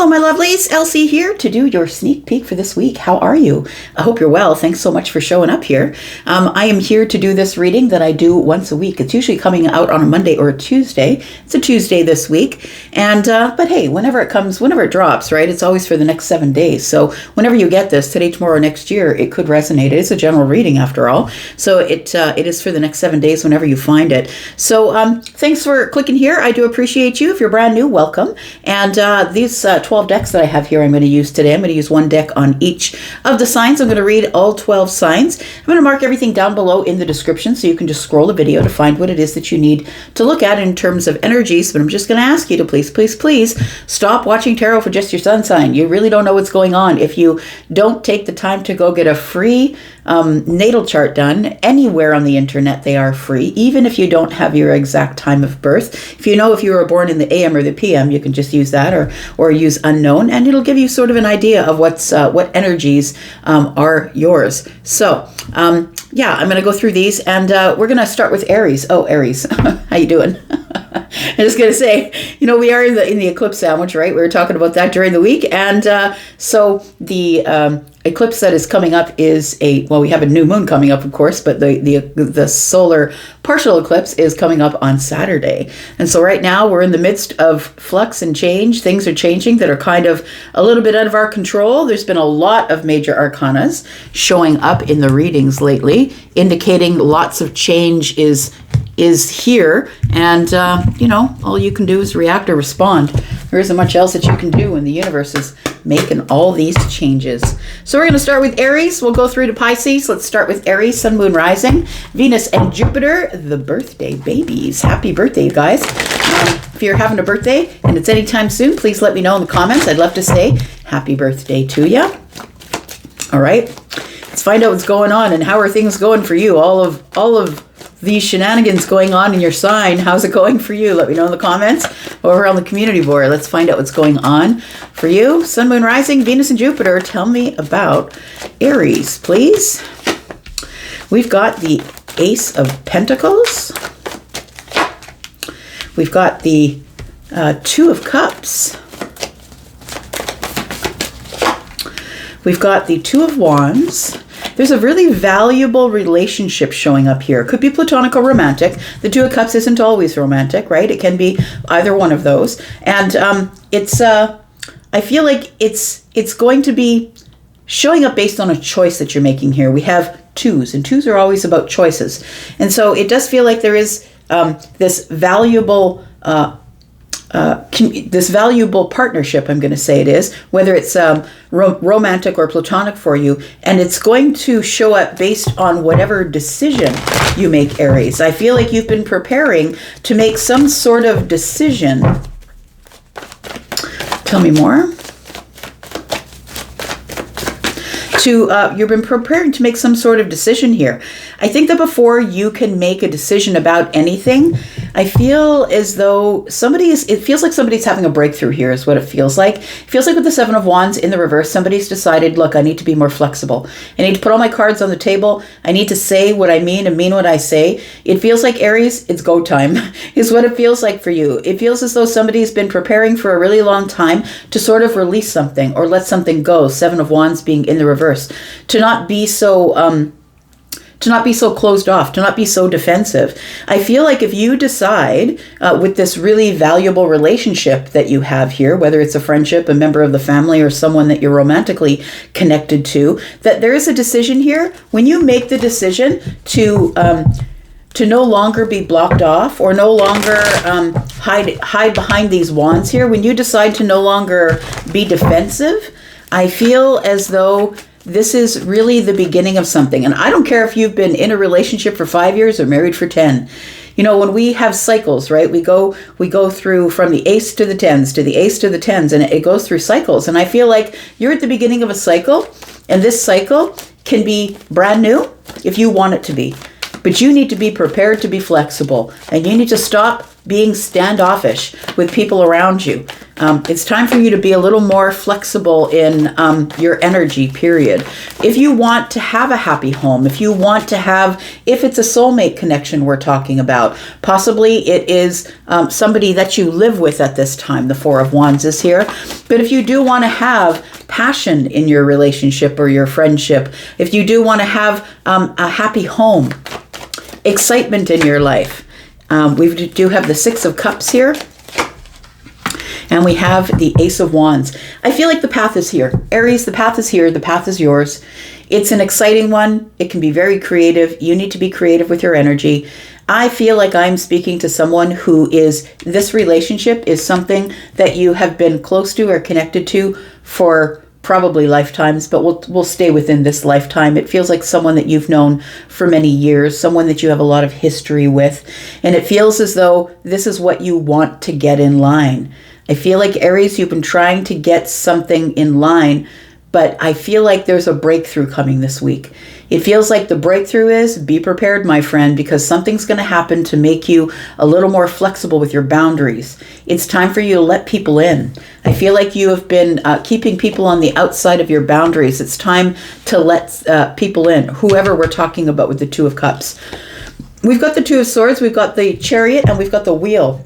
Hello, my lovelies. Elsie here to do your sneak peek for this week. How are you? I hope you're well. Thanks so much for showing up here. I am here to do this reading that I do once a week. It's usually coming out on a Monday or a Tuesday. It's a Tuesday this week. And but hey, whenever it comes, whenever it drops, right? It's always for the next 7 days. So whenever you get this, today, tomorrow, next year, it could resonate. It is a general reading after all. So it is for the next 7 days whenever you find it. So thanks for clicking here. I do appreciate you. If you're brand new, welcome. And these 12 decks that I have here I'm going to use today. I'm going to use one deck on each of the signs. I'm going to read all 12 signs. I'm going to mark everything down below in the description so you can just scroll the video to find what it is that you need to look at in terms of energies. But I'm just going to ask you to please stop watching tarot for just your sun sign. You really don't know what's going on. If you don't take the time to go get a free natal chart done anywhere on the internet, they are free. Even if you don't have your exact time of birth, if you know if you were born in the AM or the PM, you can just use that or use unknown, and it'll give you sort of an idea of what energies are yours. So yeah, I'm going to go through these, and we're going to start with Aries. Oh, Aries, how you doing? I'm just going to say, you know, we are in the eclipse sandwich, right? We were talking about that during the week, and so the eclipse that is coming up is we have a new moon coming up, of course, but the solar partial eclipse is coming up on Saturday. And so right now we're in the midst of flux and change. Things are changing that are kind of a little bit out of our control. There's been a lot of major arcanas showing up in the readings lately, indicating lots of change is here, and you know, all you can do is react or respond. There isn't much else that you can do when the universe is making all these changes. So we're going to start with Aries. We'll go through to Pisces. Let's start with Aries, Sun, Moon, Rising, Venus, and Jupiter, the birthday babies. Happy birthday, you guys. If you're having a birthday and it's anytime soon, please let me know in the comments. I'd love to say happy birthday to you. All right, let's find out what's going on and how are things going for you. All of these shenanigans going on in your sign. How's it going for you? Let me know in the comments over on the community board. Let's find out what's going on for you. Sun, Moon, Rising, Venus, and Jupiter. Tell me about Aries, please. We've got the Ace of Pentacles. We've got the Two of Cups. We've got the Two of Wands. There's a really valuable relationship showing up here. It could be platonic or romantic. The Two of Cups isn't always romantic, right? It can be either one of those. And I feel like it's going to be showing up based on a choice that you're making here. We have twos, and twos are always about choices. And so it does feel like there is this valuable partnership, I'm going to say it is, whether it's romantic or platonic for you, and it's going to show up based on whatever decision you make, Aries. I feel like you've been preparing to make some sort of decision. Tell me more. You've been preparing to make some sort of decision here. I think that before you can make a decision about anything, I feel as though it feels like somebody's having a breakthrough here is what it feels like. It feels like with the Seven of Wands in the reverse, somebody's decided, look, I need to be more flexible. I need to put all my cards on the table. I need to say what I mean and mean what I say. It feels like, Aries, it's go time is what it feels like for you. It feels as though somebody's been preparing for a really long time to sort of release something or let something go. Seven of Wands being in the reverse. To not be so closed off, to not be so defensive. I feel like if you decide with this really valuable relationship that you have here, whether it's a friendship, a member of the family, or someone that you're romantically connected to, that there is a decision here. When you make the decision to no longer be blocked off or no longer hide behind these wands here, when you decide to no longer be defensive, I feel as though this is really the beginning of something. And I don't care if you've been in a relationship for 5 years or married for 10. You know, when we have cycles, right? We go through from the ace to the tens to the ace to the tens, and it goes through cycles. And I feel like you're at the beginning of a cycle, and this cycle can be brand new if you want it to be. But you need to be prepared to be flexible, and you need to stop being standoffish with people around you. It's time for you to be a little more flexible in your energy, period. If you want to have a happy home, if you want to have, if it's a soulmate connection we're talking about, possibly it is somebody that you live with at this time. The Four of Wands is here. But if you do want to have passion in your relationship or your friendship, if you do want to have a happy home, excitement in your life, we do have the Six of Cups here. And we have the Ace of Wands. I feel like the path is here. Aries, the path is here. The path is yours. It's an exciting one. It can be very creative. You need to be creative with your energy. I feel like I'm speaking to someone who is, this relationship is something that you have been close to or connected to for probably lifetimes, but we'll stay within this lifetime. It feels like someone that you've known for many years, someone that you have a lot of history with. And it feels as though this is what you want to get in line. I feel like, Aries, you've been trying to get something in line, but I feel like there's a breakthrough coming this week. It feels like the breakthrough is, be prepared, my friend, because something's going to happen to make you a little more flexible with your boundaries. It's time for you to let people in. I feel like you have been keeping people on the outside of your boundaries. It's time to let people in, whoever we're talking about with the Two of Cups. We've got the Two of Swords, we've got the Chariot, and we've got the Wheel.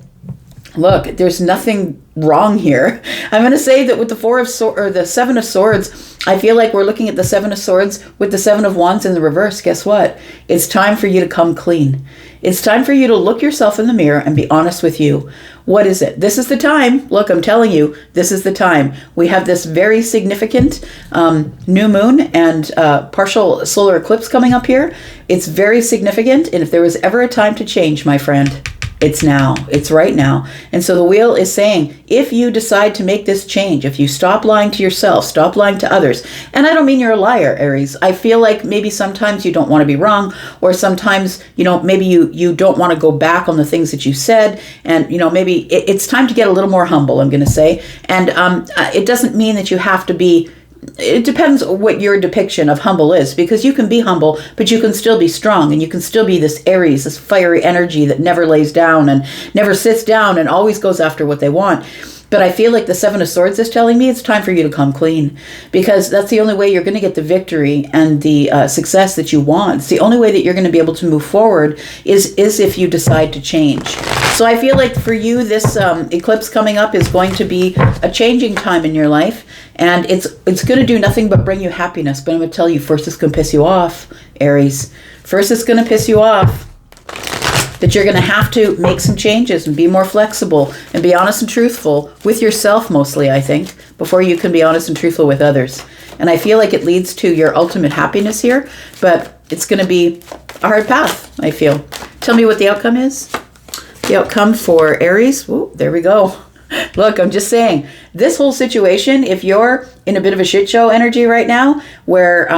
Look, there's nothing wrong here. I'm going to say that with the Seven of Swords, I feel like we're looking at the Seven of Swords with the Seven of Wands in the reverse. Guess what? It's time for you to come clean. It's time for you to look yourself in the mirror and be honest with you. What is it? This is the time. Look, I'm telling you, this is the time. We have this very significant new moon and partial solar eclipse coming up here. It's very significant. And if there was ever a time to change, my friend, it's now. It's right now. And so the Wheel is saying, if you decide to make this change, if you stop lying to yourself, stop lying to others, and I don't mean you're a liar, Aries. I feel like maybe sometimes you don't want to be wrong, or sometimes, maybe you don't want to go back on the things that you said, and, maybe it's time to get a little more humble, I'm going to say. And it doesn't mean that you have to be. It depends what your depiction of humble is, because you can be humble, but you can still be strong, and you can still be this Aries, this fiery energy that never lays down and never sits down and always goes after what they want. But I feel like the Seven of Swords is telling me it's time for you to come clean, because that's the only way you're going to get the victory and the success that you want. It's the only way that you're going to be able to move forward is if you decide to change. So I feel like for you, this eclipse coming up is going to be a changing time in your life, and it's going to do nothing but bring you happiness. But I'm going to tell you, first it's going to piss you off, Aries. First it's going to piss you off that you're going to have to make some changes and be more flexible and be honest and truthful with yourself mostly, I think, before you can be honest and truthful with others. And I feel like it leads to your ultimate happiness here, but it's going to be a hard path, I feel. Tell me what the outcome is. The outcome for Aries, whoa, there we go. Look, I'm just saying, this whole situation, if you're in a bit of a shit show energy right now, where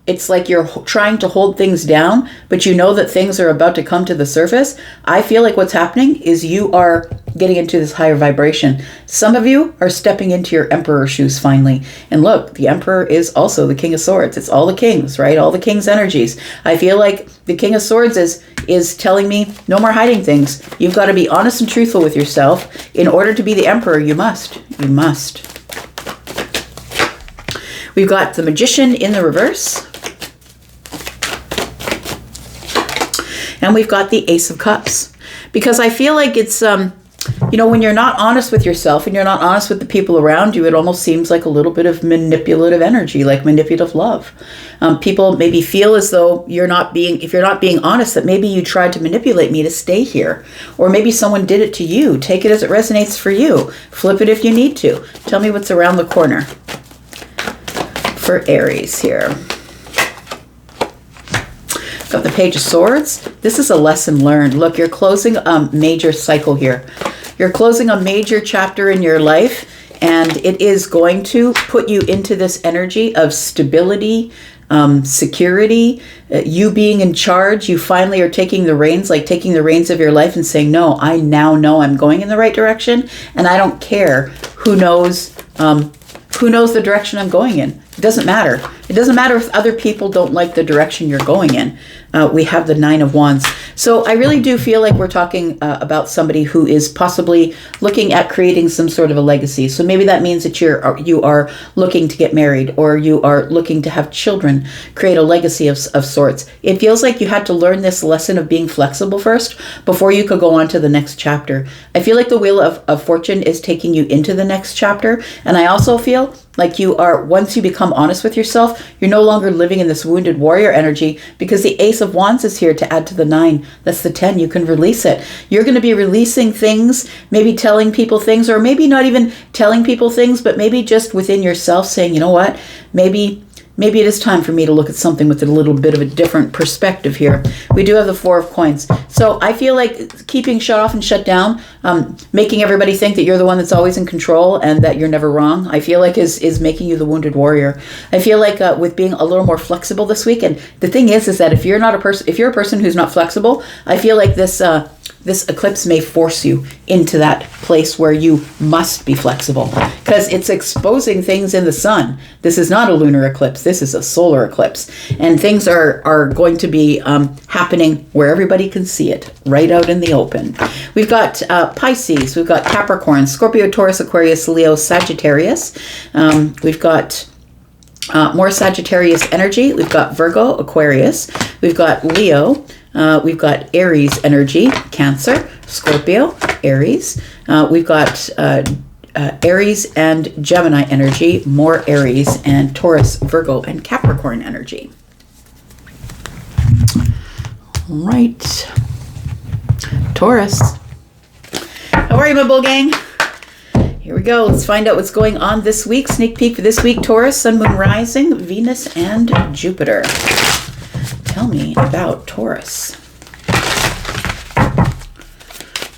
it's like you're trying to hold things down, but you know that things are about to come to the surface, I feel like what's happening is you are getting into this higher vibration. Some of you are stepping into your Emperor shoes finally. And look, the Emperor is also the King of Swords. It's all the kings, right? All the kings' energies. I feel like the King of Swords is telling me, no more hiding things. You've got to be honest and truthful with yourself. In order to be the Emperor, you must. You must. We've got the Magician in the reverse. And we've got the Ace of Cups. Because I feel like it's, when you're not honest with yourself and you're not honest with the people around you, it almost seems like a little bit of manipulative energy, like manipulative love. People maybe feel as though if you're not being honest, that maybe you tried to manipulate me to stay here. Or maybe someone did it to you. Take it as it resonates for you. Flip it if you need to. Tell me what's around the corner for Aries here. Got the Page of Swords. This is a lesson learned. Look, you're closing a major cycle here. You're closing a major chapter in your life, and it is going to put you into this energy of stability, security, you being in charge. You finally are taking the reins, like taking the reins of your life and saying, no, I now know I'm going in the right direction, and I don't care who knows the direction I'm going in. It doesn't matter. It doesn't matter if other people don't like the direction you're going in. We have the Nine of Wands. So I really do feel like we're talking about somebody who is possibly looking at creating some sort of a legacy. So maybe that means that you are looking to get married, or you are looking to have children, create a legacy of sorts. It feels like you had to learn this lesson of being flexible first before you could go on to the next chapter. I feel like the Wheel of Fortune is taking you into the next chapter. And I also feel like you are, once you become honest with yourself, you're no longer living in this wounded warrior energy, because the Ace of Wands is here to add to the 9. That's the 10. You can release it. You're going to be releasing things, maybe telling people things, or maybe not even telling people things, but maybe just within yourself saying, you know what, maybe it is time for me to look at something with a little bit of a different perspective here. We do have the 4 of Coins. So I feel like keeping shut off and shut down, making everybody think that you're the one that's always in control and that you're never wrong, I feel like is making you the wounded warrior. I feel like with being a little more flexible this week, and the thing is that if you're a person who's not flexible, I feel like this eclipse may force you into that place where you must be flexible, because it's exposing things in the sun. This is not a lunar eclipse. This is a solar eclipse. And things are going to be happening where everybody can see it, right out in the open. We've got Pisces. We've got Capricorn, Scorpio, Taurus, Aquarius, Leo, Sagittarius. We've got more Sagittarius energy. We've got Virgo, Aquarius. We've got Leo. We've got Aries energy, Cancer, Scorpio, Aries. We've got Aries and Gemini energy, more Aries, and Taurus, Virgo, and Capricorn energy. All right. Taurus. How are you, my bull gang? Here we go. Let's find out what's going on this week. Sneak peek for this week. Taurus, Sun, Moon, Rising, Venus, and Jupiter. Tell me about Taurus.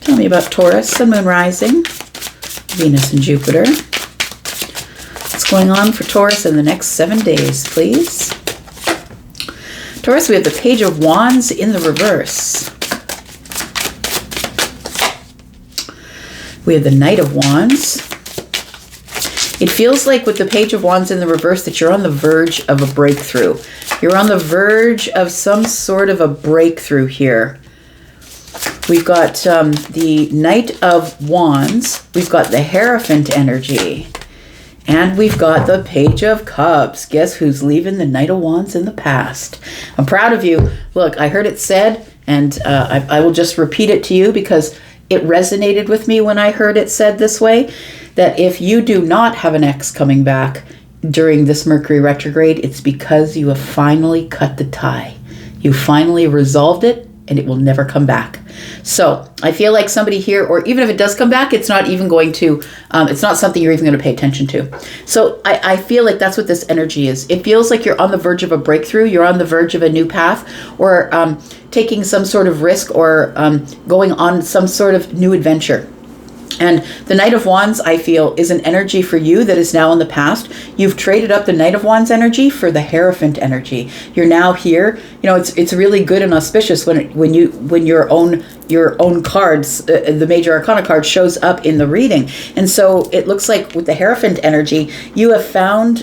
Tell me about Taurus, Sun, Moon, Rising, Venus, and Jupiter. What's going on for Taurus in the next 7 days, please? Taurus, we have the Page of Wands in the reverse. We have the Knight of Wands. It feels like with the Page of Wands in the reverse that you're on the verge of a breakthrough. You're on the verge of some sort of a breakthrough here. We've got the Knight of Wands. We've got the Hierophant energy. And we've got the Page of Cups. Guess who's leaving the Knight of Wands in the past? I'm proud of you. Look, I heard it said, and I will just repeat it to you because it resonated with me when I heard it said this way, that if you do not have an ex coming back during this Mercury retrograde, it's because you have finally cut the tie. You finally resolved it, and it will never come back. So I feel like somebody here, or even if it does come back, it's not even going to, it's not something you're even going to pay attention to. So I feel like that's what this energy is. It feels like you're on the verge of a breakthrough. You're on the verge of a new path, or taking some sort of risk, or going on some sort of new adventure. And the Knight of Wands, I feel, is an energy for you that is now in the past. You've traded up the Knight of Wands energy for the Hierophant energy. You're now here. You know, it's really good and auspicious when your own cards, the major arcana card, shows up in the reading. And so it looks like with the Hierophant energy, you have found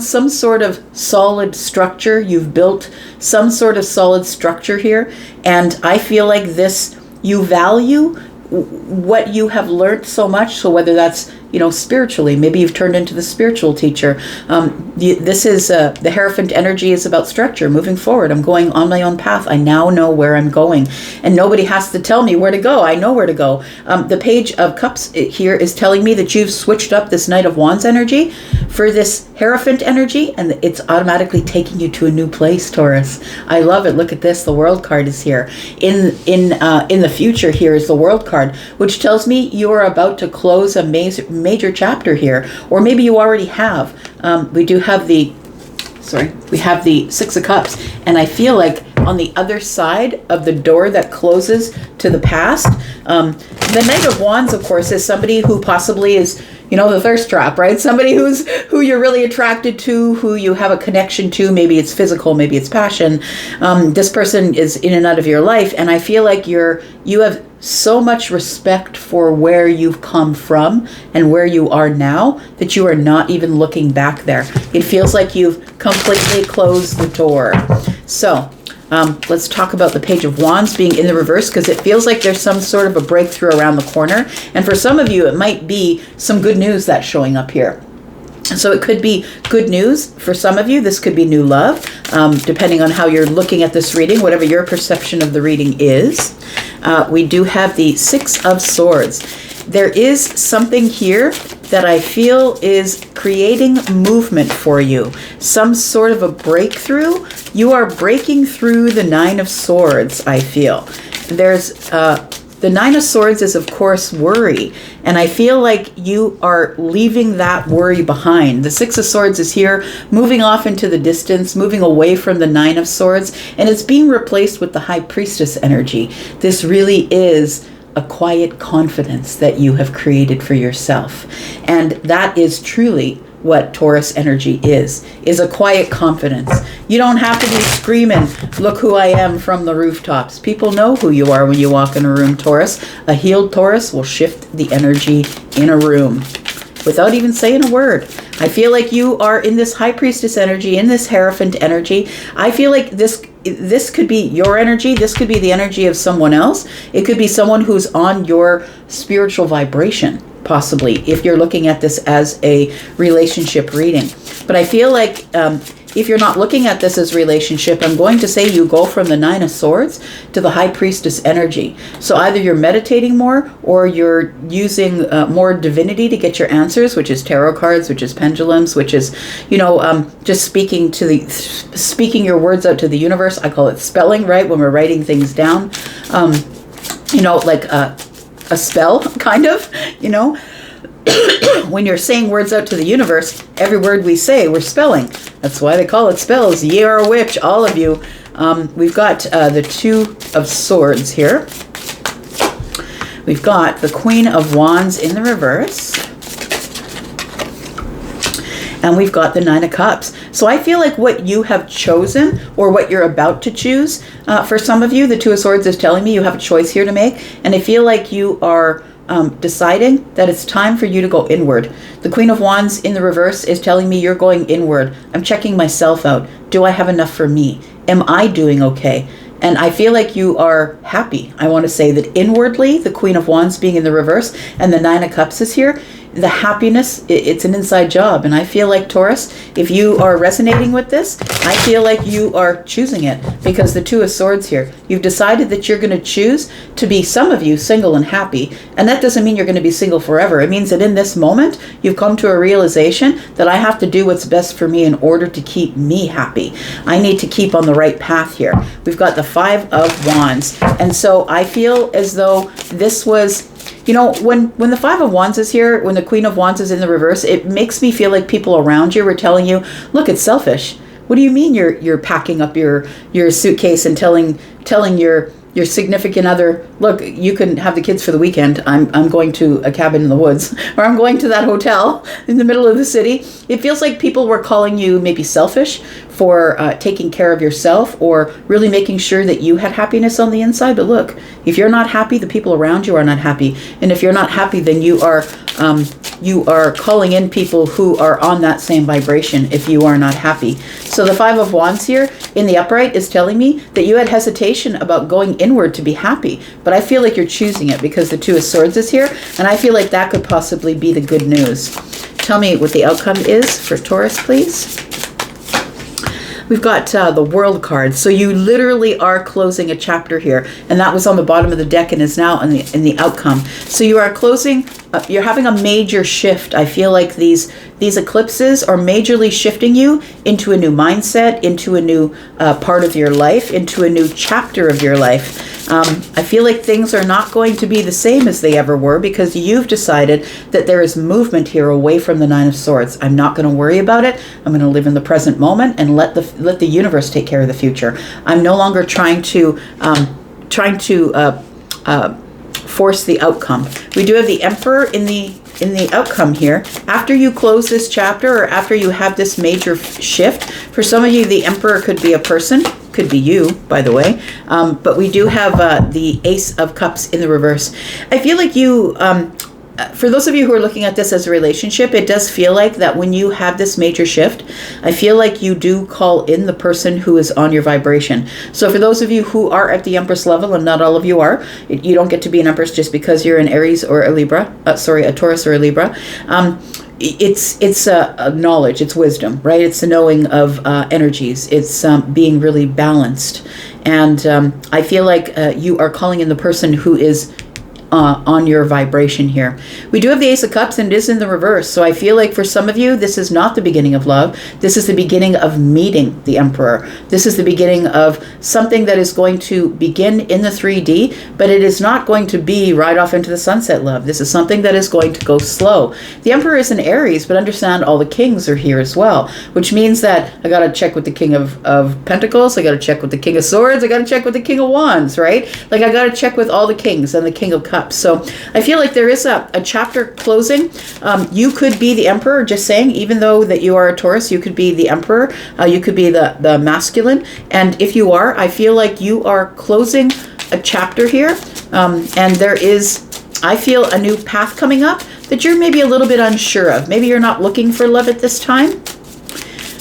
some sort of solid structure. You've built some sort of solid structure here. And I feel like this, you value what you have learned so much. So whether that's, spiritually, maybe you've turned into the spiritual teacher. This is the Hierophant energy is about structure, moving forward. I'm going on my own path. I now know where I'm going, and nobody has to tell me where to go. I know where to go. The Page of Cups here is telling me that you've switched up this Knight of Wands energy for this Hierophant energy, and it's automatically taking you to a new place, Taurus. I love it. Look at this. The World card is here. In the future, here is the World card, which tells me you are about to close a major chapter here, or maybe you already have. We have the Six of Cups, and I feel like on the other side of the door that closes to the past, the Knight of Wands, of course, is somebody who possibly is, the thirst trap, right? Somebody who you're really attracted to, who you have a connection to. Maybe it's physical, maybe it's passion. This person is in and out of your life, and I feel like you have so much respect for where you've come from and where you are now that you are not even looking back there. It feels like you've completely closed the door. So Let's talk about the Page of Wands being in the reverse, because it feels like there's some sort of a breakthrough around the corner. And for some of you, it might be some good news that's showing up here. So it could be good news for some of you. This could be new love, depending on how you're looking at this reading, whatever your perception of the reading is. We do have the Six of Swords. There is something here that I feel is creating movement for you. Some sort of a breakthrough. You are breaking through the Nine of Swords, I feel. There's the Nine of Swords is, of course, worry. And I feel like you are leaving that worry behind. The Six of Swords is here, moving off into the distance, moving away from the Nine of Swords. And it's being replaced with the High Priestess energy. This really is a quiet confidence that you have created for yourself. And that is truly what Taurus energy is a quiet confidence. You don't have to be screaming, look who I am from the rooftops. People know who you are when you walk in a room, Taurus. A healed Taurus will shift the energy in a room without even saying a word. I feel like you are in this High Priestess energy, in this Hierophant energy. I feel like this could be your energy. This could be the energy of someone else. It could be someone who's on your spiritual vibration, possibly, if you're looking at this as a relationship reading. But I feel like if you're not looking at this as relationship, I'm going to say you go from the Nine of Swords to the High Priestess energy. So either you're meditating more, or you're using more divinity to get your answers, which is tarot cards, which is pendulums, which is, just speaking your words out to the universe. I call it spelling, right? When we're writing things down, like a spell, kind of, when you're saying words out to the universe, every word we say, we're spelling. That's why they call it spells. Ye are a witch, all of you. We've got the Two of Swords here. We've got the Queen of Wands in the reverse. And we've got the Nine of Cups. So I feel like what you have chosen, or what you're about to choose, for some of you, the Two of Swords is telling me you have a choice here to make. And I feel like you are deciding that it's time for you to go inward. The Queen of Wands in the reverse is telling me you're going inward. I'm checking myself out. Do I have enough for me? Am I doing okay? And I feel like you are happy. I want to say that inwardly, the Queen of Wands being in the reverse and the Nine of Cups is here, the happiness, it's an inside job. And I feel like, Taurus, if you are resonating with this, I feel like you are choosing it, because the Two of Swords here, you've decided that you're going to choose to be, some of you, single and happy. And that doesn't mean you're going to be single forever. It means that in this moment, you've come to a realization that I have to do what's best for me in order to keep me happy. I need to keep on the right path here. We've got the Five of Wands. And so I feel as though this was, when the Five of Wands is here, when the Queen of Wands is in the reverse, it makes me feel like people around you were telling you, look, it's selfish. What do you mean you're packing up your suitcase and telling your significant other, look, you can have the kids for the weekend. I'm going to a cabin in the woods, or I'm going to that hotel in the middle of the city. It feels like people were calling you maybe selfish for taking care of yourself, or really making sure that you had happiness on the inside. But look, if you're not happy, the people around you are not happy. And if you're not happy, then you are calling in people who are on that same vibration if you are not happy. So the Five of Wands here in the upright is telling me that you had hesitation about going inward to be happy, but I feel like you're choosing it because the Two of Swords is here, and I feel like that could possibly be the good news. Tell me what the outcome is for Taurus, please. We've got the World card. So you literally are closing a chapter here, and that was on the bottom of the deck and is now in the outcome. So you are closing, you're having a major shift. I feel like these eclipses are majorly shifting you into a new mindset, into a new part of your life, into a new chapter of your life. I feel like things are not going to be the same as they ever were, because you've decided that there is movement here away from the Nine of Swords. I'm not going to worry about it. I'm going to live in the present moment and let the universe take care of the future. I'm no longer trying to force the outcome. We do have the Emperor in the outcome here. After you close this chapter, or after you have this major shift, for some of you, the Emperor could be a person. Could be you, by the way. But we do have the Ace of Cups in the reverse. I feel like you for those of you who are looking at this as a relationship, it does feel like that when you have this major shift, I feel like you do call in the person who is on your vibration. So for those of you who are at the Empress level, and not all of you are, you don't get to be an Empress just because you're an Aries or a Libra, a Taurus or a Libra. It's a knowledge, it's wisdom, right? It's the knowing of energies. It's being really balanced. And I feel like you are calling in the person who is on your vibration here. We do have the Ace of Cups, and it is in the reverse. So I feel like for some of you, this is not the beginning of love. This is the beginning of meeting the Emperor. This is the beginning of something that is going to begin in the 3D, but it is not going to be right off into the sunset love. This is something that is going to go slow. The Emperor is in Aries, but understand all the kings are here as well, which means that I got to check with the King of Pentacles. I got to check with the King of Swords. I got to check with the King of Wands, right? Like I got to check with all the kings and the King of Cups. So I feel like there is a chapter closing. You could be the Emperor, just saying, even though that you are a Taurus, you could be the Emperor. You could be the masculine. And if you are, I feel like you are closing a chapter here. And there is, I feel, a new path coming up that you're maybe a little bit unsure of. Maybe you're not looking for love at this time.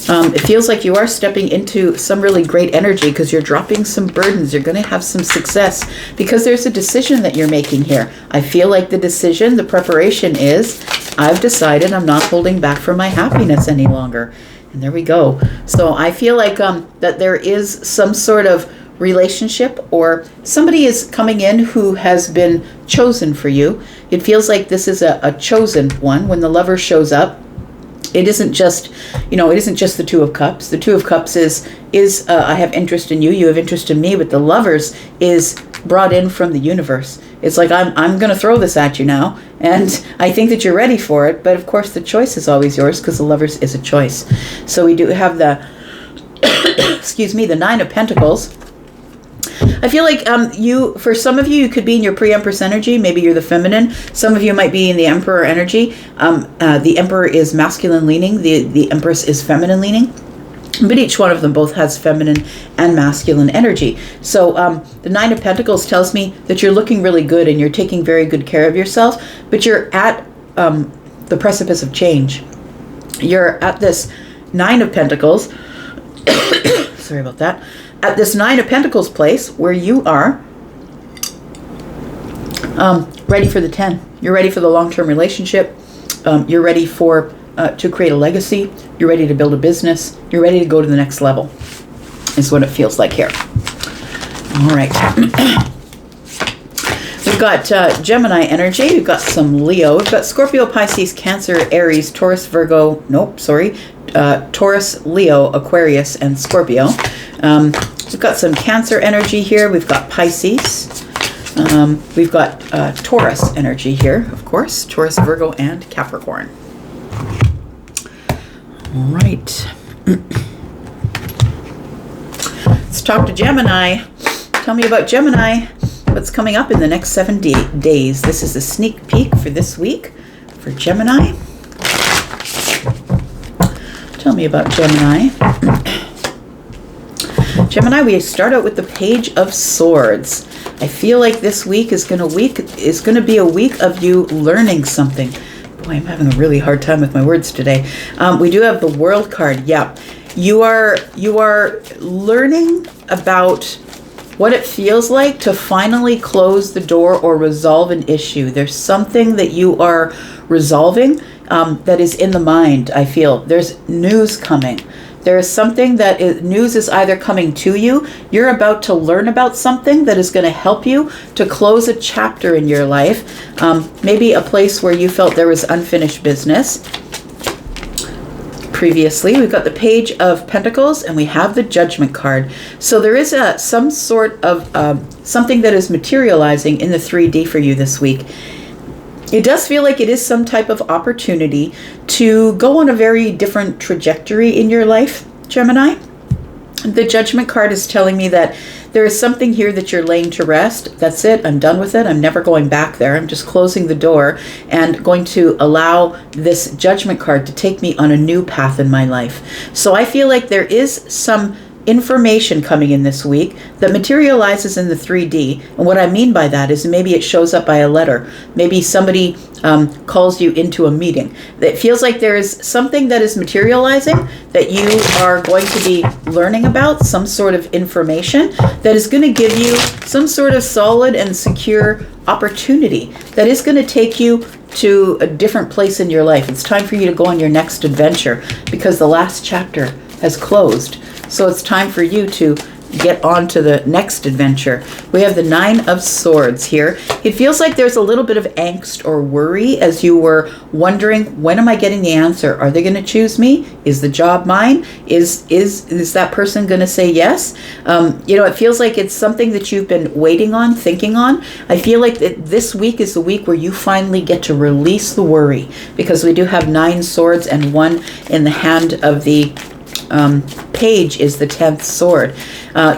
It feels like you are stepping into some really great energy because you're dropping some burdens. You're going to have some success because there's a decision that you're making here. I feel like the decision, the preparation is, I've decided I'm not holding back for my happiness any longer. And there we go. So I feel like that there is some sort of relationship or somebody is coming in who has been chosen for you. It feels like this is a chosen one. When the lover shows up, it isn't just, it isn't just the Two of Cups. The Two of Cups is I have interest in you, you have interest in me, but the Lovers is brought in from the universe. It's like, I'm going to throw this at you now, and I think that you're ready for it, but of course the choice is always yours because the Lovers is a choice. So we do have the, the Nine of Pentacles. I feel like for some of you, you could be in your pre-Empress energy. Maybe you're the feminine. Some of you might be in the Emperor energy. The Emperor is masculine leaning. The Empress is feminine leaning. But each one of them both has feminine and masculine energy. So the Nine of Pentacles tells me that you're looking really good and you're taking very good care of yourself. But you're at the precipice of change. You're at this Nine of Pentacles. Sorry about that. At this Nine of Pentacles place where you are ready for the 10. You're ready for the long-term relationship. You're ready to create a legacy. You're ready to build a business. You're ready to go to the next level is what it feels like here. All right. We've got Gemini energy. We've got some Leo. We've got Scorpio, Pisces, Cancer, Aries, Taurus, Virgo. Taurus, Leo, Aquarius, and Scorpio. We've got some Cancer energy here. We've got Pisces. We've got Taurus energy here, of course. Taurus, Virgo, and Capricorn. All right. Let's talk to Gemini. Tell me about Gemini. What's coming up in the next 7 days? This is a sneak peek for this week for Gemini. Tell me about Gemini. Gemini, we start out with the Page of Swords. I feel like this week is going to be a week of you learning something. Boy, I'm having a really hard time with my words today. We do have the World card. Yeah, you are learning about what it feels like to finally close the door or resolve an issue. There's something that you are resolving that is in the mind, I feel. There's news coming. There is something news is either coming to you, you're about to learn about something that is going to help you to close a chapter in your life. Maybe a place where you felt there was unfinished business previously. We've got the Page of Pentacles and we have the Judgment card. So there is some sort of something that is materializing in the 3D for you this week. It does feel like it is some type of opportunity to go on a very different trajectory in your life, Gemini. The Judgment card is telling me that there is something here that you're laying to rest. That's it. I'm done with it. I'm never going back there. I'm just closing the door and going to allow this Judgment card to take me on a new path in my life. So I feel like there is some information coming in this week that materializes in the 3D. And what I mean by that is maybe it shows up by a letter. Maybe somebody calls you into a meeting. It feels like there is something that is materializing that you are going to be learning about, some sort of information that is going to give you some sort of solid and secure opportunity that is going to take you to a different place in your life. It's time for you to go on your next adventure because the last chapter has closed. So it's time for you to get on to the next adventure. We have the 9 of Swords here. It feels like there's a little bit of angst or worry as you were wondering, when am I getting the answer? Are they going to choose me? Is the job mine? Is that person going to say yes? It feels like it's something that you've been waiting on, thinking on. I feel like this week is the week where you finally get to release the worry, because we do have 9 swords and 1 in the hand of the page is the 10th sword.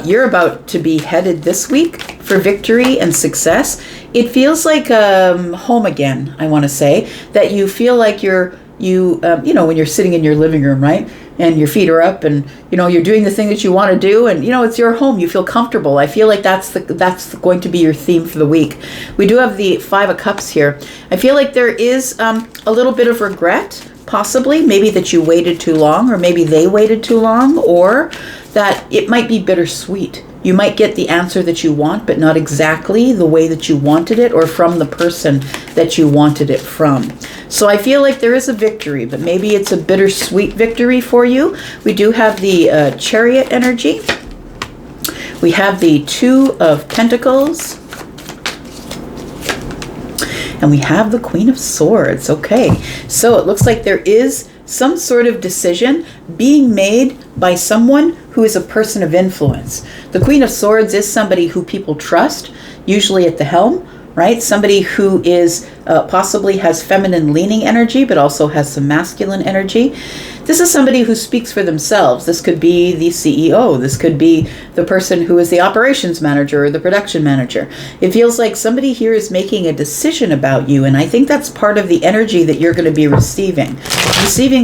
You're about to be headed this week for victory and success. It feels like home again, I want to say, that you feel like when you're sitting in your living room, right? And your feet are up and, you're doing the thing that you want to do and, it's your home. You feel comfortable. I feel like that's going to be your theme for the week. We do have the 5 of Cups here. I feel like there is a little bit of regret, possibly, maybe that you waited too long, or maybe they waited too long, or that it might be bittersweet. You might get the answer that you want, but not exactly the way that you wanted it or from the person that you wanted it from. So I feel like there is a victory, but maybe it's a bittersweet victory for you. We do have the Chariot energy. We have the 2 of Pentacles. And we have the Queen of Swords. Okay, so it looks like there is some sort of decision being made by someone who is a person of influence. The Queen of Swords is somebody who people trust, usually at the helm, right? Somebody who is possibly has feminine leaning energy, but also has some masculine energy. This is somebody who speaks for themselves. This could be the CEO. This could be the person who is the operations manager or the production manager. It feels like somebody here is making a decision about you, and I think that's part of the energy that you're going to be receiving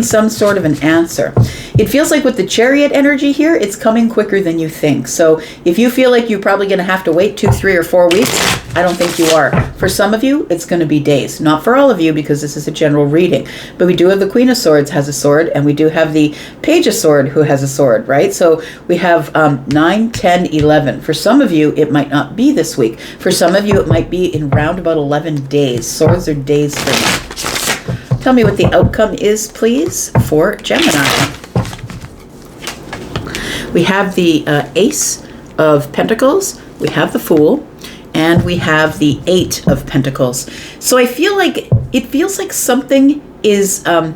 some sort of an answer. It feels like with the Chariot energy here, it's coming quicker than you think. So if you feel like you're probably going to have to wait 2, 3, or 4 weeks, I don't think you are. For some of you, it's going to be days. Not for all of you, because this is a general reading. But we do have the Queen of Swords has a sword, and we do have the Page of Sword who has a sword, right? So we have 9, 10, 11. For some of you, it might not be this week. For some of you, it might be in round about 11 days. Swords are days for me. Tell me what the outcome is, please, for Gemini. We have the Ace of Pentacles. We have the Fool. And we have the 8 of Pentacles. So I feel like it feels like something is, at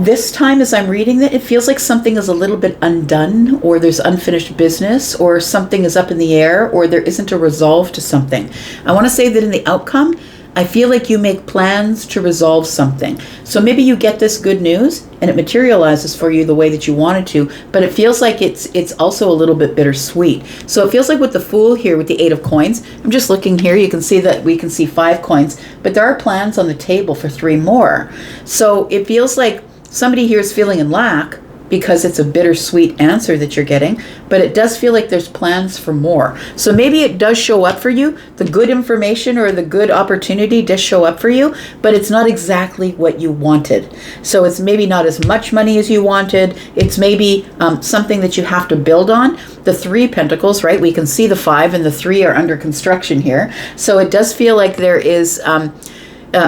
this time as I'm reading it feels like something is a little bit undone, or there's unfinished business, or something is up in the air, or there isn't a resolve to something. I want to say that in the outcome, I feel like you make plans to resolve something. So maybe you get this good news and it materializes for you the way that you wanted to, but it feels like it's also a little bit bittersweet. So it feels like with the Fool here, with the 8 of Coins, I'm just looking here, you can see that we can see 5 coins, but there are plans on the table for 3 more. So it feels like somebody here is feeling in lack, because it's a bittersweet answer that you're getting, but it does feel like there's plans for more. So maybe it does show up for you. The good information or the good opportunity does show up for you, but it's not exactly what you wanted. So it's maybe not as much money as you wanted. It's maybe something that you have to build on. The 3 Pentacles, right? We can see the 5 and the 3 are under construction here. So it does feel like there is,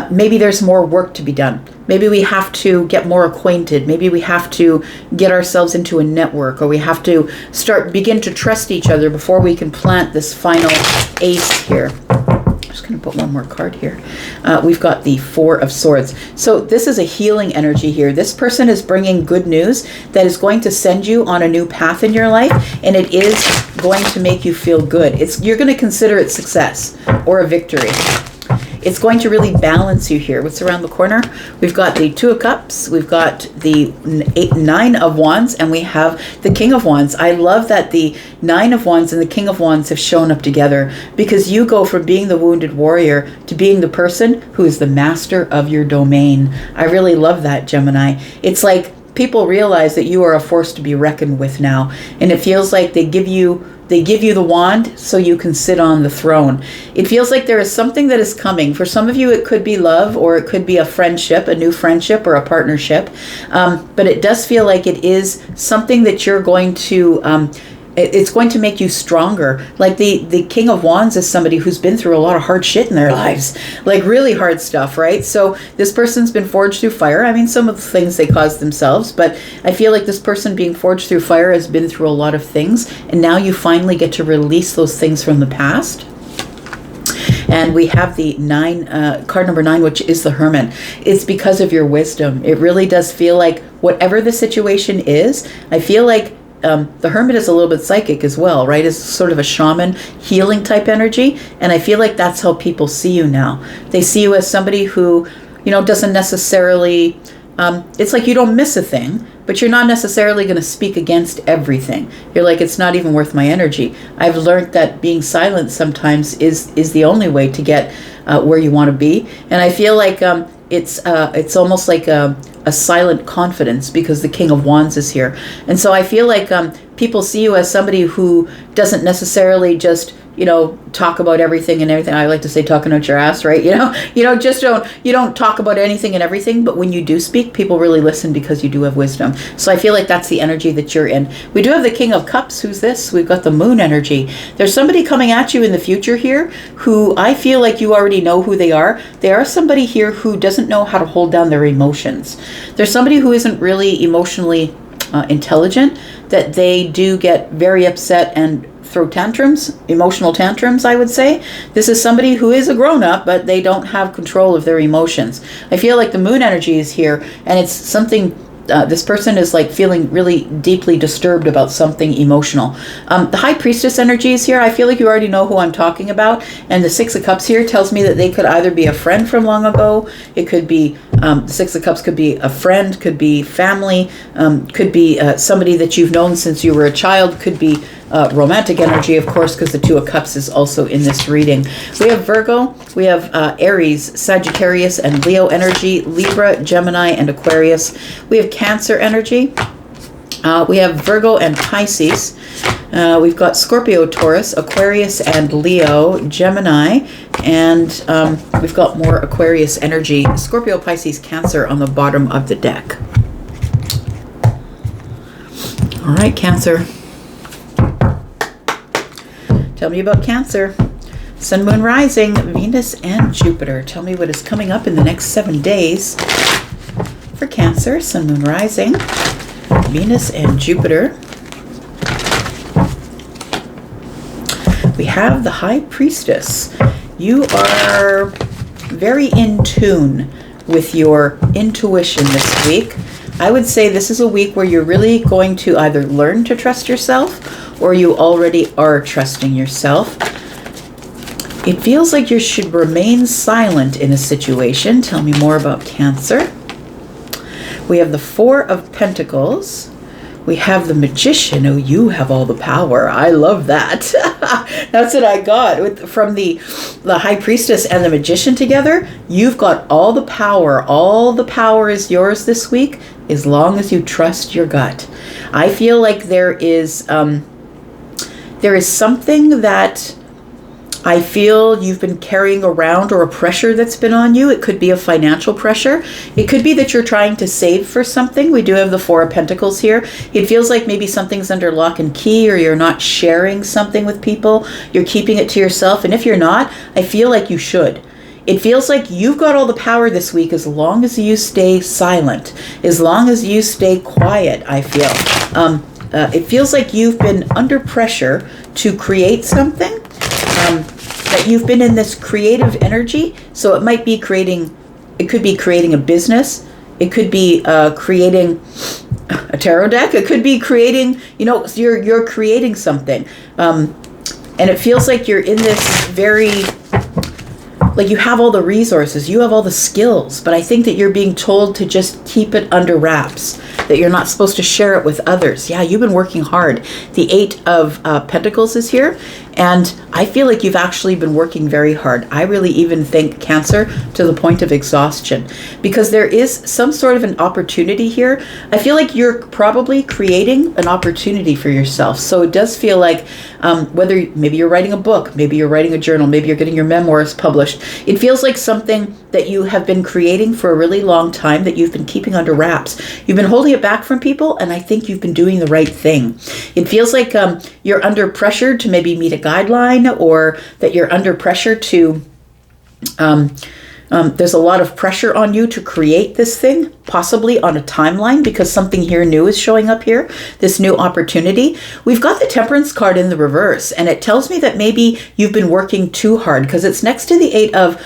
maybe there's more work to be done. Maybe we have to get more acquainted. Maybe we have to get ourselves into a network, or we have to begin to trust each other before we can plant this final ace here. I'm just going to put one more card here. We've got the 4 of Swords. So this is a healing energy here. This person is bringing good news that is going to send you on a new path in your life, and it is going to make you feel good. You're going to consider it success or a victory. It's going to really balance you here. What's around the corner? We've got the 2 of Cups, we've got the 9 of Wands, and we have the King of Wands. I love that the 9 of Wands and the King of Wands have shown up together, because you go from being the wounded warrior to being the person who is the master of your domain. I really love that, Gemini. It's like people realize that you are a force to be reckoned with now, and it feels like they give you the wand so you can sit on the throne. It feels like there is something that is coming. For some of you, it could be love, or it could be a friendship, a new friendship, or a partnership. But it does feel like it is something that you're going to, it's going to make you stronger. Like the King of Wands is somebody who's been through a lot of hard shit in their lives, like really hard stuff, right? So this person's been forged through fire. I mean, some of the things they caused themselves, but I feel like this person being forged through fire has been through a lot of things, and now you finally get to release those things from the past. And we have the card number 9, which is the Hermit. It's because of your wisdom. It really does feel like whatever the situation is, I feel like the Hermit is a little bit psychic as well, right? It's sort of a shaman, healing type energy. And I feel like that's how people see you now. They see you as somebody who, doesn't necessarily, it's like you don't miss a thing, but you're not necessarily going to speak against everything. You're like, it's not even worth my energy. I've learned that being silent sometimes is the only way to get where you want to be. And I feel like it's almost like a silent confidence, because the King of Wands is here. And so I feel like people see you as somebody who doesn't necessarily just, talk about everything and everything. I like to say talking out your ass, right? You don't talk about anything and everything, but when you do speak, people really listen because you do have wisdom. So I feel like that's the energy that you're in. We do have the King of Cups. Who's this? We've got the Moon energy. There's somebody coming at you in the future here who I feel like you already know who they are. They are somebody here who doesn't know how to hold down their emotions. There's somebody who isn't really emotionally intelligent, that they do get very upset and throw tantrums, emotional tantrums, I would say. This is somebody who is a grown-up, but they don't have control of their emotions. I feel like the Moon energy is here, and it's something, this person is like feeling really deeply disturbed about something emotional. The High Priestess energy is here. I feel like you already know who I'm talking about. And the Six of Cups here tells me that they could either be a friend from long ago. It could be, the Six of Cups could be a friend, could be family, could be somebody that you've known since you were a child, could be romantic energy, of course, because the Two of Cups is also in this reading. We have Virgo, we have Aries, Sagittarius, and Leo energy, Libra, Gemini, and Aquarius. We have Cancer energy. We have Virgo and Pisces. We've got Scorpio, Taurus, Aquarius, and Leo, Gemini, and we've got more Aquarius energy, Scorpio, Pisces, Cancer on the bottom of the deck. All right, Cancer. Tell me about Cancer. Sun, Moon, Rising, Venus, and Jupiter. Tell me what is coming up in the next 7 days for Cancer. Sun, Moon, Rising, Venus, and Jupiter. We have the High Priestess. You are very in tune with your intuition this week. I would say this is a week where you're really going to either learn to trust yourself, or you already are trusting yourself. It feels like you should remain silent in a situation. Tell me more about Cancer. We have the Four of Pentacles. We have the Magician. Oh, you have all the power. I love that. That's what I got from the High Priestess and the Magician together. You've got all the power. All the power is yours this week, as long as you trust your gut. I feel like there is something that I feel you've been carrying around, or a pressure that's been on you. It could be a financial pressure. It could be that you're trying to save for something. We do have the Four of Pentacles here. It feels like maybe something's under lock and key, or you're not sharing something with people. You're keeping it to yourself. And if you're not, I feel like you should. It feels like you've got all the power this week, as long as you stay silent, as long as you stay quiet, I feel. It feels like you've been under pressure to create something, that you've been in this creative energy. So it might be it could be creating a business. It could be creating a tarot deck. It could be creating, you're creating something. And it feels like you're in this very, like you have all the resources, you have all the skills, but I think that you're being told to just keep it under wraps, that you're not supposed to share it with others. Yeah, you've been working hard. The Eight of Pentacles is here, And I feel like you've actually been working very hard. I really even think Cancer to the point of exhaustion, because there is some sort of an opportunity here. I feel like you're probably creating an opportunity for yourself. So it does feel like whether maybe you're writing a book, maybe you're writing a journal, maybe you're getting your memoirs published. It feels like something that you have been creating for a really long time that you've been keeping under wraps. You've been holding it back from people, and I think you've been doing the right thing. It feels like you're under pressure to maybe meet a guideline, or that you're under pressure to there's a lot of pressure on you to create this thing, possibly on a timeline, because something here new is showing up here, this new opportunity. We've got the Temperance card in the reverse, and it tells me that maybe you've been working too hard, because it's next to the Eight of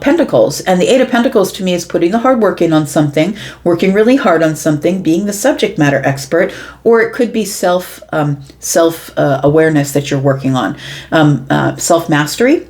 Pentacles, and the Eight of Pentacles to me is putting the hard work in on something, working really hard on something, being the subject matter expert, or it could be self-awareness that you're working on, self-mastery.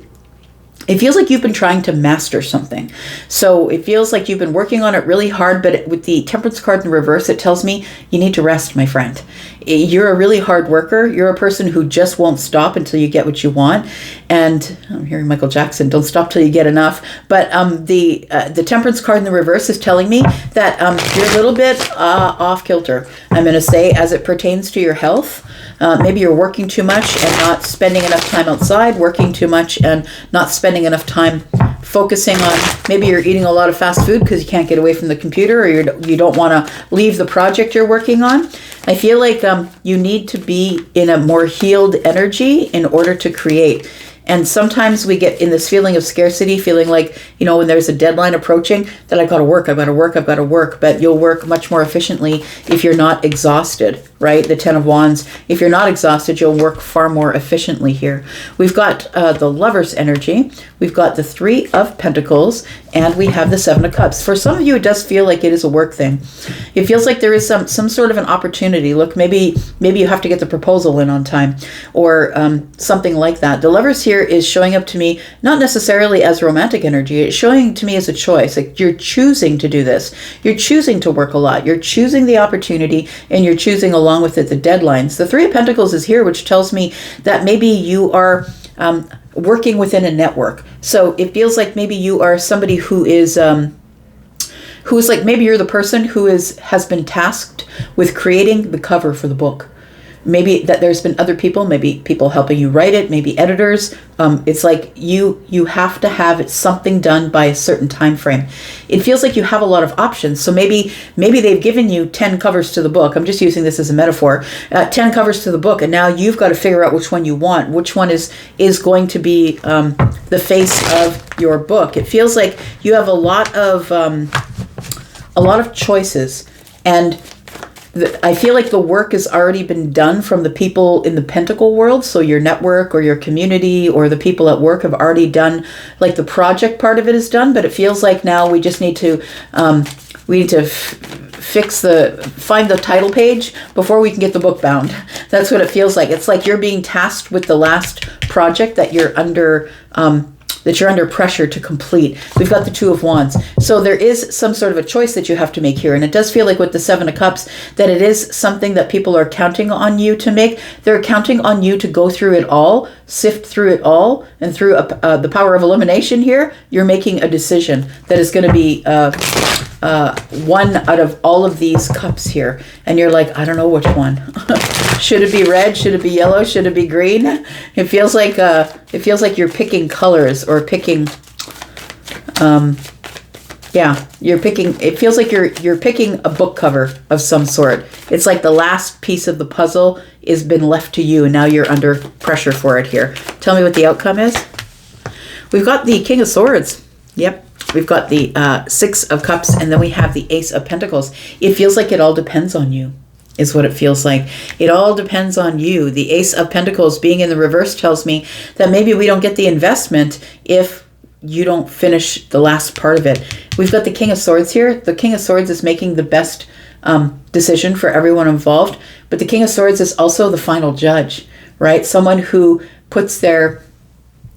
It feels like you've been trying to master something. So it feels like you've been working on it really hard, but with the Temperance card in the reverse, it tells me you need to rest, my friend. You're a really hard worker. You're a person who just won't stop until you get what you want. And I'm hearing Michael Jackson, don't stop till you get enough. But the Temperance card in the reverse is telling me that you're a little bit off kilter, I'm going to say, as it pertains to your health. Maybe you're working too much and not spending enough time outside, working too much and not spending enough time focusing on, maybe you're eating a lot of fast food because you can't get away from the computer, or you don't want to leave the project you're working on. I feel like you need to be in a more healed energy in order to create. And sometimes we get in this feeling of scarcity, feeling like, when there's a deadline approaching, that I've got to work. But you'll work much more efficiently if you're not exhausted, right? The Ten of Wands. If you're not exhausted, you'll work far more efficiently here. We've got the Lover's energy. We've got the Three of Pentacles, and we have the Seven of Cups. For some of you, it does feel like it is a work thing. It feels like there is some sort of an opportunity. Look, maybe you have to get the proposal in on time, or something like that. The Lovers here is showing up to me not necessarily as romantic energy. It's showing to me as a choice. Like, you're choosing to do this. You're choosing to work a lot. You're choosing the opportunity, and you're choosing along with it the deadlines. The Three of Pentacles is here, which tells me that maybe you are working within a network. So it feels like maybe you are somebody who is like, maybe you're the person who has been tasked with creating the cover for the book. Maybe that there's been other people, maybe people helping you write it, maybe editors. It's like you have to have something done by a certain time frame. It feels like you have a lot of options. So maybe they've given you 10 covers to the book. I'm just using this as a metaphor. 10 covers to the book, and now you've got to figure out which one you want. Which one is going to be the face of your book. It feels like you have a lot of choices, and I feel like the work has already been done from the people in the Pentacle world. So your network or your community or the people at work have already done, like, the project part of it is done. But it feels like now we just need to find the title page before we can get the book bound. That's what it feels like. It's like you're being tasked with the last project that you're under pressure to complete. We've got the Two of Wands. So there is some sort of a choice that you have to make here. And it does feel like with the Seven of Cups that it is something that people are counting on you to make. They're counting on you to go through it all, sift through it all, and through the power of elimination here, you're making a decision that is going to be one out of all of these cups here. And you're like, I don't know which one. Should it be red? Should it be yellow? Should it be green? It feels like you're picking colors, or picking it feels like you're picking a book cover of some sort. It's like the last piece of the puzzle has been left to you, and now you're under pressure for it here. Tell me what the outcome is. We've got the King of Swords. Yep. We've got the Six of Cups, and then we have the Ace of Pentacles. It feels like it all depends on you, is what it feels like. It all depends on you. The Ace of Pentacles being in the reverse tells me that maybe we don't get the investment if you don't finish the last part of it. We've got the King of Swords here. The King of Swords is making the best decision for everyone involved, but the King of Swords is also the final judge, right? Someone who puts their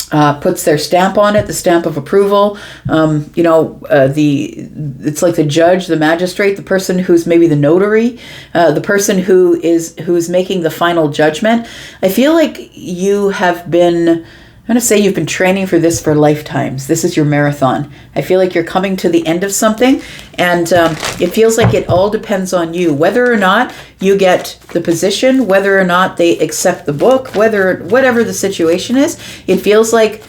puts their stamp on it, the stamp of approval. It's like the judge, the magistrate, the person who's maybe the notary, the person who's making the final judgment. I feel like you have been, I'm going to say you've been training for this for lifetimes. This is your marathon. I feel like you're coming to the end of something, and it feels like it all depends on you. Whether or not you get the position, whether or not they accept the book, whatever the situation is, it feels like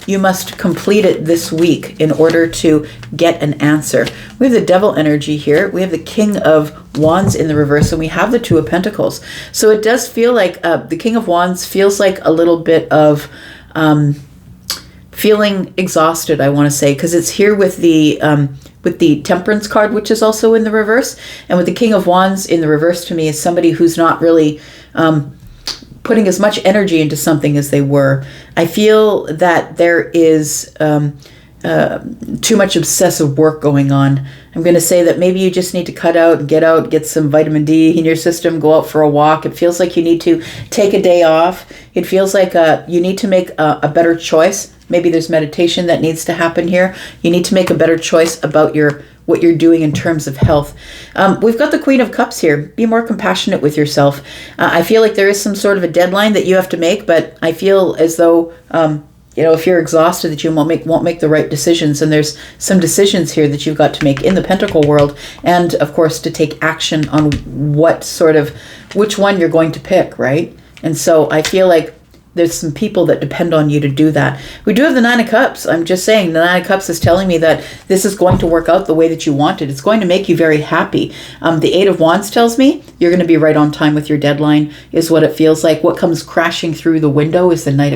you must complete it this week in order to get an answer. We have the devil energy here. We have the King of Wands in the reverse, and we have the Two of Pentacles. So it does feel like the King of Wands feels like a little bit of feeling exhausted, I want to say, because it's here with the Temperance card, which is also in the reverse, and with the King of Wands in the reverse, to me, is somebody who's not really putting as much energy into something as they were. I feel that there is too much obsessive work going on. I'm going to say that maybe you just need to cut out, get some vitamin D in your system, go out for a walk. It feels like you need to take a day off. It feels like you need to make a better choice. Maybe there's meditation that needs to happen here. You need to make a better choice about what you're doing in terms of health. We've got the Queen of Cups here. Be more compassionate with yourself. I feel like there is some sort of a deadline that you have to make, but I feel as though if you're exhausted, that you won't make the right decisions. And there's some decisions here that you've got to make in the Pentacle world, and of course to take action on which one you're going to pick, right? And so I feel like there's some people that depend on you to do that. We do have the Nine of Cups. I'm just saying, the Nine of Cups is telling me that this is going to work out the way that you want it. It's going to make you very happy. The Eight of Wands tells me you're going to be right on time with your deadline, is what it feels like. What comes crashing through the window is the Nine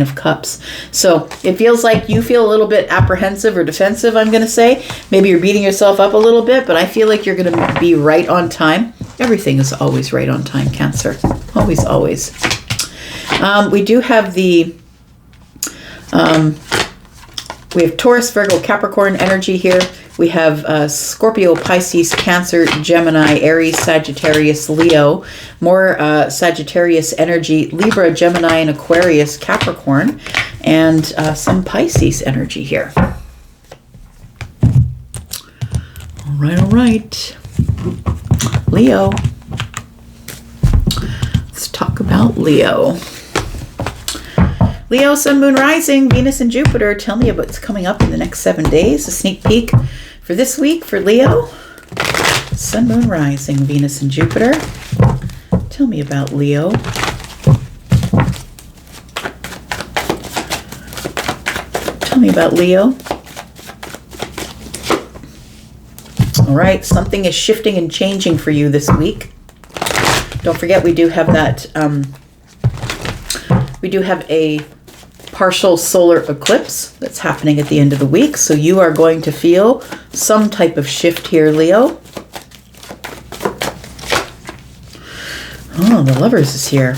of Cups. So it feels like you feel a little bit apprehensive or defensive, I'm going to say. Maybe you're beating yourself up a little bit, but I feel like you're going to be right on time. Everything is always right on time, Cancer. Always, always. We do have we have Taurus, Virgo, Capricorn energy here. We have Scorpio, Pisces, Cancer, Gemini, Aries, Sagittarius, Leo. More Sagittarius energy, Libra, Gemini, and Aquarius, Capricorn. And some Pisces energy here. All right. Leo. Let's talk about Leo. Leo, Sun, Moon, Rising, Venus, and Jupiter. Tell me about what's coming up in the next 7 days. A sneak peek for this week for Leo. Sun, Moon, Rising, Venus, and Jupiter. Tell me about Leo. Tell me about Leo. All right, something is shifting and changing for you this week. Don't forget, we do have that. We do have a partial solar eclipse that's happening at the end of the week. So you are going to feel some type of shift here, Leo. Oh, the Lovers is here.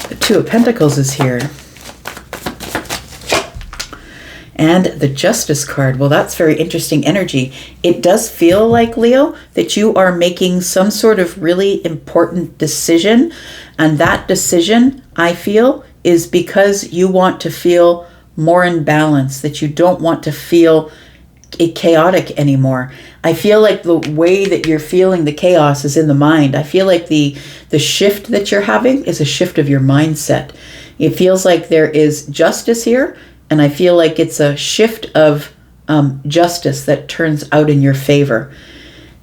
The Two of Pentacles is here. And the Justice card. Well, that's very interesting energy. It does feel like, Leo, that you are making some sort of really important decision. And that decision, I feel, is because you want to feel more in balance, that you don't want to feel chaotic anymore. I feel like the way that you're feeling the chaos is in the mind. I feel like the shift that you're having is a shift of your mindset. It feels like there is justice here. And I feel like it's a shift of justice that turns out in your favor.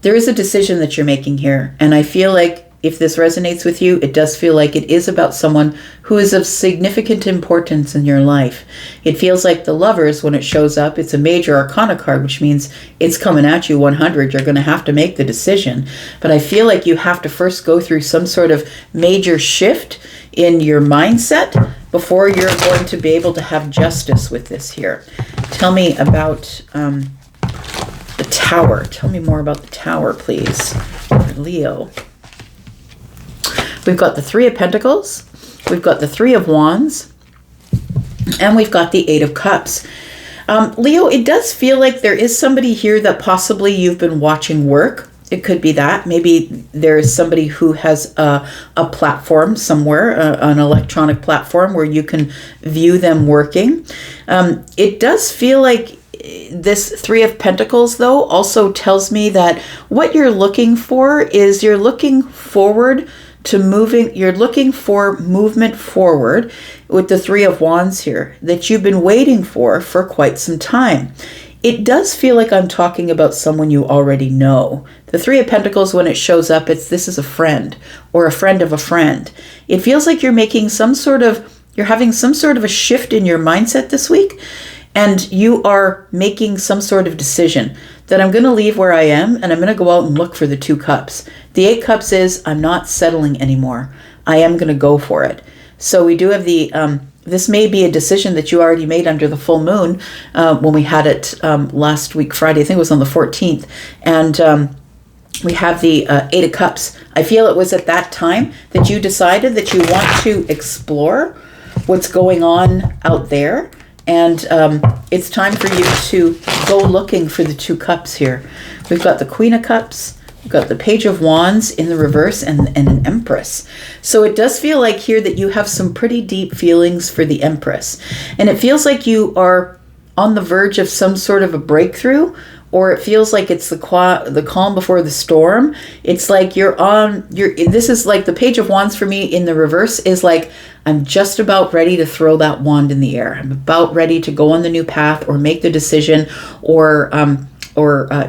There is a decision that you're making here. And I feel like if this resonates with you, it does feel like it is about someone who is of significant importance in your life. It feels like the Lovers, when it shows up, it's a major arcana card, which means it's coming at you 100. You're going to have to make the decision. But I feel like you have to first go through some sort of major shift in your mindset before you're going to be able to have justice with this here. Tell me about the Tower. Tell me more about the Tower, please, for Leo. We've got the Three of Pentacles. We've got the Three of Wands. And we've got the Eight of Cups. Leo, it does feel like there is somebody here that possibly you've been watching work. It could be that. Maybe there's somebody who has a platform somewhere, an electronic platform where you can view them working. It does feel like this Three of Pentacles, though, also tells me that what you're looking for is you're looking forward to moving, you're looking for movement forward with the Three of Wands here that you've been waiting for quite some time. It does feel like I'm talking about someone you already know. The Three of Pentacles, when it shows up, this is a friend or a friend of a friend. It feels like you're having some sort of a shift in your mindset this week, and you are making some sort of decision that I'm going to leave where I am and I'm going to go out and look for the Two Cups. The Eight Cups is I'm not settling anymore. I am going to go for it. So we do have this may be a decision that you already made under the full moon when we had it last week, Friday. I think it was on the 14th. And we have the Eight of Cups. I feel it was at that time that you decided that you want to explore what's going on out there. And it's time for you to go looking for the Two Cups here. We've got the Queen of Cups. We've got the Page of Wands in the reverse and an Empress. So it does feel like here that you have some pretty deep feelings for the Empress. And it feels like you are on the verge of some sort of a breakthrough, or it feels like it's the calm before the storm. It's like this is like the Page of Wands for me in the reverse is like, I'm just about ready to throw that wand in the air. I'm about ready to go on the new path or make the decision or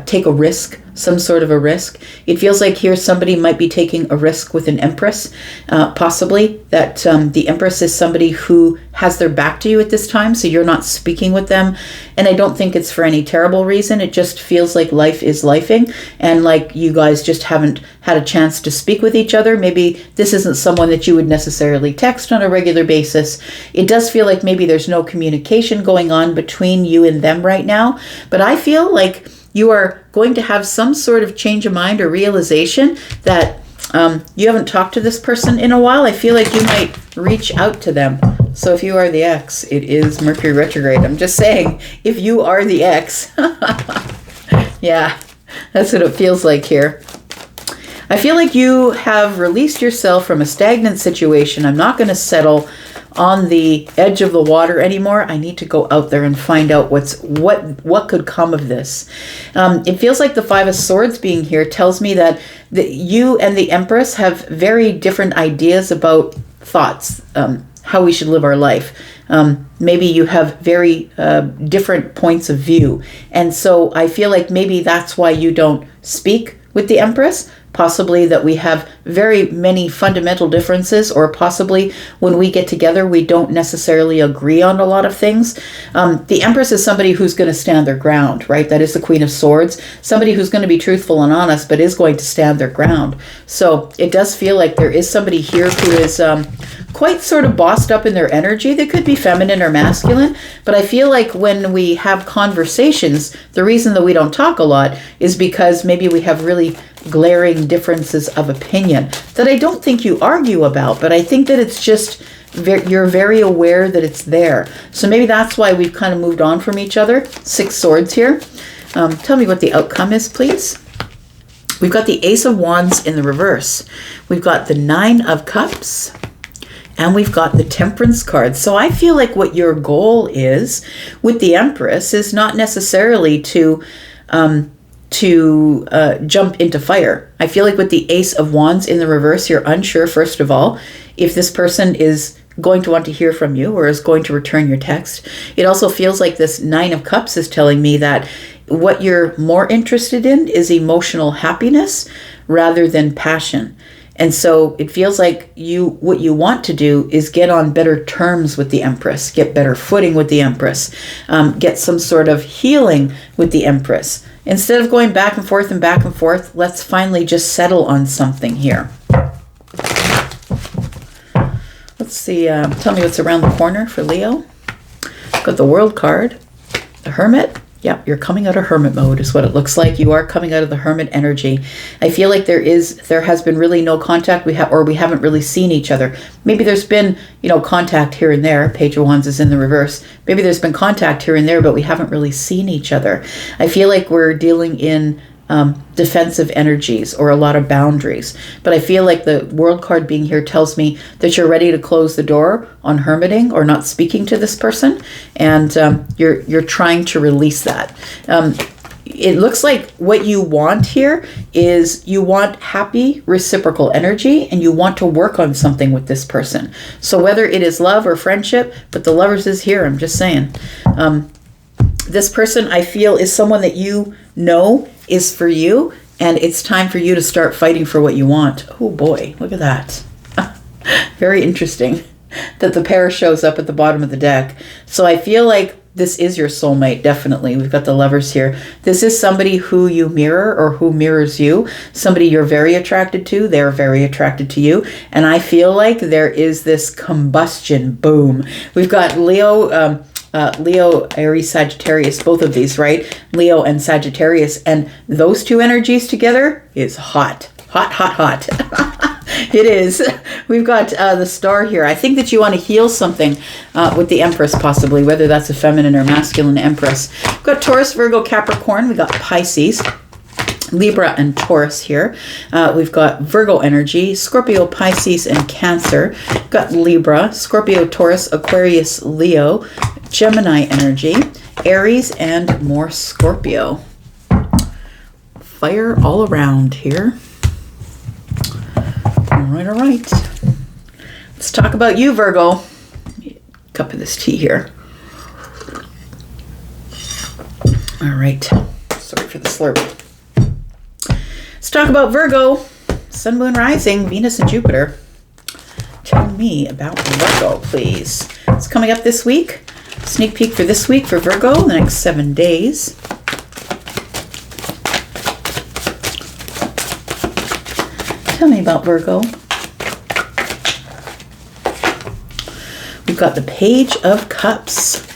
take a risk, some sort of a risk. It feels like here somebody might be taking a risk with an Empress, possibly that the Empress is somebody who has their back to you at this time, so you're not speaking with them. And I don't think it's for any terrible reason. It just feels like life is lifing and like you guys just haven't had a chance to speak with each other. Maybe this isn't someone that you would necessarily text on a regular basis. It does feel like maybe there's no communication going on between you and them right now. But I feel like you are going to have some sort of change of mind or realization that you haven't talked to this person in a while. I feel like you might reach out to them. So if you are the ex, it is Mercury retrograde. I'm just saying, if you are the ex, yeah, that's what it feels like here. I feel like you have released yourself from a stagnant situation. I'm not going to settle on the edge of the water anymore. I need to go out there and find out what could come of this. It feels like the Five of Swords being here tells me that you and the Empress have very different ideas about thoughts, how we should live our life. Maybe you have very different points of view. And so I feel like maybe that's why you don't speak with the Empress. Possibly that we have very many fundamental differences, or possibly when we get together, we don't necessarily agree on a lot of things. The Empress is somebody who's going to stand their ground, right? That is the Queen of Swords. Somebody who's going to be truthful and honest, but is going to stand their ground. So it does feel like there is somebody here who is quite sort of bossed up in their energy. They could be feminine or masculine, but I feel like when we have conversations, the reason that we don't talk a lot is because maybe we have really glaring differences of opinion that I don't think you argue about, but I think that it's just you're very aware that it's there. So maybe that's why we've kind of moved on from each other. Six Swords here. Tell me what the outcome is, please. We've got the Ace of Wands in the reverse. We've got the Nine of Cups. And we've got the Temperance card. So I feel like what your goal is with the Empress is not necessarily to jump into fire. I feel like with the Ace of Wands in the reverse, you're unsure, first of all, if this person is going to want to hear from you or is going to return your text. It also feels like this Nine of Cups is telling me that what you're more interested in is emotional happiness rather than passion. And so it feels like what you want to do is get on better terms with the Empress, get better footing with the Empress, get some sort of healing with the Empress. Instead of going back and forth, let's finally just settle on something here. Let's see, tell me what's around the corner for Leo. Got the World card, the Hermit. Yep, you're coming out of hermit mode is what it looks like. You are coming out of the hermit energy. I feel like there has been really no contact. We haven't really seen each other. Maybe there's been, contact here and there. Page of Wands is in the reverse. Maybe there's been contact here and there, but we haven't really seen each other. I feel like we're dealing in defensive energies or a lot of boundaries. But I feel like the World card being here tells me that you're ready to close the door on hermiting or not speaking to this person, and you're trying to release that. It looks like what you want here is you want happy reciprocal energy, and you want to work on something with this person. So whether it is love or friendship, but the Lovers is here, I'm just saying. This person, I feel, is someone that you know is for you, and it's time for you to start fighting for what you want. Oh boy, look at that. Very interesting that the pair shows up at the bottom of the deck. So I feel like this is your soulmate, definitely. We've got the Lovers here. This is somebody who you mirror or who mirrors you. Somebody you're very attracted to. They're very attracted to you. And I feel like there is this combustion. Boom. We've got Leo, Aries, Sagittarius, both of these, right? Leo and Sagittarius. And those two energies together is hot. Hot, hot, hot. It is. We've got the Star here. I think that you want to heal something with the Empress, possibly, whether that's a feminine or masculine Empress. We've got Taurus, Virgo, Capricorn. We've got Pisces, Libra, and Taurus here. We've got Virgo energy, Scorpio, Pisces, and Cancer. We've got Libra, Scorpio, Taurus, Aquarius, Leo, Gemini energy, Aries, and more Scorpio. Fire all around here. All right. Let's talk about you, Virgo. Cup of this tea here. All right. Sorry for the slurp. Let's talk about Virgo. Sun, Moon, Rising, Venus, and Jupiter. Tell me about Virgo, please. It's coming up this week. Sneak peek for this week for Virgo, the next 7 days. Tell me about Virgo. We've got the Page of Cups.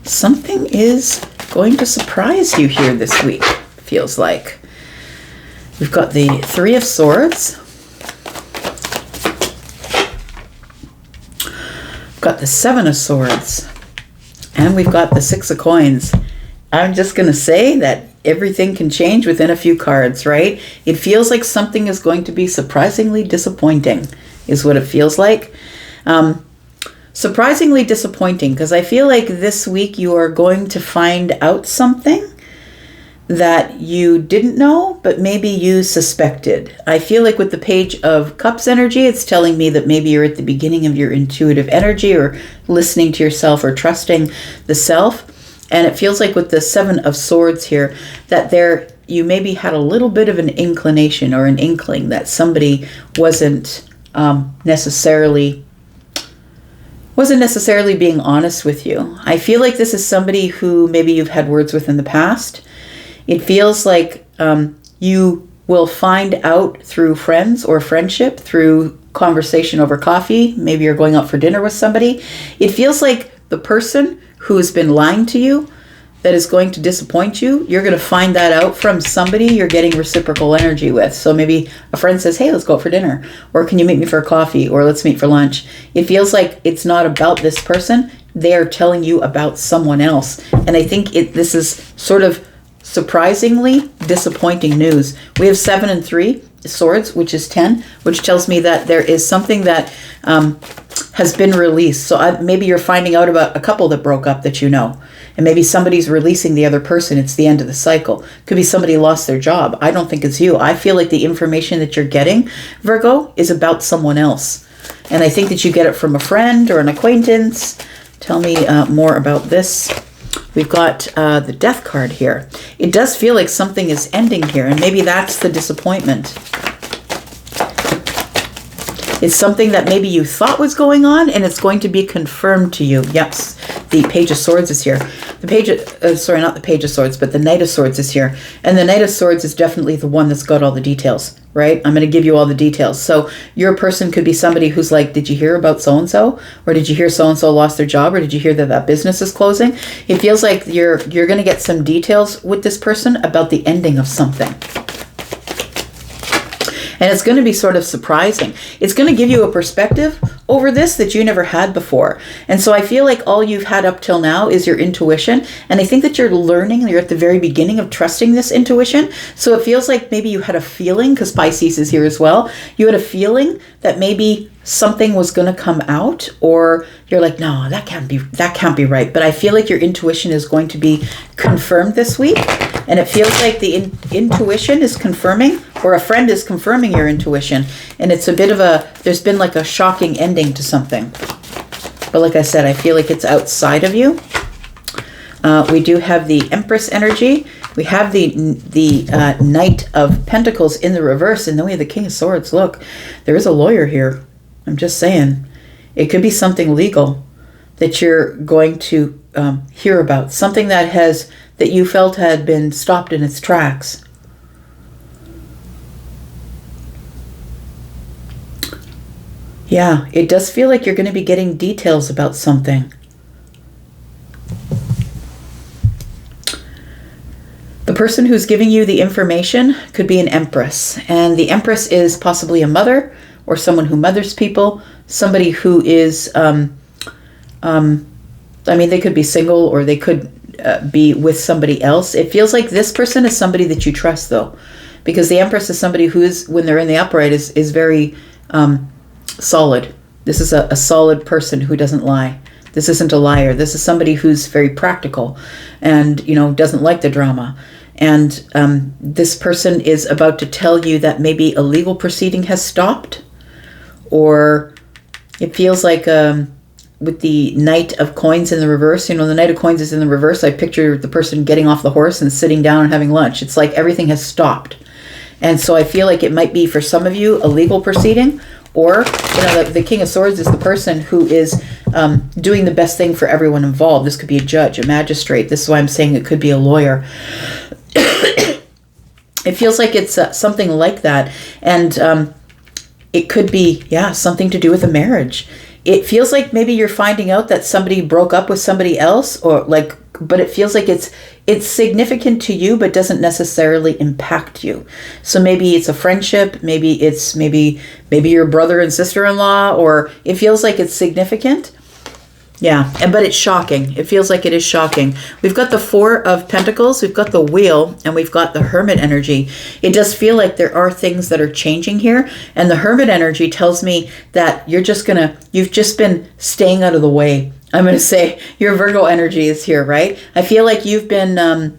Something is going to surprise you here this week, feels like. We've got the Three of Swords. We've got the Seven of Swords. And we've got the Six of Coins. I'm just going to say that everything can change within a few cards, right? It feels like something is going to be surprisingly disappointing, is what it feels like. Surprisingly disappointing, because I feel like this week you are going to find out something that you didn't know, but maybe you suspected. I feel like with the Page of Cups energy, it's telling me that maybe you're at the beginning of your intuitive energy, or listening to yourself, or trusting the self. And it feels like with the Seven of Swords here, that you maybe had a little bit of an inclination or an inkling that somebody wasn't necessarily being honest with you. I feel like this is somebody who maybe you've had words with in the past. It feels like you will find out through friends or friendship, through conversation over coffee. Maybe you're going out for dinner with somebody. It feels like the person who's been lying to you, that is going to disappoint you, you're going to find that out from somebody you're getting reciprocal energy with. So maybe a friend says, hey, let's go out for dinner, or can you meet me for a coffee, or let's meet for lunch. It feels like it's not about this person. They are telling you about someone else. And I think this is sort of surprisingly disappointing news. We have 7 and 3 Swords, which is 10, which tells me that there is something that has been released. So maybe you're finding out about a couple that broke up that you know. And maybe somebody's releasing the other person. It's the end of the cycle. Could be somebody lost their job. I don't think it's you. I feel like the information that you're getting, Virgo, is about someone else. And I think that you get it from a friend or an acquaintance. Tell me more about this. We've got the Death card here. It does feel like something is ending here, and maybe that's the disappointment. It's something that maybe you thought was going on, and it's going to be confirmed to you. Yes, the Page of Swords is here. The Page of, sorry, not the Page of Swords, but the Knight of Swords is here. And the Knight of Swords is definitely the one that's got all the details, right? I'm going to give you all the details. So your person could be somebody who's like, did you hear about so-and-so? Or did you hear so-and-so lost their job? Or did you hear that that business is closing? It feels like you're going to get some details with this person about the ending of something. And it's going to be sort of surprising. It's going to give you a perspective over this that you never had before. And so I feel like all you've had up till now is your intuition. And I think that you're learning, you're at the very beginning of trusting this intuition. So it feels like maybe you had a feeling, because Pisces is here as well, you had a feeling that maybe something was going to come out, or you're like, no, that can't be right. But I feel like your intuition is going to be confirmed this week. And it feels like the intuition is confirming, or a friend is confirming your intuition. And it's a bit of there's been like a shocking ending to something. But like I said, I feel like it's outside of you. We do have the Empress energy. We have the Knight of Pentacles in the reverse. And then we have the King of Swords. Look, there is a lawyer here. I'm just saying. It could be something legal that you're going to hear about. Something that you felt had been stopped in its tracks. Yeah, it does feel like you're going to be getting details about something. The person who's giving you the information could be an Empress. And the Empress is possibly a mother, or someone who mothers people. Somebody who is, they could be single, or they could be with somebody else. It feels like this person is somebody that you trust, though. Because the Empress is somebody who is, when they're in the upright, is very solid. This is a solid person who doesn't lie. This isn't a liar. This is somebody who's very practical and, doesn't like the drama. And this person is about to tell you that maybe a legal proceeding has stopped, or it feels like with the Knight of Coins in the reverse, the Knight of Coins is in the reverse. I picture the person getting off the horse and sitting down and having lunch. It's like everything has stopped. And so I feel like it might be, for some of you, a legal proceeding, or the King of Swords is the person who is doing the best thing for everyone involved. This could be a judge, a magistrate. This is why I'm saying it could be a lawyer. It feels like it's something like that. And it could be, something to do with a marriage. It feels like maybe you're finding out that somebody broke up with somebody else, but it feels like it's significant to you, but doesn't necessarily impact you. So maybe it's a friendship, maybe it's maybe your brother and sister-in-law, or it feels like it's significant. Yeah, but it's shocking. It feels like it is shocking. We've got the Four of Pentacles, we've got the Wheel, and we've got the Hermit energy. It does feel like there are things that are changing here. And the Hermit energy tells me that you've just been staying out of the way. I'm going to say your Virgo energy is here, right? I feel like you've been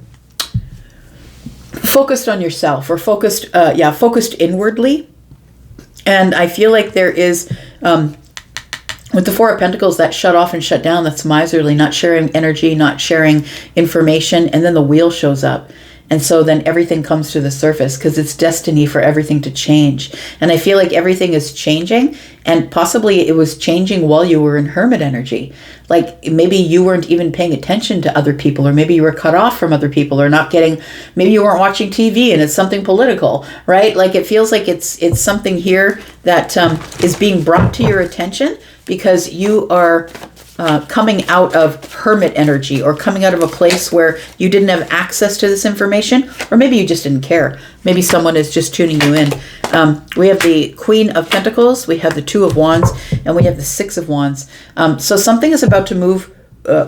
focused on yourself, or focused inwardly. And I feel like there is... with the Four of Pentacles, that shut off and shut down, that's miserly, not sharing energy, not sharing information, and then the Wheel shows up. And so then everything comes to the surface, because it's destiny for everything to change. And I feel like everything is changing, and possibly it was changing while you were in Hermit energy. Like maybe you weren't even paying attention to other people, or maybe you were cut off from other people, or maybe you weren't watching TV and it's something political, right? Like it feels like it's something here that is being brought to your attention, because you are coming out of Hermit energy, or coming out of a place where you didn't have access to this information, or maybe you just didn't care. Maybe someone is just tuning you in. We have the Queen of Pentacles, we have the Two of Wands, and we have the Six of Wands. So something is about to move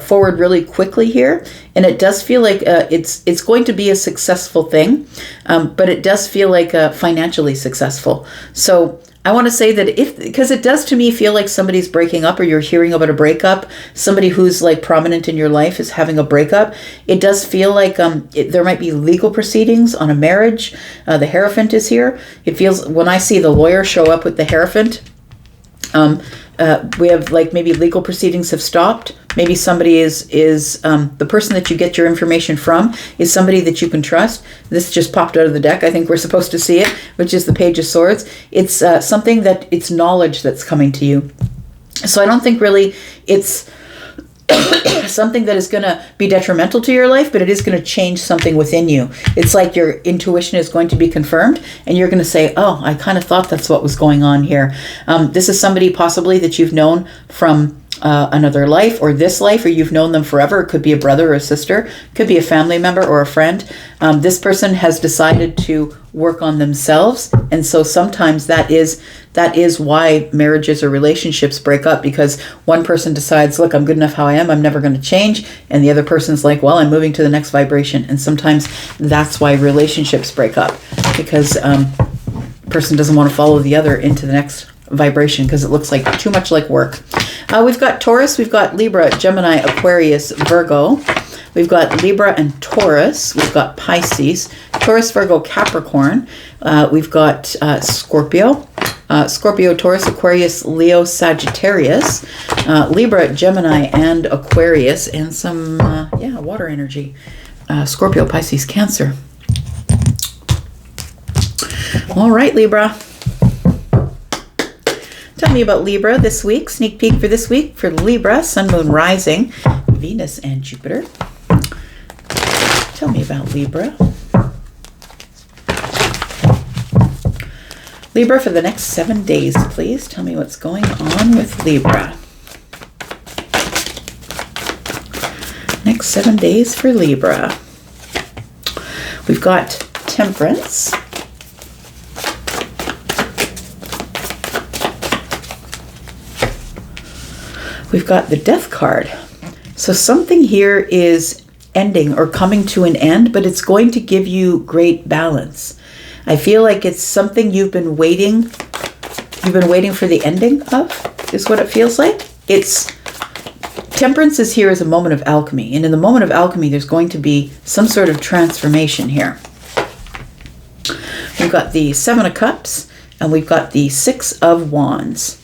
forward really quickly here, and it does feel like it's going to be a successful thing, but it does feel like financially successful. So I want to say that because it does to me feel like somebody's breaking up, or you're hearing about a breakup, somebody who's like prominent in your life is having a breakup. It does feel like there might be legal proceedings on a marriage. The Hierophant is here. It feels, when I see the lawyer show up with the Hierophant, we have like maybe legal proceedings have stopped. Maybe somebody is the person that you get your information from is somebody that you can trust. This just popped out of the deck. I think we're supposed to see it, which is the Page of Swords. It's something that it's knowledge that's coming to you. So I don't think really it's something that is going to be detrimental to your life, but it is going to change something within you. It's like your intuition is going to be confirmed, and you're going to say, oh, I kind of thought that's what was going on here. This is somebody possibly that you've known from another life or this life, or you've known them forever. It could be a brother or a sister, could be a family member or a friend. This person has decided to work on themselves, and so sometimes that is why marriages or relationships break up, because one person decides, look, I'm good enough how I am, I'm never going to change, and the other person's like, well, I'm moving to the next vibration. And sometimes that's why relationships break up, because person doesn't want to follow the other into the next vibration because it looks like too much like work. We've got Taurus, we've got Libra, Gemini, Aquarius, Virgo. We've got Libra and Taurus. We've got Pisces, Taurus, Virgo, Capricorn. We've got Scorpio, Scorpio, Taurus, Aquarius, Leo, Sagittarius, Libra, Gemini, and Aquarius, and some water energy. Scorpio, Pisces, Cancer. All right, Libra. Tell me about Libra this week. Sneak peek for this week for Libra, Sun, Moon, Rising, Venus, and Jupiter. Tell me about Libra. Libra for the next 7 days, please. Tell me what's going on with Libra. Next 7 days for Libra. We've got Temperance. We've got the Death card. So something here is ending or coming to an end, but it's going to give you great balance. I feel like it's something you've been waiting for the ending of, is what it feels like. Temperance is here as a moment of alchemy, and in the moment of alchemy there's going to be some sort of transformation here. We've got the Seven of Cups, and we've got the Six of Wands.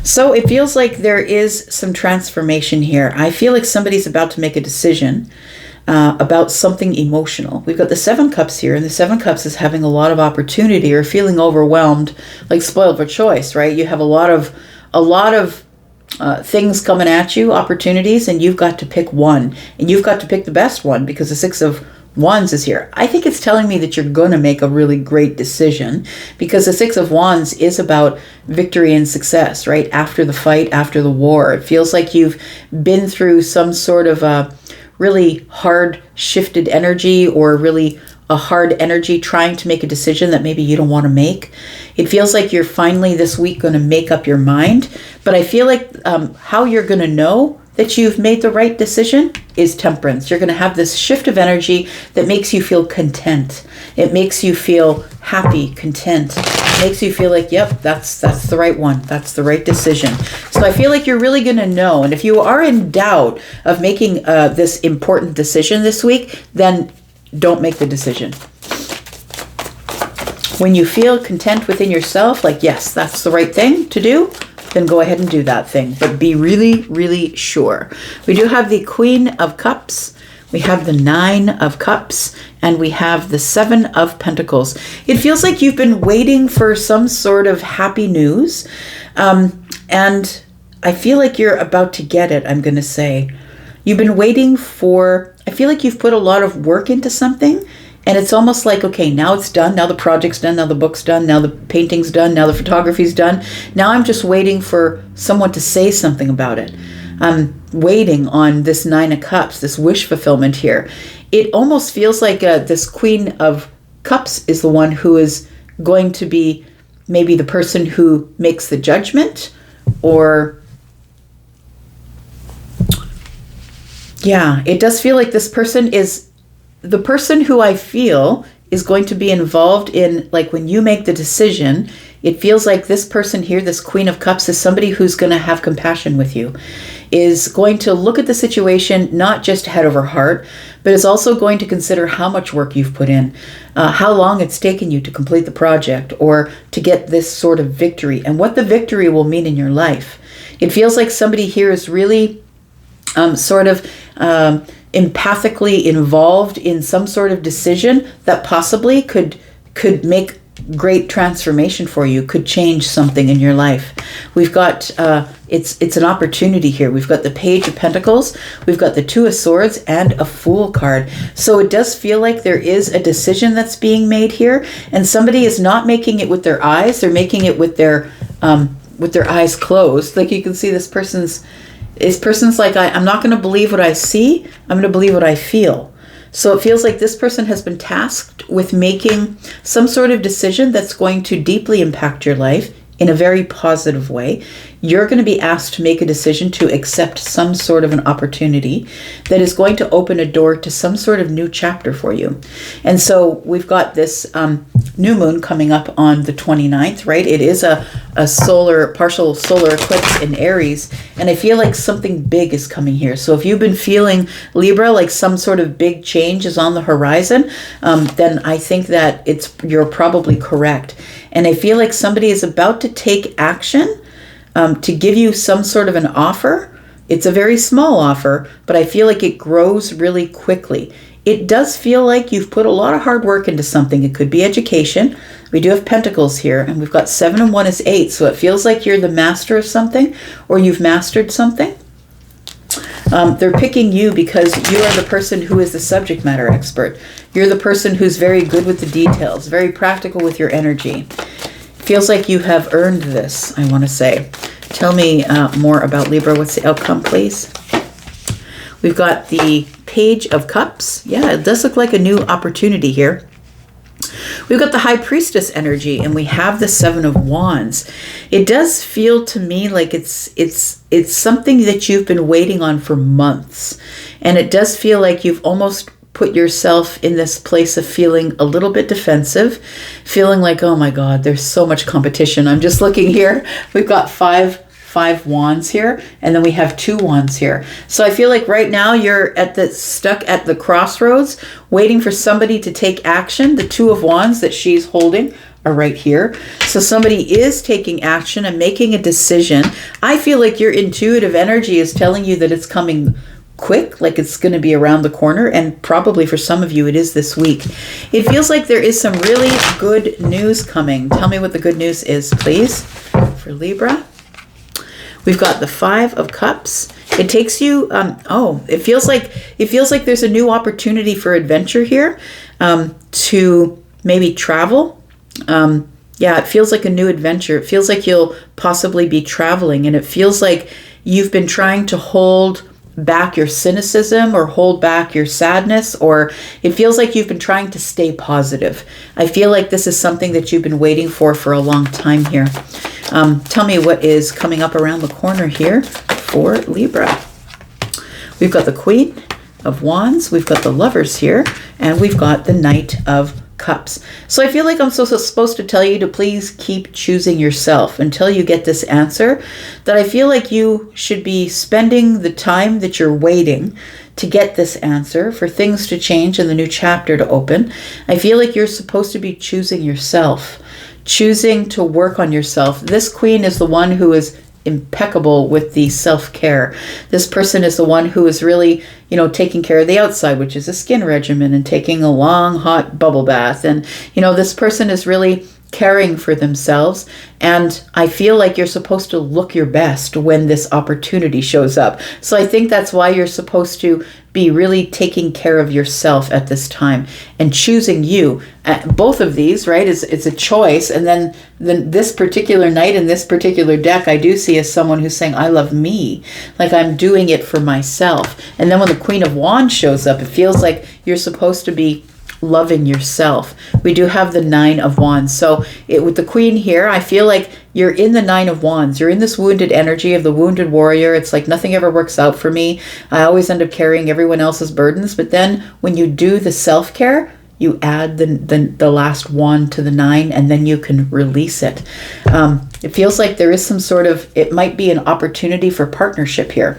So it feels like there is some transformation here. I feel like somebody's about to make a decision about something emotional. We've got the Seven Cups here, and the Seven Cups is having a lot of opportunity or feeling overwhelmed, like spoiled for choice, right? You have a lot of things coming at you, opportunities, and you've got to pick one, and you've got to pick the best one because the Six of Wands is here. I think it's telling me that you're going to make a really great decision, because the Six of Wands is about victory and success, right? After the fight, after the war. It feels like you've been through some sort of a really hard shifted energy, or really a hard energy trying to make a decision that maybe you don't want to make. It feels like you're finally this week going to make up your mind. But I feel like how you're going to know that you've made the right decision is Temperance. You're going to have this shift of energy that makes you feel content. It makes you feel happy, content. It makes you feel like, yep, that's the right one. That's the right decision. So I feel like you're really going to know. And if you are in doubt of making this important decision this week, then don't make the decision. When you feel content within yourself, like, yes, that's the right thing to do, then go ahead and do that thing. But be really, really sure. We do have the Queen of Cups. We have the Nine of Cups. And we have the Seven of Pentacles. It feels like you've been waiting for some sort of happy news. And I feel like you're about to get it, I'm going to say. You've been waiting for, I feel like you've put a lot of work into something. And it's almost like, okay, now it's done. Now the project's done. Now the book's done. Now the painting's done. Now the photography's done. Now I'm just waiting for someone to say something about it. I'm waiting on this Nine of Cups, this wish fulfillment here. It almost feels like this Queen of Cups is the one who is going to be maybe the person who makes the judgment, or yeah, it does feel like this person is the person who I feel is going to be involved in, like, when you make the decision, it feels like this person here, this Queen of Cups, is somebody who's going to have compassion with you, is going to look at the situation, not just head over heart, but is also going to consider how much work you've put in, how long it's taken you to complete the project or to get this sort of victory, and what the victory will mean in your life. It feels like somebody here is really empathically involved in some sort of decision that possibly could make great transformation for you, could change something in your life. We've got it's an opportunity here. We've got the Page of Pentacles, we've got the Two of Swords, and a Fool card. So it does feel like there is a decision that's being made here, and somebody is not making it with their eyes, they're making it with their with their eyes closed. Like you can see this person's like, I'm not going to believe what I see. I'm going to believe what I feel. So it feels like this person has been tasked with making some sort of decision that's going to deeply impact your life in a very positive way. You're going to be asked to make a decision to accept some sort of an opportunity that is going to open a door to some sort of new chapter for you. And so we've got this new moon coming up on the 29th, right? It is a partial solar eclipse in Aries, and I feel like something big is coming here. So if you've been feeling, Libra, like some sort of big change is on the horizon, then I think that you're probably correct. And I feel like somebody is about to take action to give you some sort of an offer. It's a very small offer, but I feel like it grows really quickly. It does feel like you've put a lot of hard work into something. It could be education. We do have pentacles here, and we've got 7 and 1 is 8. So it feels like you're the master of something, or you've mastered something. They're picking you because you are the person who is the subject matter expert. You're the person who's very good with the details, very practical with your energy. Feels like you have earned this, I want to say. Tell me more about Libra. What's the outcome, please? We've got the Page of Cups. Yeah, it does look like a new opportunity here. We've got the High Priestess energy, and we have the 7 of Wands. It does feel to me like it's something that you've been waiting on for months. And it does feel like you've almost put yourself in this place of feeling a little bit defensive, feeling like, oh my God, there's so much competition. I'm just looking here. We've got five wands here, and then we have 2 wands here. So I feel like right now you're stuck at the crossroads, waiting for somebody to take action. The 2 of Wands that she's holding are right here. So somebody is taking action and making a decision. I feel like your intuitive energy is telling you that it's coming quick, like it's going to be around the corner, and probably for some of you it is this week. It feels like there is some really good news coming. Tell me what the good news is, please, for Libra. We've got the 5 of Cups. It takes you, it feels like there's a new opportunity for adventure here, to maybe travel. Yeah, it feels like a new adventure. It feels like you'll possibly be traveling, and it feels like you've been trying to hold back your cynicism or hold back your sadness, or it feels like you've been trying to stay positive. I feel like this is something that you've been waiting for a long time here. Tell me what is coming up around the corner here for Libra. We've got the Queen of Wands, we've got the Lovers here, and we've got the Knight of Cups. So I feel like I'm supposed to tell you to please keep choosing yourself until you get this answer, that I feel like you should be spending the time that you're waiting to get this answer, for things to change and the new chapter to open. I feel like you're supposed to be choosing yourself, choosing to work on yourself. This Queen is the one who is impeccable with the self-care. This person is the one who is really, taking care of the outside, which is a skin regimen, and taking a long hot bubble bath. And, this person is really caring for themselves. And I feel like you're supposed to look your best when this opportunity shows up. So I think that's why you're supposed to be really taking care of yourself at this time and choosing you. Both of these, right, it's a choice. And then this particular night in this particular deck, I do see as someone who's saying, I love me, like I'm doing it for myself. And then when the Queen of Wands shows up, it feels like you're supposed to be loving yourself. We do have the 9 of Wands. So with the Queen here, I feel like you're in the 9 of Wands. You're in this wounded energy of the wounded warrior. It's like nothing ever works out for me. I always end up carrying everyone else's burdens. But then when you do the self-care, you add the last wand to the 9, and then you can release it. It feels like there is some sort of, it might be an opportunity for partnership here.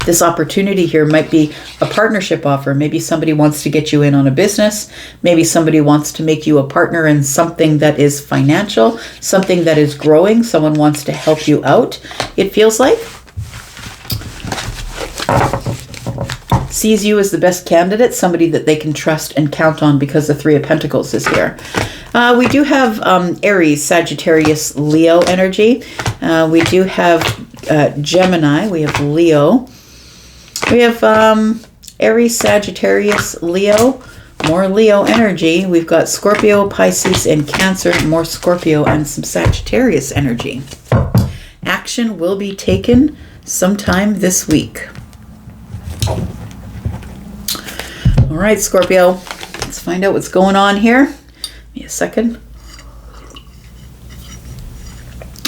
This opportunity here might be a partnership offer. Maybe somebody wants to get you in on a business. Maybe somebody wants to make you a partner in something that is financial, something that is growing. Someone wants to help you out, it feels like. Sees you as the best candidate, somebody that they can trust and count on, because the 3 of Pentacles is here. We do have Aries, Sagittarius, Leo energy. We do have Gemini. We have Leo. We have Aries, Sagittarius, Leo, more Leo energy. We've got Scorpio, Pisces, and Cancer, more Scorpio and some Sagittarius energy. action will be taken sometime this week. All right, Scorpio, let's find out what's going on here. Give me a second.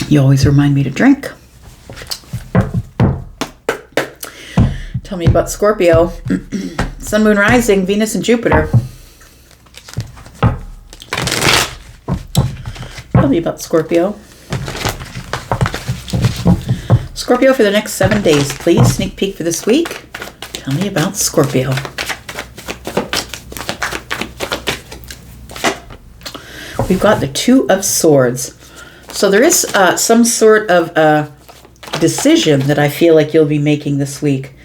You always remind me to drink. Tell me about Scorpio. Sun, Moon, Rising, Venus, and Jupiter. Tell me about Scorpio. Scorpio for the next 7 days, please. Sneak peek for this week. Tell me about Scorpio. We've got the Two of Swords. So there is some sort of a decision that I feel like you'll be making this week.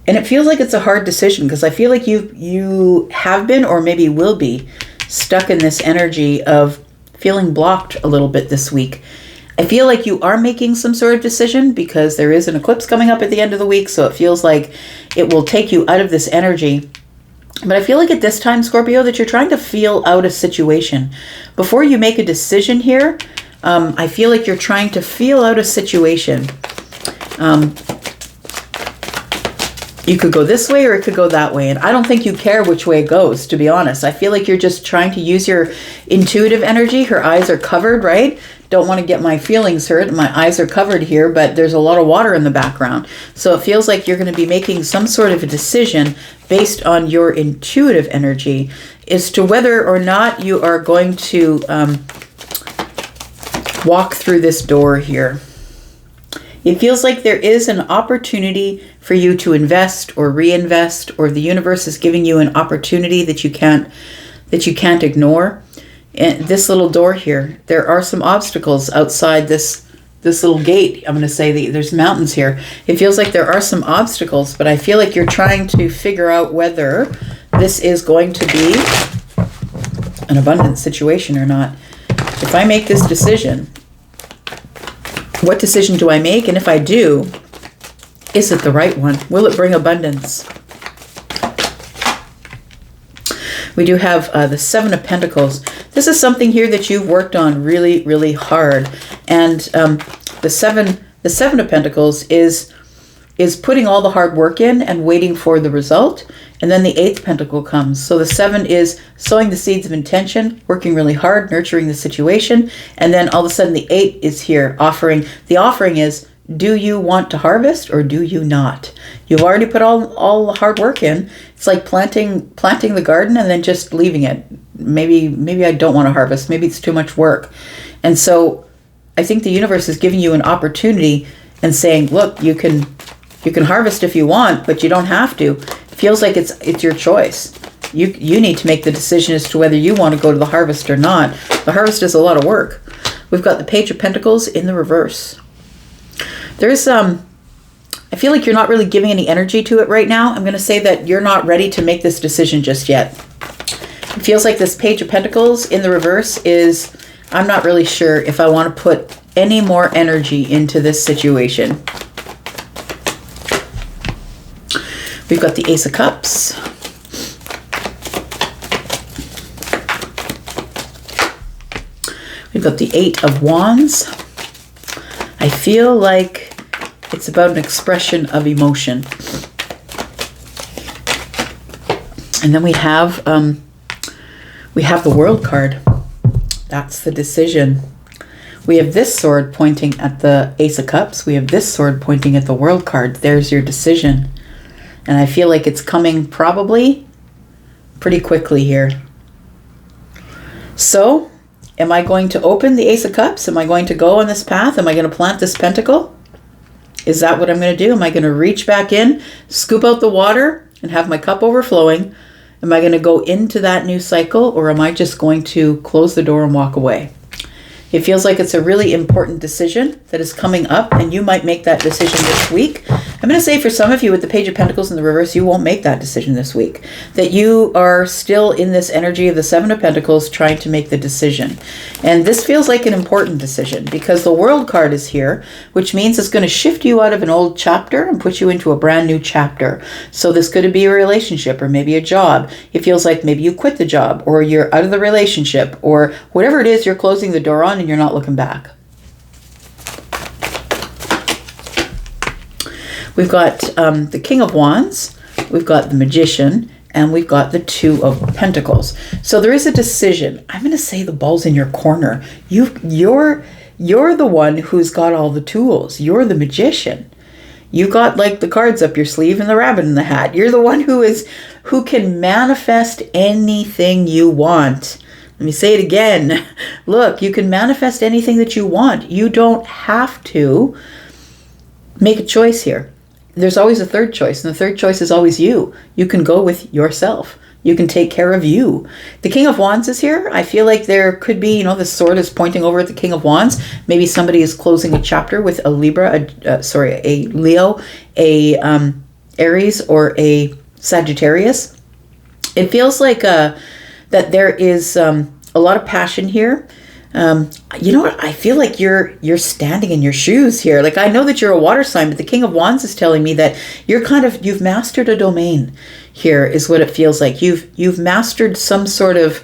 And it feels like it's a hard decision because I feel like you have been, or maybe will be, stuck in this energy of feeling blocked a little bit this week. I feel like you are making some sort of decision because there is an eclipse coming up at the end of the week, so it feels like it will take you out of this energy. But I feel like at this time, Scorpio, that you're trying to feel out a situation. Before you make a decision here, I feel like you're trying to feel out a situation. You could go this way or it could go that way. And I don't think you care which way it goes, to be honest. I feel like you're just trying to use your intuitive energy. Her eyes are covered, right? Don't want to get my feelings hurt. My eyes are covered here, but there's a lot of water in the background. So it feels like you're going to be making some sort of a decision based on your intuitive energy as to whether or not you are going to walk through this door here. It feels like there is an opportunity for you to invest or reinvest, or the universe is giving you an opportunity that you can't ignore. And this little door here, there are some obstacles outside this little gate. I'm going to say there's mountains here. It feels like there are some obstacles, but I feel like you're trying to figure out whether this is going to be an abundant situation or not. If I make this decision, what decision do I make? And if I do, is it the right one? Will it bring abundance? We do have the Seven of Pentacles. This is something here that you've worked on really, really hard. And the Seven of Pentacles is putting all the hard work in and waiting for the result. And then the Eighth Pentacle comes. So the Seven is sowing the seeds of intention, working really hard, nurturing the situation. And then all of a sudden the Eight is here offering. The offering is, do you want to harvest or do you not? You've already put all the hard work in. It's like planting the garden and then just leaving it. Maybe I don't want to harvest. Maybe it's too much work. And so I think the universe is giving you an opportunity and saying, look, you can harvest if you want, but you don't have to. It feels like it's your choice. You need to make the decision as to whether you want to go to the harvest or not. The harvest is a lot of work. We've got the Page of Pentacles in the reverse. There's I feel like you're not really giving any energy to it right now. I'm going to say that you're not ready to make this decision just yet. It feels like this Page of Pentacles in the reverse is, I'm not really sure if I want to put any more energy into this situation. We've got the Ace of Cups. We've got the Eight of Wands. I feel like it's about an expression of emotion. And then we have the World card. That's the decision. We have this sword pointing at the Ace of Cups. We have this sword pointing at the World card. There's your decision. And I feel like it's coming probably pretty quickly here. So, am I going to open the Ace of Cups? Am I going to go on this path? Am I going to plant this pentacle? Is that what I'm going to do? Am I going to reach back in, scoop out the water, and have my cup overflowing? Am I going to go into that new cycle, or am I just going to close the door and walk away? It feels like it's a really important decision that is coming up, and you might make that decision this week. I'm going to say for some of you with the Page of Pentacles in the reverse, you won't make that decision this week. That you are still in this energy of the Seven of Pentacles trying to make the decision. And this feels like an important decision because the World card is here, which means it's going to shift you out of an old chapter and put you into a brand new chapter. So this could be a relationship or maybe a job. It feels like maybe you quit the job or you're out of the relationship or whatever it is, you're closing the door on and you're not looking back. We've got the King of Wands, we've got the Magician, and we've got the Two of Pentacles. So there is a decision. I'm going to say the ball's in your corner. You're the one who's got all the tools. You're the magician. You got like the cards up your sleeve and the rabbit in the hat. You're the one who can manifest anything you want. Let me say it again. Look, you can manifest anything that you want. You don't have to make a choice here. There's always a third choice, and the third choice is always you. You can go with yourself. You can take care of you. The King of Wands is here. I feel like there could be, the sword is pointing over at the King of Wands. Maybe somebody is closing a chapter with a Libra, a Leo, a Aries, or a Sagittarius. It feels like that there is a lot of passion here. You know what? I feel like you're standing in your shoes here. Like, I know that you're a water sign, but the King of Wands is telling me that you've mastered a domain here, is what it feels like. You've mastered some sort of,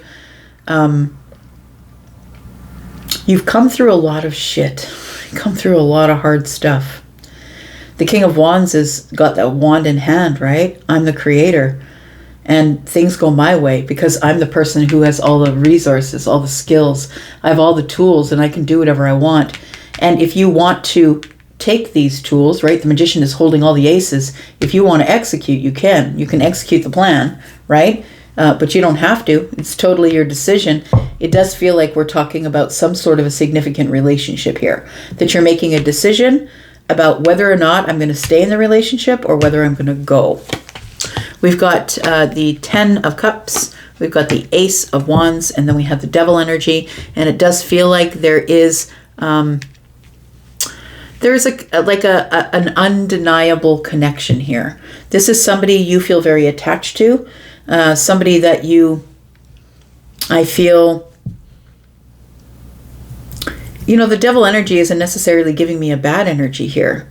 you've come through a lot of shit. Come through a lot of hard stuff. The King of Wands has got that wand in hand, right? I'm the creator. And things go my way because I'm the person who has all the resources, all the skills. I have all the tools and I can do whatever I want. And if you want to take these tools, right? The Magician is holding all the aces. If you want to execute, you can. You can execute the plan, right? But you don't have to. It's totally your decision. It does feel like we're talking about some sort of a significant relationship here. That you're making a decision about whether or not I'm going to stay in the relationship or whether I'm going to go. We've got the 10 of Cups, we've got the Ace of Wands, and then we have the Devil energy. And it does feel like there is an undeniable connection here. This is somebody you feel very attached to, somebody that I feel, the Devil energy isn't necessarily giving me a bad energy here.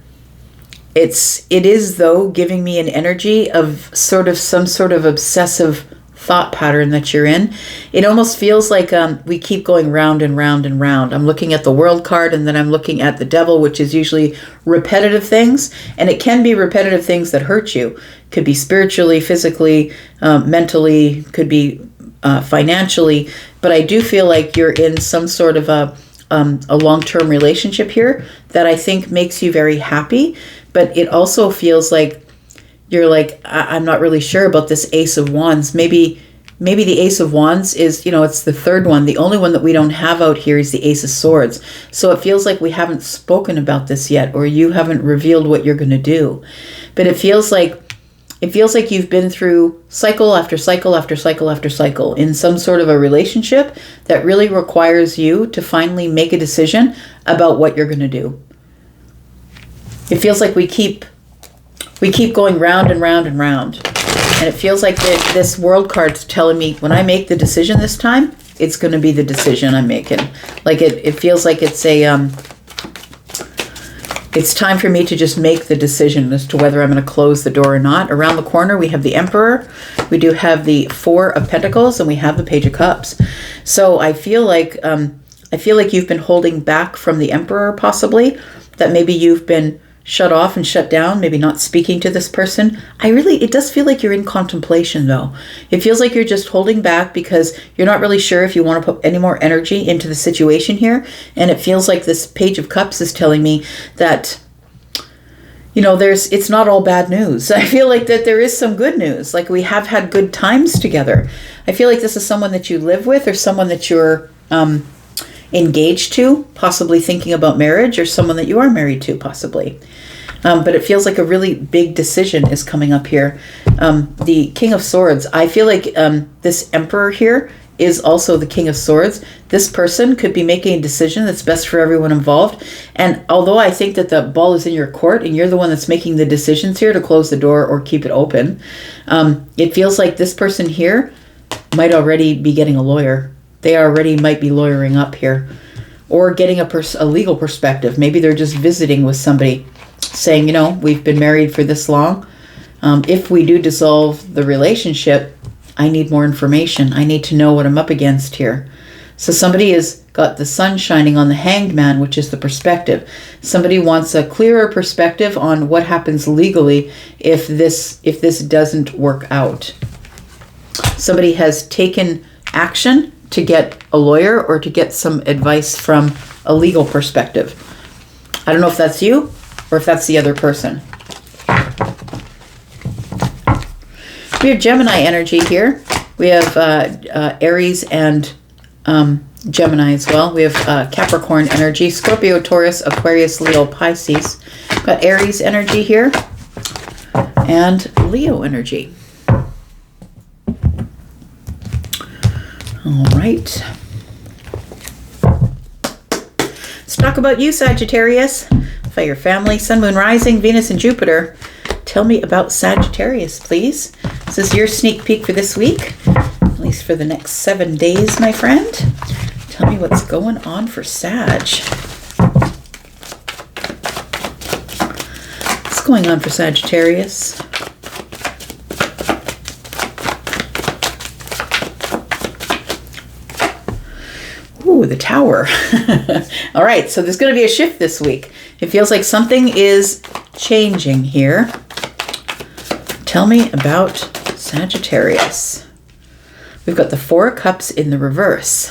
It is though giving me an energy of some sort of obsessive thought pattern that you're in. It almost feels like we keep going round and round and round. I'm looking at the World card, and then I'm looking at the Devil, which is usually repetitive things, and it can be repetitive things that hurt you. Could be spiritually, physically, mentally, could be financially, but I do feel like you're in some sort of a long-term relationship here that I think makes you very happy. But it also feels like you're like, I'm not really sure about this Ace of Wands. Maybe the Ace of Wands is, it's the third one. The only one that we don't have out here is the Ace of Swords. So it feels like we haven't spoken about this yet, or you haven't revealed what you're going to do. But it feels like you've been through cycle after cycle after cycle after cycle in some sort of a relationship that really requires you to finally make a decision about what you're going to do. It feels like we keep going round and round and round. And it feels like this World card's telling me when I make the decision this time, it's going to be the decision I'm making. Like it feels like it's time for me to just make the decision as to whether I'm going to close the door or not. Around the corner, we have the Emperor. We do have the Four of Pentacles, and we have the Page of Cups. So I feel like you've been holding back from the Emperor, possibly. That maybe you've been shut off and shut down, maybe not speaking to this person. It does feel like you're in contemplation though. It feels like you're just holding back because you're not really sure if you want to put any more energy into the situation here. And it feels like this Page of Cups is telling me that, it's not all bad news. I feel like that there is some good news. Like we have had good times together. I feel like this is someone that you live with or someone that you're, engaged to, possibly thinking about marriage, or someone that you are married to, possibly. But it feels like a really big decision is coming up here. The King of Swords, I feel like this Emperor here is also the King of Swords. This person could be making a decision that's best for everyone involved. And although I think that the ball is in your court and you're the one that's making the decisions here to close the door or keep it open, it feels like this person here might already be getting a lawyer. They already might be lawyering up here, or getting a legal perspective. Maybe they're just visiting with somebody saying, we've been married for this long. If we do dissolve the relationship, I need more information. I need to know what I'm up against here. So somebody has got the sun shining on the Hanged Man, which is the perspective. Somebody wants a clearer perspective on what happens legally if this doesn't work out. Somebody has taken action to get a lawyer or to get some advice from a legal perspective. I don't know if that's you or if that's the other person. We have Gemini energy here. We have Aries and Gemini as well. We have Capricorn energy, Scorpio, Taurus, Aquarius, Leo, Pisces. Got Aries energy here and Leo energy. All right. Let's talk about you, Sagittarius. Fire family, Sun, Moon, Rising, Venus, and Jupiter. Tell me about Sagittarius, please. This is your sneak peek for this week, at least for the next 7 days, my friend. Tell me what's going on for Sag. What's going on for Sagittarius? Ooh, the Tower. All right, so there's going to be a shift this week. It feels like something is changing here. Tell me about Sagittarius. We've got the Four of Cups in the reverse.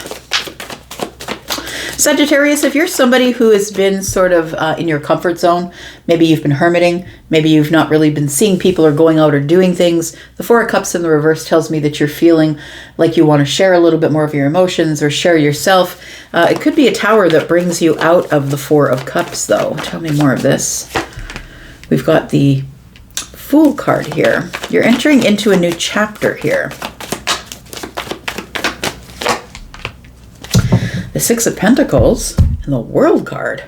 Sagittarius, if you're somebody who has been sort of in your comfort zone, maybe you've been hermiting, maybe you've not really been seeing people or going out or doing things, the Four of Cups in the reverse tells me that you're feeling like you want to share a little bit more of your emotions or share yourself. It could be a Tower that brings you out of the Four of Cups, though. Tell me more of this. We've got the Fool card here. You're entering into a new chapter here. The Six of Pentacles and the World card.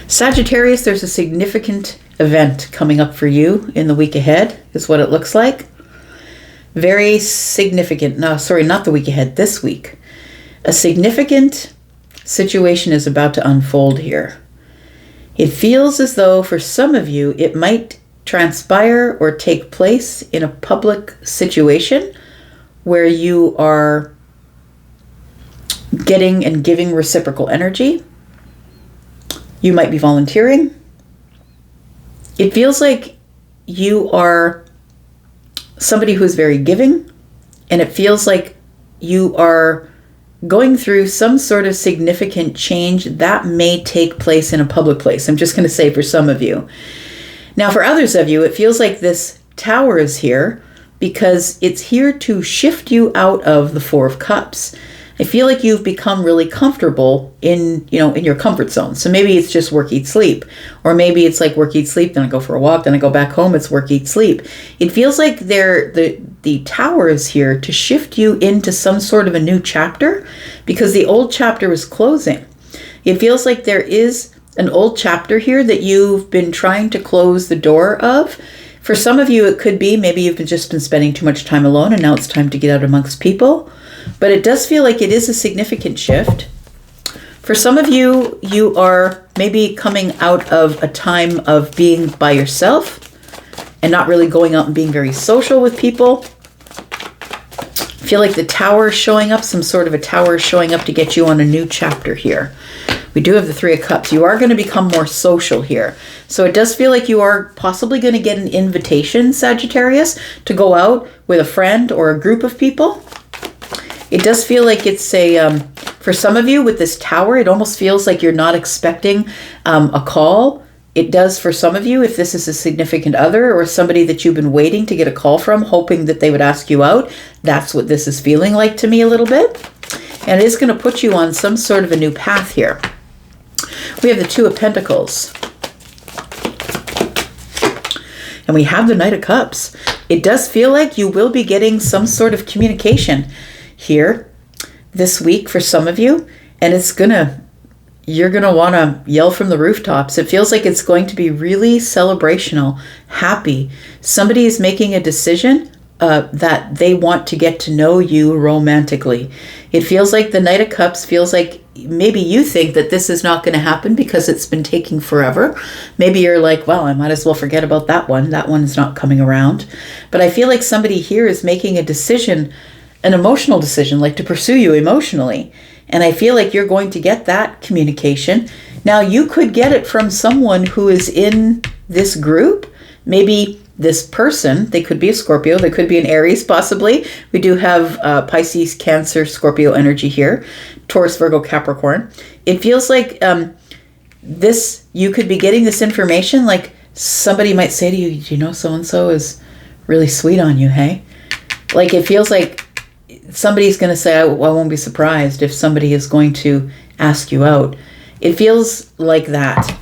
Sagittarius, there's a significant event coming up for you in the week ahead, is what it looks like. Very significant. No, sorry, not the week ahead, this week. A significant situation is about to unfold here. It feels as though for some of you, it might transpire or take place in a public situation where you are getting and giving reciprocal energy. You might be volunteering. It feels like you are somebody who is very giving, and it feels like you are going through some sort of significant change that may take place in a public place. I'm just going to say for some of you. Now, for others of you, it feels like this Tower is here because it's here to shift you out of the Four of Cups. I feel like you've become really comfortable in your comfort zone. So maybe it's just work, eat, sleep. Or maybe it's like work, eat, sleep, then I go for a walk, then I go back home, it's work, eat, sleep. It feels like the Tower is here to shift you into some sort of a new chapter because the old chapter is closing. It feels like there is an old chapter here that you've been trying to close the door of. For some of you, it could be maybe you've just been spending too much time alone and now it's time to get out amongst people. But it does feel like it is a significant shift. For some of you, you are maybe coming out of a time of being by yourself and not really going out and being very social with people. I feel like the Tower is showing up, some sort of a Tower is showing up to get you on a new chapter here. We do have the Three of Cups. You are going to become more social here. So it does feel like you are possibly going to get an invitation, Sagittarius, to go out with a friend or a group of people. It does feel like it's for some of you with this Tower, it almost feels like you're not expecting a call. It does for some of you if this is a significant other or somebody that you've been waiting to get a call from, hoping that they would ask you out. That's what this is feeling like to me a little bit. And it is going to put you on some sort of a new path here. We have the Two of Pentacles. And we have the Knight of Cups. It does feel like you will be getting some sort of communication here this week for some of you. And you're going to want to yell from the rooftops. It feels like it's going to be really celebrational, happy. Somebody is making a decision that they want to get to know you romantically. It feels like the Knight of Cups feels like maybe you think that this is not going to happen because it's been taking forever. Maybe you're like, well, I might as well forget about that one. That one is not coming around. But I feel like somebody here is making a decision an emotional decision, like to pursue you emotionally. And I feel like you're going to get that communication. Now, you could get it from someone who is in this group. Maybe this person, they could be a Scorpio, they could be an Aries possibly. We do have Pisces, Cancer, Scorpio energy here. Taurus, Virgo, Capricorn. It feels like this, you could be getting this information, like somebody might say to you, do you know so-and-so is really sweet on you, hey? Like it feels like somebody's going to say, I won't be surprised if somebody is going to ask you out. It feels like that.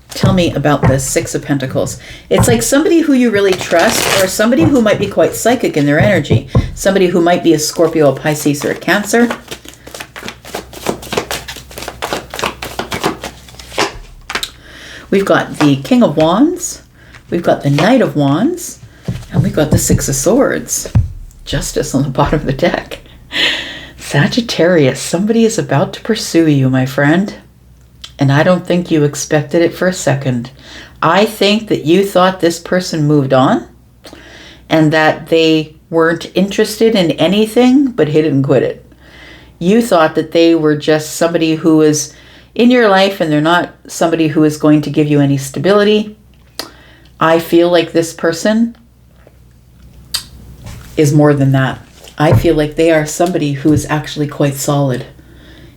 Tell me about this Six of Pentacles. It's like somebody who you really trust, or somebody who might be quite psychic in their energy. Somebody who might be a Scorpio, a Pisces, or a Cancer. We've got the King of Wands. We've got the Knight of Wands. And we've got the Six of Swords. Justice on the bottom of the deck. Sagittarius, somebody is about to pursue you, my friend. And I don't think you expected it for a second. I think that you thought this person moved on and that they weren't interested in anything but hit it and quit it. You thought that they were just somebody who is in your life and they're not somebody who is going to give you any stability. I feel like this person is more than that. I feel like they are somebody who is actually quite solid.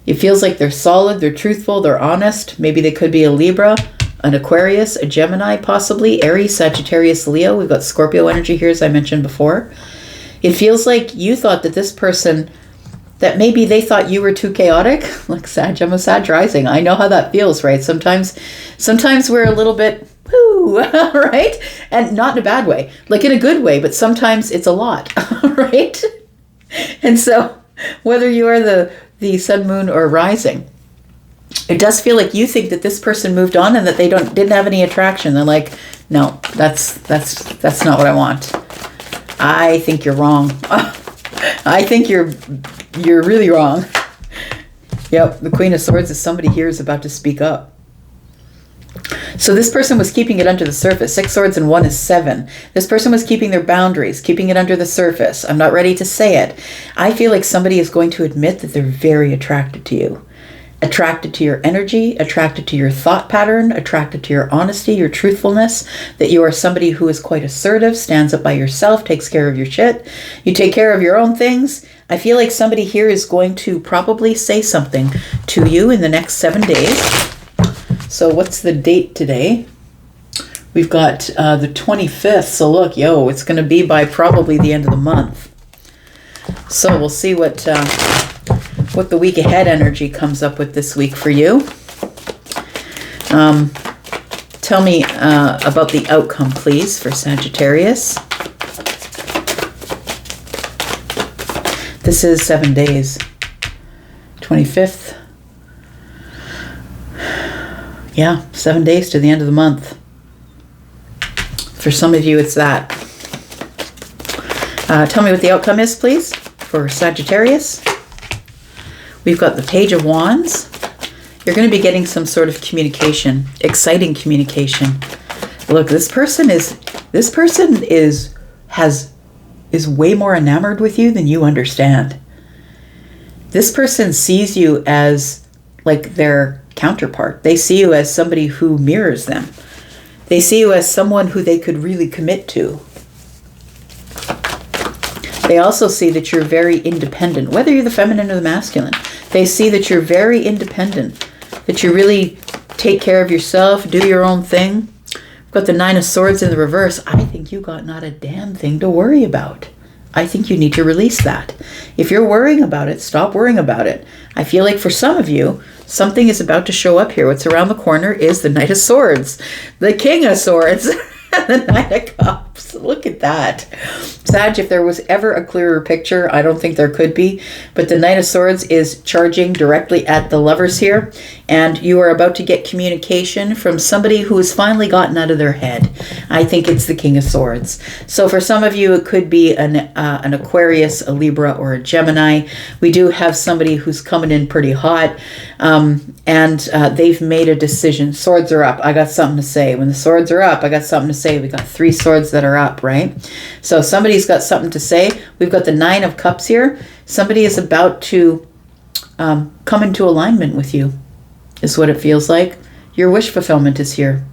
It feels like they're solid, they're truthful, they're honest. Maybe they could be a Libra, an Aquarius, a Gemini, possibly, Aries, Sagittarius, Leo. We've got Scorpio energy here, as I mentioned before. It feels like you thought that this person, that maybe they thought you were too chaotic. Like Sag, I'm a Sag rising. I know how that feels, right? Sometimes we're a little bit, woo, right? And not in a bad way, like in a good way, but sometimes it's a lot, right? And so whether you are the sun, moon, or rising, it does feel like you think that this person moved on and that they didn't have any attraction. They're like, no, that's not what I want. I think you're wrong. I think you're really wrong. Yep, the Queen of Swords is somebody here is about to speak up. So this person was keeping it under the surface. 6 swords and 1 is 7. This person was keeping their boundaries, keeping it under the surface. I'm not ready to say it. I feel like somebody is going to admit that they're very attracted to you. Attracted to your energy, attracted to your thought pattern, attracted to your honesty, your truthfulness, that you are somebody who is quite assertive, stands up by yourself, takes care of your shit. You take care of your own things. I feel like somebody here is going to probably say something to you in the next 7 days. So what's the date today? We've got the 25th. So look, it's going to be by probably the end of the month. So we'll see what the week ahead energy comes up with this week for you. Tell me about the outcome, please, for Sagittarius. This is 7 days. 25th. Yeah, 7 days to the end of the month. For some of you, it's that. Tell me what the outcome is, please, for Sagittarius. We've got the Page of Wands. You're going to be getting some sort of communication, exciting communication. Look, this person is way more enamored with you than you understand. This person sees you as like their counterpart. They see you as somebody who mirrors them. They see you as someone who they could really commit to. They also see that you're very independent, whether you're the feminine or the masculine. They see that you're very independent, that you really take care of yourself, do your own thing. We've got the 9 of Swords in the reverse. I think you got not a damn thing to worry about. I think you need to release that. If you're worrying about it, stop worrying about it. I feel like for some of you, something is about to show up here. What's around the corner is the Knight of Swords, the King of Swords, the Knight of Cups. Look at that. Sag, if there was ever a clearer picture, I don't think there could be, but the Knight of Swords is charging directly at the lovers here, and you are about to get communication from somebody who has finally gotten out of their head. I think it's the King of Swords. So for some of you, it could be an Aquarius, a Libra, or a Gemini. We do have somebody who's coming in pretty hot. and they've made a decision. Swords are up. I got something to say. When the swords are up, I got something to say. We got 3 swords that are up, right? So somebody's got something to say. We've got the 9 of Cups here. Somebody is about to come into alignment with you, is what it feels like. Your wish fulfillment is here.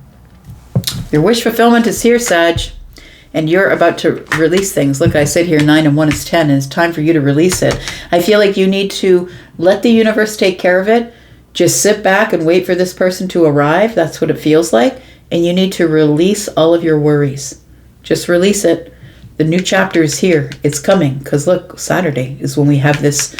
Your wish fulfillment is here, Sag. And you're about to release things. Look, I said here 9 and 1 is 10, and it's time for you to release it. I feel like you need to let the universe take care of it. Just sit back and wait for this person to arrive. That's what it feels like. And you need to release all of your worries. Just release it. The new chapter is here. It's coming. Because look, Saturday is when we have this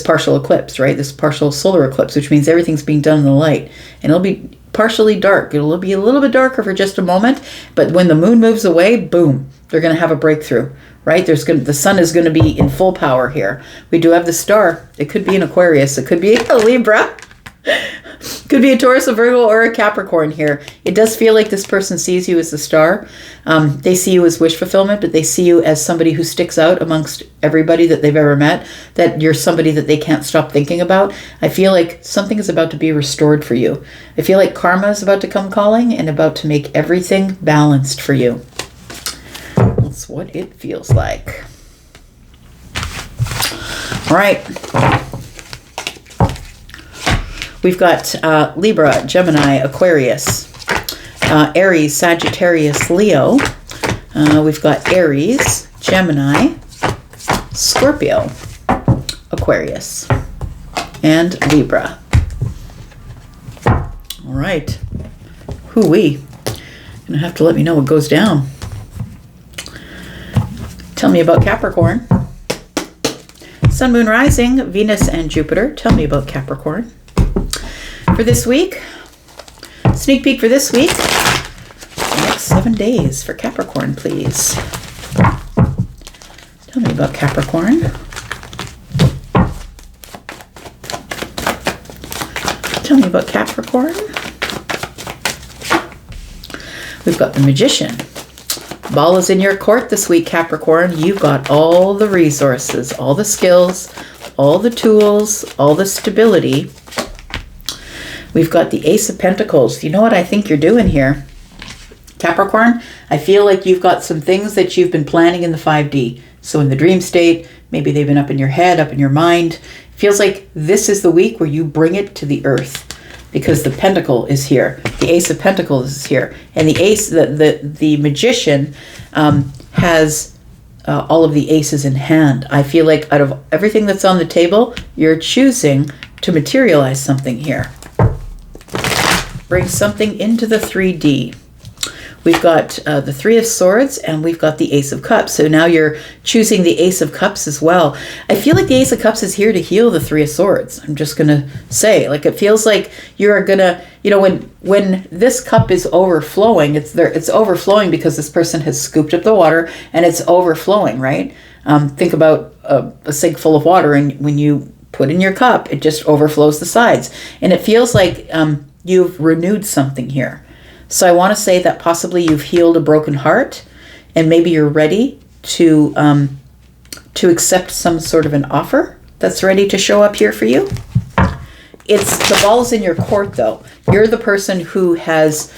partial eclipse, right? This partial solar eclipse, which means everything's being done in the light. And it'll be partially dark. It'll be a little bit darker for just a moment, but when the moon moves away, boom, they're going to have a breakthrough, right? The sun is going to be in full power here. We do have the star. It could be an Aquarius. It could be a Libra. Could be a Taurus, a Virgo, or a Capricorn here. It does feel like this person sees you as the star. They see you as wish fulfillment, but they see you as somebody who sticks out amongst everybody that they've ever met, that you're somebody that they can't stop thinking about. I feel like something is about to be restored for you. I feel like karma is about to come calling and about to make everything balanced for you. That's what it feels like. All right. We've got Libra, Gemini, Aquarius, Aries, Sagittarius, Leo. We've got Aries, Gemini, Scorpio, Aquarius, and Libra. All right. Hoo-wee. You're going to have to let me know what goes down. Tell me about Capricorn. Sun, Moon, Rising, Venus, and Jupiter. Tell me about Capricorn. For this week, sneak peek for this week, the next 7 days for Capricorn, please. Tell me about Capricorn. Tell me about Capricorn. We've got the Magician. Ball is in your court this week, Capricorn. You've got all the resources, all the skills, all the tools, all the stability. We've got the Ace of Pentacles. You know what I think you're doing here, Capricorn? I feel like you've got some things that you've been planning in the 5D. So in the dream state, maybe they've been up in your head, up in your mind. It feels like this is the week where you bring it to the earth because the Pentacle is here. The Ace of Pentacles is here. And the Ace, the Magician has all of the aces in hand. I feel like out of everything that's on the table, you're choosing to materialize something here. Bring something into the 3D. We've got the 3 of Swords and we've got the Ace of Cups. So now you're choosing the Ace of Cups as well. I feel like the Ace of Cups is here to heal the 3 of Swords. I'm just going to say, like, it feels like you're going to, you know, when this cup is overflowing, it's overflowing because this person has scooped up the water and it's overflowing, right? Think about a sink full of water, and when you put in your cup, it just overflows the sides. And it feels like you've renewed something here. So I want to say that possibly you've healed a broken heart, and maybe you're ready to accept some sort of an offer that's ready to show up here for you. It's the ball's in your court, though. You're the person who has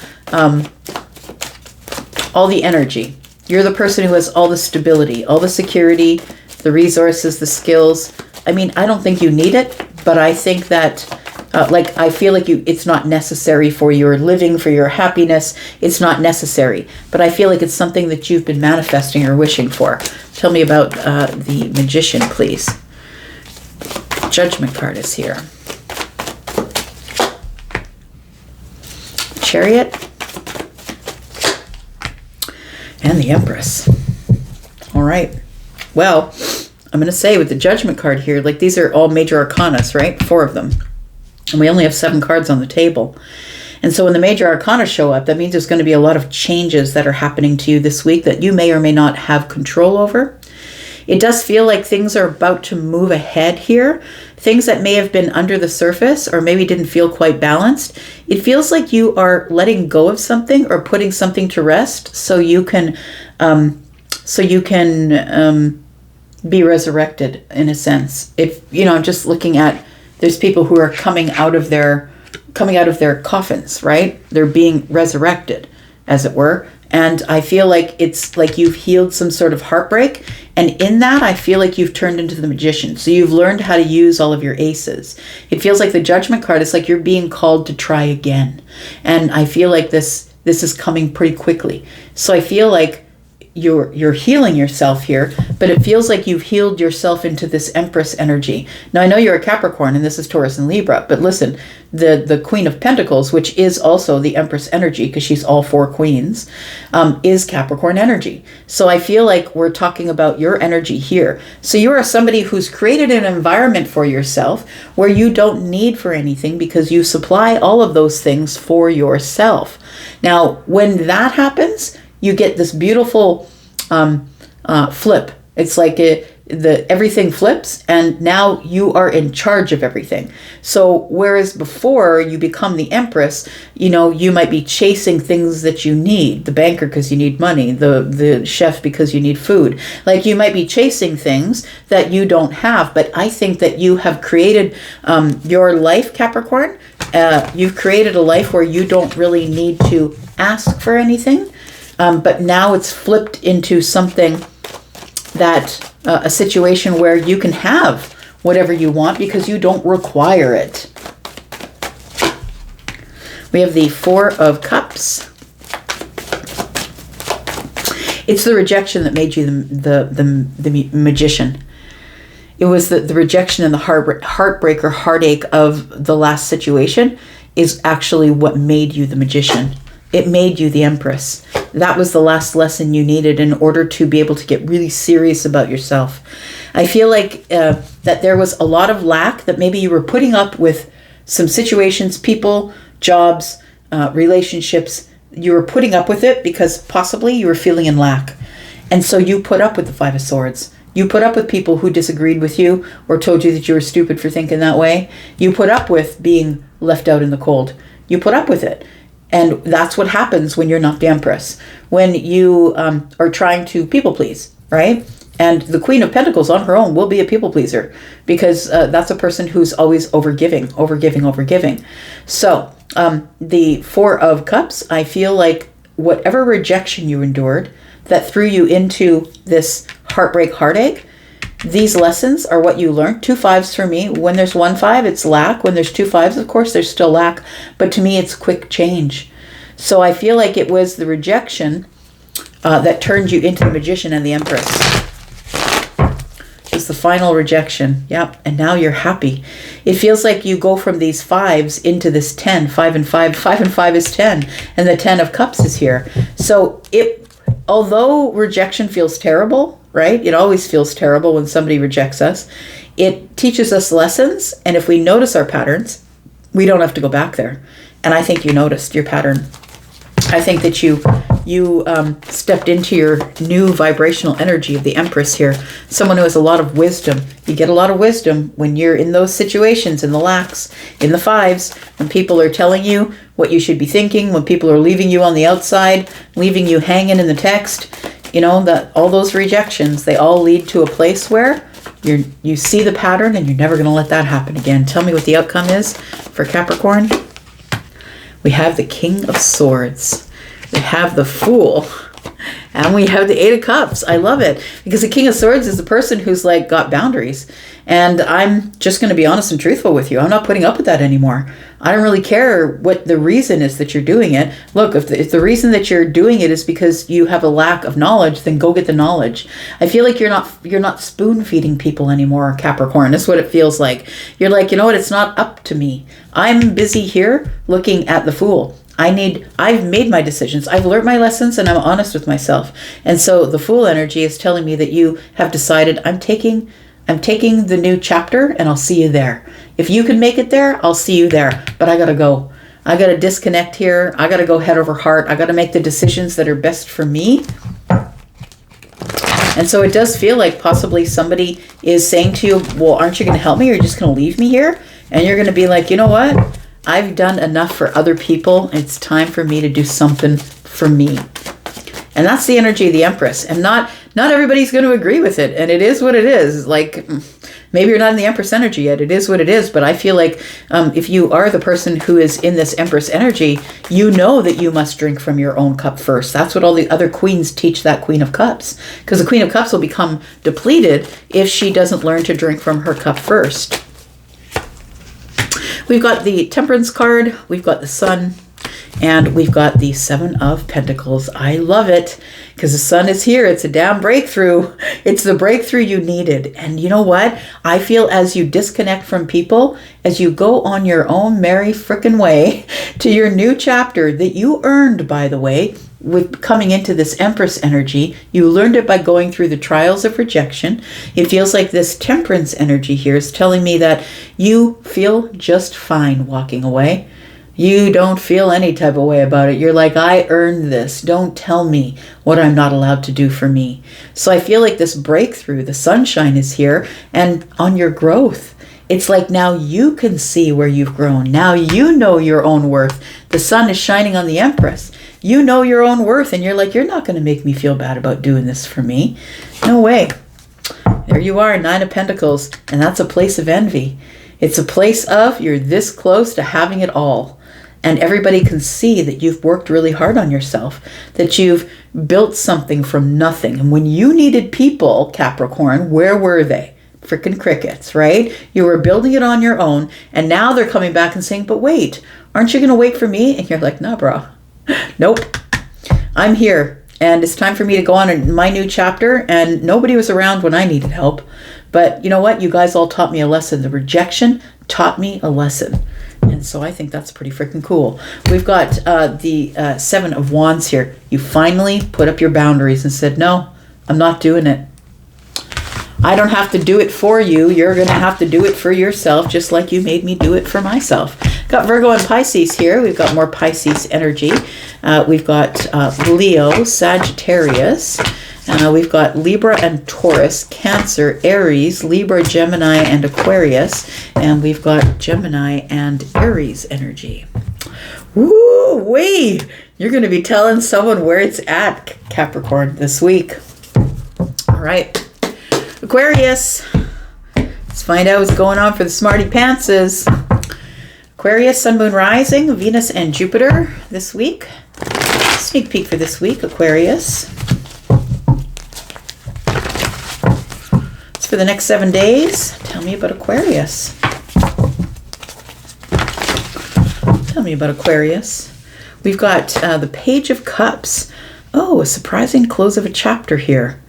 all the energy. You're the person who has all the stability, all the security, the resources, the skills. I mean, I don't think you need it, but I think that I feel like it's not necessary for your living, for your happiness. It's not necessary. But I feel like it's something that you've been manifesting or wishing for. Tell me about the Magician, please. Judgment card is here. Chariot. And the Empress. All right. Well, I'm going to say with the Judgment card here, like these are all major arcanas, right? 4 of them. And we only have 7 cards on the table. And so when the major arcana show up, that means there's going to be a lot of changes that are happening to you this week that you may or may not have control over. It does feel like things are about to move ahead here. Things that may have been under the surface or maybe didn't feel quite balanced. It feels like you are letting go of something or putting something to rest so you can be resurrected in a sense. If, you know, just looking at, there's people who are coming out of their coming out of their coffins, right? They're being resurrected, as it were. And I feel like it's like you've healed some sort of heartbreak. And in that, I feel like you've turned into the magician. So you've learned how to use all of your aces. It feels like the Judgment card is like you're being called to try again. And I feel like this is coming pretty quickly. So I feel like you're healing yourself here, but it feels like you've healed yourself into this Empress energy. Now, I know you're a Capricorn and this is Taurus and Libra, but listen, the Queen of Pentacles, which is also the Empress energy, because she's all 4 queens, is Capricorn energy. So I feel like we're talking about your energy here. So you are somebody who's created an environment for yourself where you don't need for anything because you supply all of those things for yourself. Now, when that happens, you get this beautiful flip. It's like everything flips, and now you are in charge of everything. So whereas before you become the Empress, you might be chasing things that you need. The banker because you need money, the chef because you need food. Like you might be chasing things that you don't have. But I think that you have created your life, Capricorn. You've created a life where you don't really need to ask for anything. But now it's flipped into something that, a situation where you can have whatever you want because you don't require it. We have the 4 of Cups. It's the rejection that made you the magician. It was the rejection and the heartbreak or heartache of the last situation is actually what made you the magician. It made you the Empress. That was the last lesson you needed in order to be able to get really serious about yourself. I feel like that there was a lot of lack, that maybe you were putting up with some situations, people, jobs, relationships. You were putting up with it because possibly you were feeling in lack. And so you put up with the 5 of Swords. You put up with people who disagreed with you or told you that you were stupid for thinking that way. You put up with being left out in the cold. You put up with it. And that's what happens when you're not the Empress. When you are trying to people please, right? And the Queen of Pentacles on her own will be a people pleaser because that's a person who's always overgiving. So the 4 of Cups, I feel like whatever rejection you endured that threw you into this heartache, these lessons are what you learned. 2 5s for me. When there's 1 5, it's lack. When there's 2 5s, of course, there's still lack. But to me, it's quick change. So I feel like it was the rejection that turned you into the magician and the Empress. It's the final rejection. Yep. And now you're happy. It feels like you go from these 5s into this 10. 5 and 5. 5 and 5 is 10. And the 10 of Cups is here. So although rejection feels terrible, right? It always feels terrible when somebody rejects us. It teaches us lessons. And if we notice our patterns, we don't have to go back there. And I think you noticed your pattern. I think that you stepped into your new vibrational energy of the Empress here. Someone who has a lot of wisdom. You get a lot of wisdom when you're in those situations, in the lacks, in the 5s, when people are telling you what you should be thinking, when people are leaving you on the outside, leaving you hanging in the text. That all those rejections, they all lead to a place where you see the pattern and you're never going to let that happen again. Tell me what the outcome is for Capricorn. We have the King of Swords. We have the Fool. And we have the 8 of Cups. I love it. Because the King of Swords is the person who's like got boundaries. And I'm just going to be honest and truthful with you. I'm not putting up with that anymore. I don't really care what the reason is that you're doing it. Look, if the reason that you're doing it is because you have a lack of knowledge, then go get the knowledge. I feel like you're not spoon feeding people anymore, Capricorn. That's what it feels like. You're like, you know what? It's not up to me. I'm busy here looking at the Fool. I've made my decisions. I've learned my lessons and I'm honest with myself. And so the Fool energy is telling me that you have decided I'm taking the new chapter and I'll see you there. If you can make it there, I'll see you there. But I got to go. I got to disconnect here. I got to go head over heart. I got to make the decisions that are best for me. And so it does feel like possibly somebody is saying to you, well, aren't you going to help me? Or you're just going to leave me here? And you're going to be like, you know what? I've done enough for other people. It's time for me to do something for me. And that's the energy of the Empress. And not everybody's going to agree with it. And it is what it is. Like, Maybe you're not in the Empress energy yet. It is what it is. But I feel like if you are the person who is in this Empress energy, you know that you must drink from your own cup first. That's what all the other queens teach that Queen of Cups. Because the Queen of Cups will become depleted if she doesn't learn to drink from her cup first. We've got the Temperance card. We've got the Sun. And we've got the Seven of Pentacles. I love it because the Sun is here. It's a damn breakthrough. It's the breakthrough you needed. And you know what? I feel as you disconnect from people, as you go on your own merry frickin' way to your new chapter that you earned, by the way, with coming into this Empress energy. You learned it by going through the trials of rejection. It feels like this Temperance energy here is telling me that you feel just fine walking away. You don't feel any type of way about it. You're like, I earned this. Don't tell me what I'm not allowed to do for me. So I feel like this breakthrough, the sunshine is here, and on your growth. It's like now you can see where you've grown. Now you know your own worth. The sun is shining on the Empress. You know your own worth, and you're like, you're not going to make me feel bad about doing this for me. No way. There you are, Nine of Pentacles, and that's a place of envy. It's a place of you're this close to having it all. And everybody can see that you've worked really hard on yourself, that you've built something from nothing. And when you needed people, Capricorn, where were they? Frickin' crickets, right? You were building it on your own, and now they're coming back and saying, but wait, aren't you going to wait for me? And you're like, nah, bro. Nope. I'm here, and it's time for me to go on in my new chapter, and nobody was around when I needed help. But you know what? You guys all taught me a lesson. The rejection taught me a lesson. And so I think that's pretty freaking cool. We've got the Seven of Wands here. You finally put up your boundaries and said, no, I'm not doing it. I don't have to do it for you. You're going to have to do it for yourself, just like you made me do it for myself. Got Virgo and Pisces here. We've got more Pisces energy. We've got Leo, Sagittarius. We've got Libra and Taurus, Cancer, Aries, Libra, Gemini, and Aquarius. And we've got Gemini and Aries energy. Woo-wee! You're going to be telling someone where it's at, Capricorn, this week. All right. Aquarius. Let's find out what's going on for the smarty pantses. Aquarius, Sun, Moon, Rising, Venus, and Jupiter this week. Sneak peek for this week, Aquarius. For the next 7 days. Tell me about Aquarius. Tell me about Aquarius. We've got the Page of Cups. Oh, a surprising close of a chapter here.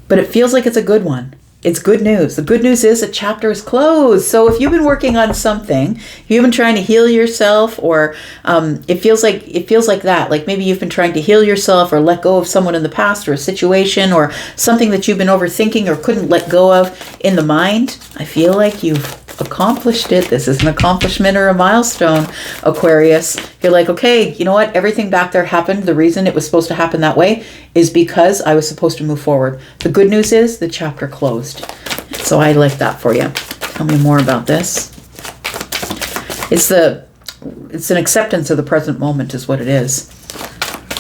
But it feels like it's a good one. It's good news. The good news is a chapter is closed. So if you've been working on something, if you've been trying to heal yourself, or it feels like that, like maybe you've been trying to heal yourself or let go of someone in the past, or a situation, or something that you've been overthinking or couldn't let go of in the mind, I feel like you've accomplished it. This is an accomplishment or a milestone, Aquarius. You're like, okay, you know what? Everything back there happened. The reason it was supposed to happen that way is because I was supposed to move forward. The good news is the chapter closed. So I like that for you. Tell me more about this. It's an acceptance of the present moment is what it is.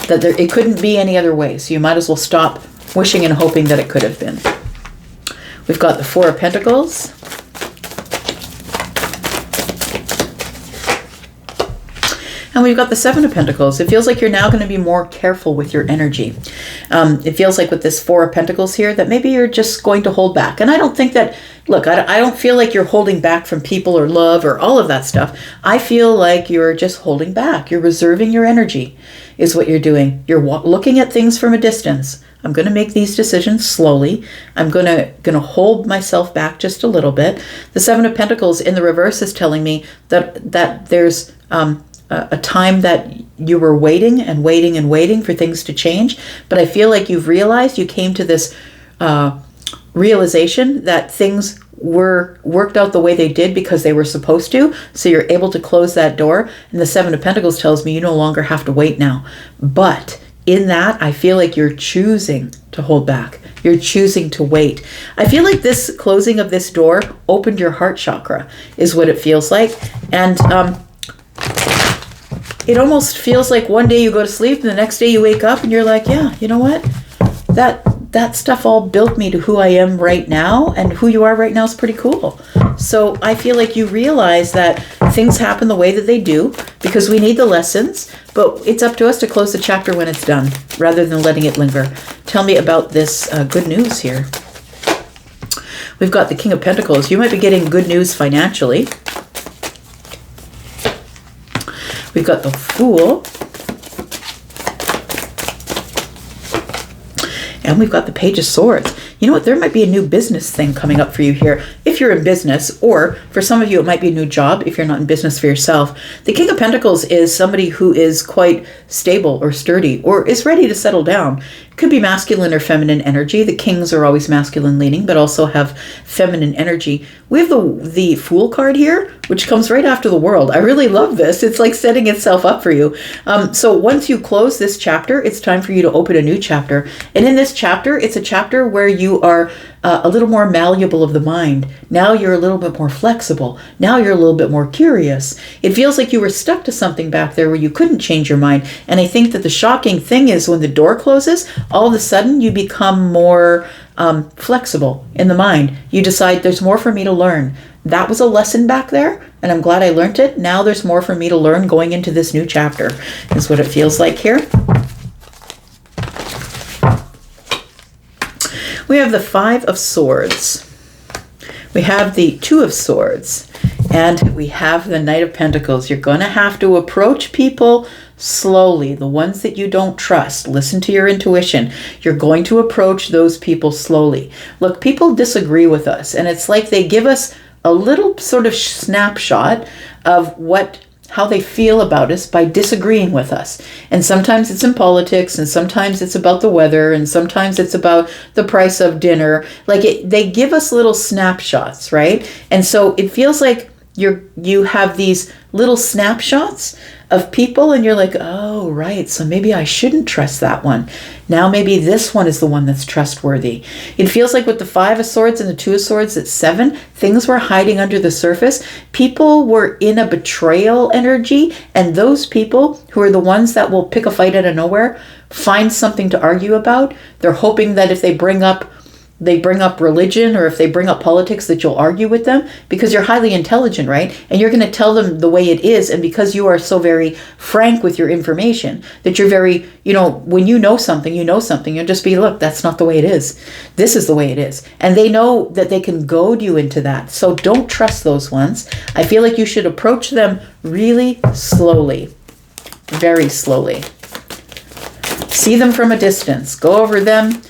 That it couldn't be any other way. So you might as well stop wishing and hoping that it could have been. We've got the Four of Pentacles. And we've got the Seven of Pentacles. It feels like you're now going to be more careful with your energy. It feels like with this Four of Pentacles here that maybe you're just going to hold back. And I don't think that, look, I don't feel like you're holding back from people or love or all of that stuff. I feel like you're just holding back. You're reserving your energy is what you're doing. You're looking at things from a distance. I'm going to make these decisions slowly. I'm going to hold myself back just a little bit. The Seven of Pentacles in the reverse is telling me that there's a time that you were waiting and waiting and waiting for things to change. But I feel like you've realized, you came to this realization that things were worked out the way they did because they were supposed to. So you're able to close that door. And the Seven of Pentacles tells me you no longer have to wait now. But in that, I feel like you're choosing to hold back. You're choosing to wait. I feel like this closing of this door opened your heart chakra is what it feels like. And it almost feels like one day you go to sleep and the next day you wake up and you're like, yeah, you know what? that stuff all built me to who I am right now, and who you are right now is pretty cool. So I feel like you realize that things happen the way that they do because we need the lessons, but it's up to us to close the chapter when it's done rather than letting it linger. Tell me about this good news here. We've got the King of Pentacles. You might be getting good news financially. We've got the Fool. And we've got the Page of Swords. You know what? There might be a new business thing coming up for you here if you're in business, or for some of you, it might be a new job if you're not in business for yourself. The King of Pentacles is somebody who is quite stable or sturdy or is ready to settle down. It could be masculine or feminine energy. The kings are always masculine leaning, but also have feminine energy. We have the Fool card here, which comes right after the World. I really love this. It's like setting itself up for you. So once you close this chapter, it's time for you to open a new chapter. And in this chapter, it's a chapter where you are a little more malleable of the mind. Now you're a little bit more flexible. Now you're a little bit more curious. It feels like you were stuck to something back there where you couldn't change your mind. And I think that the shocking thing is when the door closes, all of a sudden you become more flexible in the mind. You decide there's more for me to learn. That was a lesson back there, and I'm glad I learned it. Now there's more for me to learn going into this new chapter, is what it feels like here. We have the Five of Swords. We have the Two of Swords. And we have the Knight of Pentacles. You're going to have to approach people slowly. The ones that you don't trust. Listen to your intuition. You're going to approach those people slowly. Look, people disagree with us. And it's like they give us a little sort of snapshot of how they feel about us by disagreeing with us. And sometimes it's in politics, and sometimes it's about the weather, and sometimes it's about the price of dinner. Like they give us little snapshots, right? And so it feels like you have these little snapshots of people, and you're like, oh, right, so maybe I shouldn't trust that one. Now maybe this one is the one that's trustworthy. It feels like with the Five of Swords and the Two of Swords at 7, things were hiding under the surface. People were in a betrayal energy, and those people who are the ones that will pick a fight out of nowhere, find something to argue about. They're hoping that if they bring up religion, or if they bring up politics, that you'll argue with them because you're highly intelligent, right? And you're going to tell them the way it is. And because you are so very frank with your information, that you're very, when you know something, you'll just be, look, that's not the way it is. This is the way it is. And they know that they can goad you into that. So don't trust those ones. I feel like you should approach them really slowly, very slowly. See them from a distance. Go over them.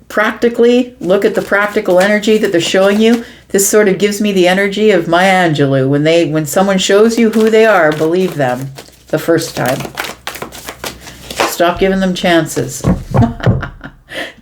Practically, look at the practical energy that they're showing you. This sort of gives me the energy of Maya Angelou. When someone shows you who they are, believe them the first time. Stop giving them chances.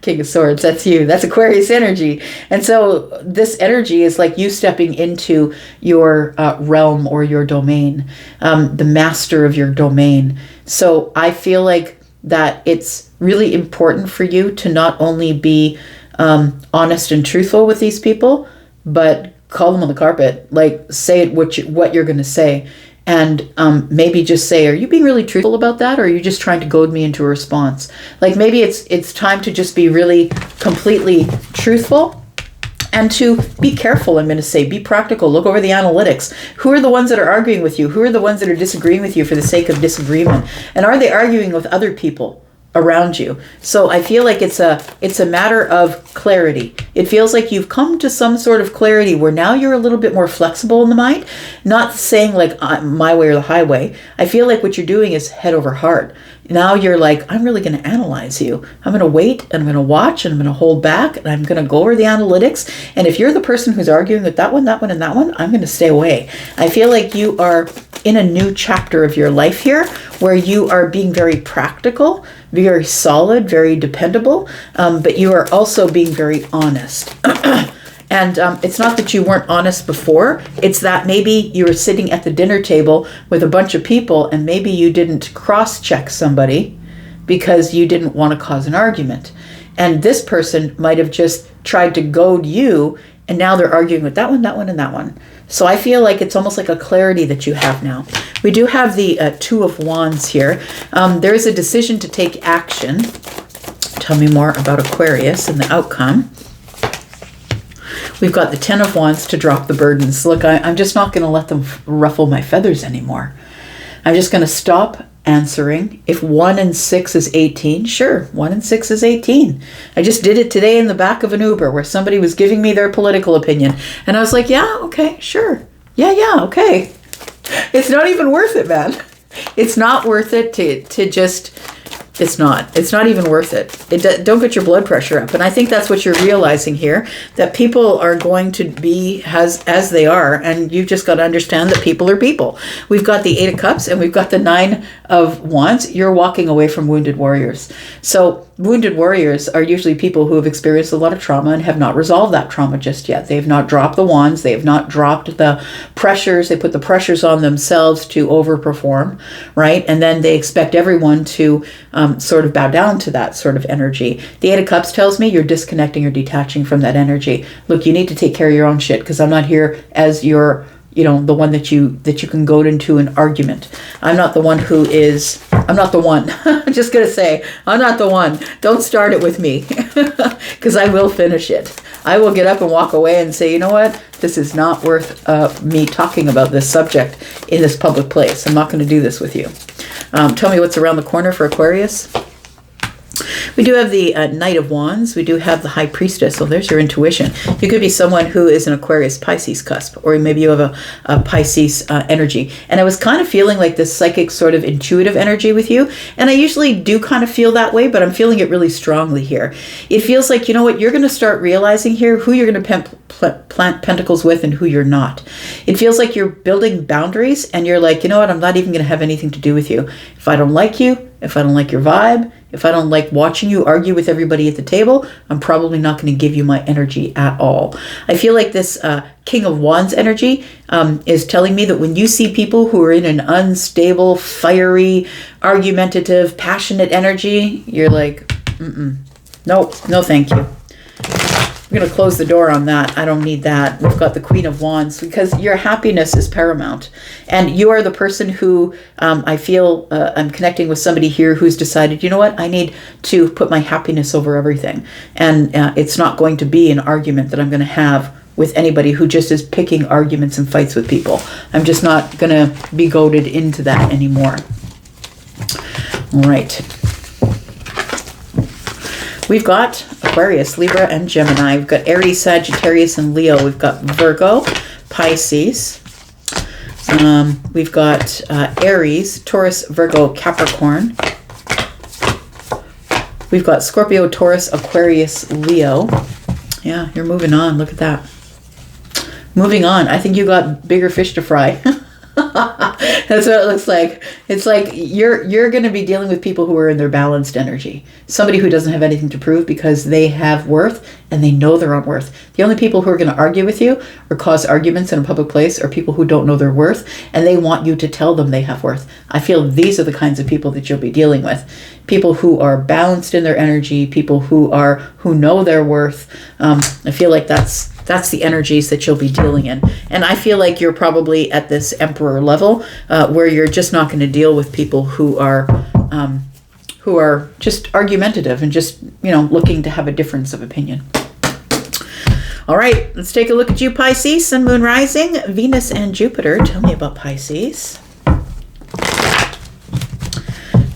King of Swords, that's you. That's Aquarius energy. And so this energy is like you stepping into your realm or your domain, the master of your domain. So I feel like that it's really important for you to not only be honest and truthful with these people, but call them on the carpet. Like, say what you're going to say. And maybe just say, are you being really truthful about that? Or are you just trying to goad me into a response? Like maybe it's time to just be really completely truthful. And to be careful, I'm going to say, be practical. Look over the analytics. Who are the ones that are arguing with you? Who are the ones that are disagreeing with you for the sake of disagreement? And are they arguing with other people around you? So I feel like it's a matter of clarity. It feels like you've come to some sort of clarity where now you're a little bit more flexible in the mind. Not saying like my way or the highway. I feel like what you're doing is head over heart. Now you're like, I'm really going to analyze you. I'm going to wait, and I'm going to watch, and I'm going to hold back, and I'm going to go over the analytics. And if you're the person who's arguing with that one, and that one, I'm going to stay away. I feel like you are in a new chapter of your life here where you are being very practical, very solid, very dependable, but you are also being very honest. And it's not that you weren't honest before. It's that maybe you were sitting at the dinner table with a bunch of people and maybe you didn't cross-check somebody because you didn't want to cause an argument. And this person might have just tried to goad you, and now they're arguing with that one, and that one. So I feel like it's almost like a clarity that you have now. We do have the Two of Wands here. There is a decision to take action. Tell me more about Aquarius and the outcome. We've got the Ten of Wands to drop the burdens. Look, I'm just not going to let them ruffle my feathers anymore. I'm just going to stop answering. If 1 and 6 is 18, sure, 1 and 6 is 18. I just did it today in the back of an Uber where somebody was giving me their political opinion. And I was like, yeah, okay, sure. Yeah, okay. It's not even worth it, man. It's not worth it to just... It's not even worth it. Don't get your blood pressure up. And I think that's what you're realizing here, that people are going to be as they are. And you've just got to understand that people are people. We've got the 8 of Cups and we've got the 9 of Wands. You're walking away from wounded warriors. So wounded warriors are usually people who have experienced a lot of trauma and have not resolved that trauma just yet. They've not dropped the wands. They have not dropped the pressures. They put the pressures on themselves to overperform, right? And then they expect everyone to sort of bow down to that sort of energy. The 8 of Cups tells me you're disconnecting or detaching from that energy. Look, you need to take care of your own shit, because I'm not here as your, the one that you can go into an argument. I'm not the one. I'm just going to say, I'm not the one. Don't start it with me, because I will finish it. I will get up and walk away and say, you know what? This is not worth me talking about this subject in this public place. I'm not going to do this with you. Tell me what's around the corner for Aquarius. We do have the Knight of Wands. We do have the High Priestess. So there's your intuition. You could be someone who is an Aquarius Pisces cusp, or maybe you have a Pisces energy. And I was kind of feeling like this psychic sort of intuitive energy with you. And I usually do kind of feel that way, but I'm feeling it really strongly here. It feels like, you know what, you're going to start realizing here who you're going to plant pentacles with and who you're not. It feels like you're building boundaries and you're like, you know what, I'm not even going to have anything to do with you. If I don't like you, if I don't like your vibe, if I don't like watching you argue with everybody at the table, I'm probably not going to give you my energy at all. I feel like this King of Wands energy is telling me that when you see people who are in an unstable, fiery, argumentative, passionate energy, you're like, no, thank you. I'm going to close the door on that. I don't need that. We've got the Queen of Wands, because your happiness is paramount. And you are the person who I feel I'm connecting with somebody here who's decided, you know what, I need to put my happiness over everything. And it's not going to be an argument that I'm going to have with anybody who just is picking arguments and fights with people. I'm just not going to be goaded into that anymore. All right. We've got Aquarius, Libra, and Gemini. We've got Aries, Sagittarius, and Leo. We've got Virgo, Pisces. We've got Aries, Taurus, Virgo, Capricorn. We've got Scorpio, Taurus, Aquarius, Leo. Yeah, you're moving on. Look at that. Moving on. I think you got bigger fish to fry. That's what it looks like. It's like you're going to be dealing with people who are in their balanced energy. Somebody who doesn't have anything to prove because they have worth and they know their own worth. The only people who are going to argue with you or cause arguments in a public place are people who don't know their worth, and they want you to tell them they have worth. I feel these are the kinds of people that you'll be dealing with. People who are balanced in their energy, people who know their worth. I feel like that's the energies that you'll be dealing in. And I feel like you're probably at this emperor level where you're just not going to deal with people who are just argumentative and just, looking to have a difference of opinion. All right, let's take a look at you, Pisces, Sun, Moon, Rising, Venus, and Jupiter. Tell me about Pisces.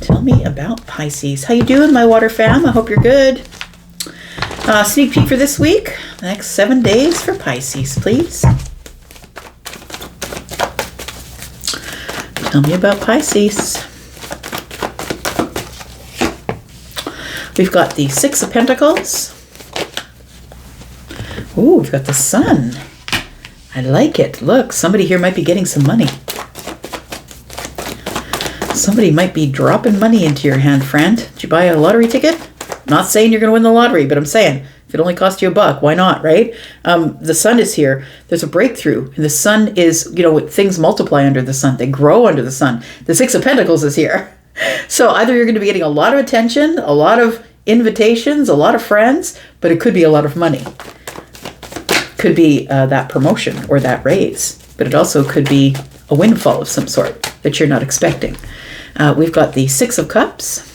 Tell me about Pisces. How you doing, my water fam? I hope you're good. Sneak peek for this week. The next 7 days for Pisces, please. Tell me about Pisces. We've got the Six of Pentacles. Ooh, we've got the Sun. I like it. Look, somebody here might be getting some money. Somebody might be dropping money into your hand, friend. Did you buy a lottery ticket? Not saying you're going to win the lottery, but I'm saying if it only cost you $1, why not, right? The Sun is here. There's a breakthrough. And the Sun is, things multiply under the Sun. They grow under the Sun. The Six of Pentacles is here. So either you're going to be getting a lot of attention, a lot of invitations, a lot of friends, but it could be a lot of money. Could be that promotion or that raise, but it also could be a windfall of some sort that you're not expecting. We've got the Six of Cups.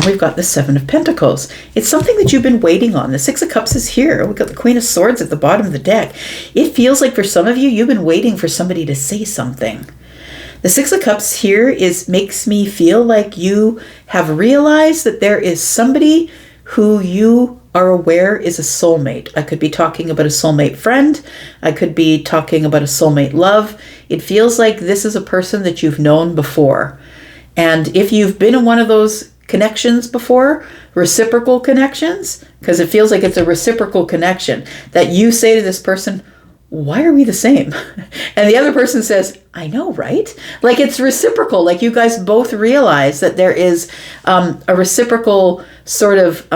And we've got the Seven of Pentacles. It's something that you've been waiting on. The Six of Cups is here. We've got the Queen of Swords at the bottom of the deck. It feels like for some of you, you've been waiting for somebody to say something. The Six of Cups here makes me feel like you have realized that there is somebody who you are aware is a soulmate. I could be talking about a soulmate friend. I could be talking about a soulmate love. It feels like this is a person that you've known before. And if you've been in one of those connections before, reciprocal connections, because it feels like it's a reciprocal connection, that you say to this person, why are we the same? And the other person says, I know, right? Like it's reciprocal. Like you guys both realize that there is a reciprocal sort of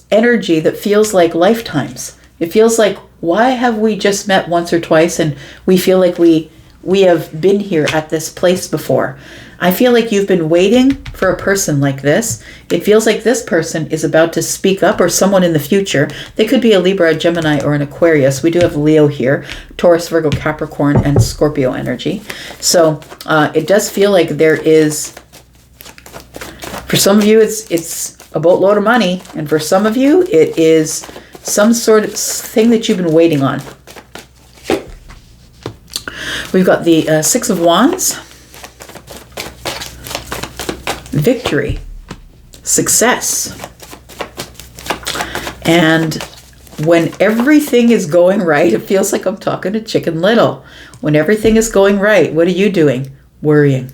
energy that feels like lifetimes. It feels like, why have we just met once or twice and we feel like we have been here at this place before? I feel like you've been waiting for a person like this. It feels like this person is about to speak up, or someone in the future. They could be a Libra, a Gemini, or an Aquarius. We do have Leo here, Taurus, Virgo, Capricorn, and Scorpio energy. So it does feel like there is, for some of you, it's a boatload of money. And for some of you, it is some sort of thing that you've been waiting on. We've got the Six of Wands. Victory, success. And when everything is going right, it feels like I'm talking to Chicken Little. When everything is going right, what are you doing? Worrying,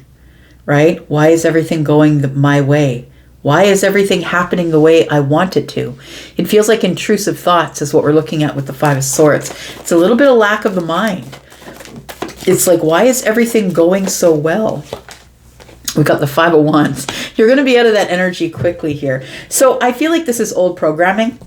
right? Why is everything going my way? Why is everything happening the way I want it to? It feels like intrusive thoughts is what we're looking at with the Five of Swords. It's a little bit of lack of the mind. It's like, why is everything going so well? We've got the Five of Wands. You're going to be out of that energy quickly here. So I feel like this is old programming,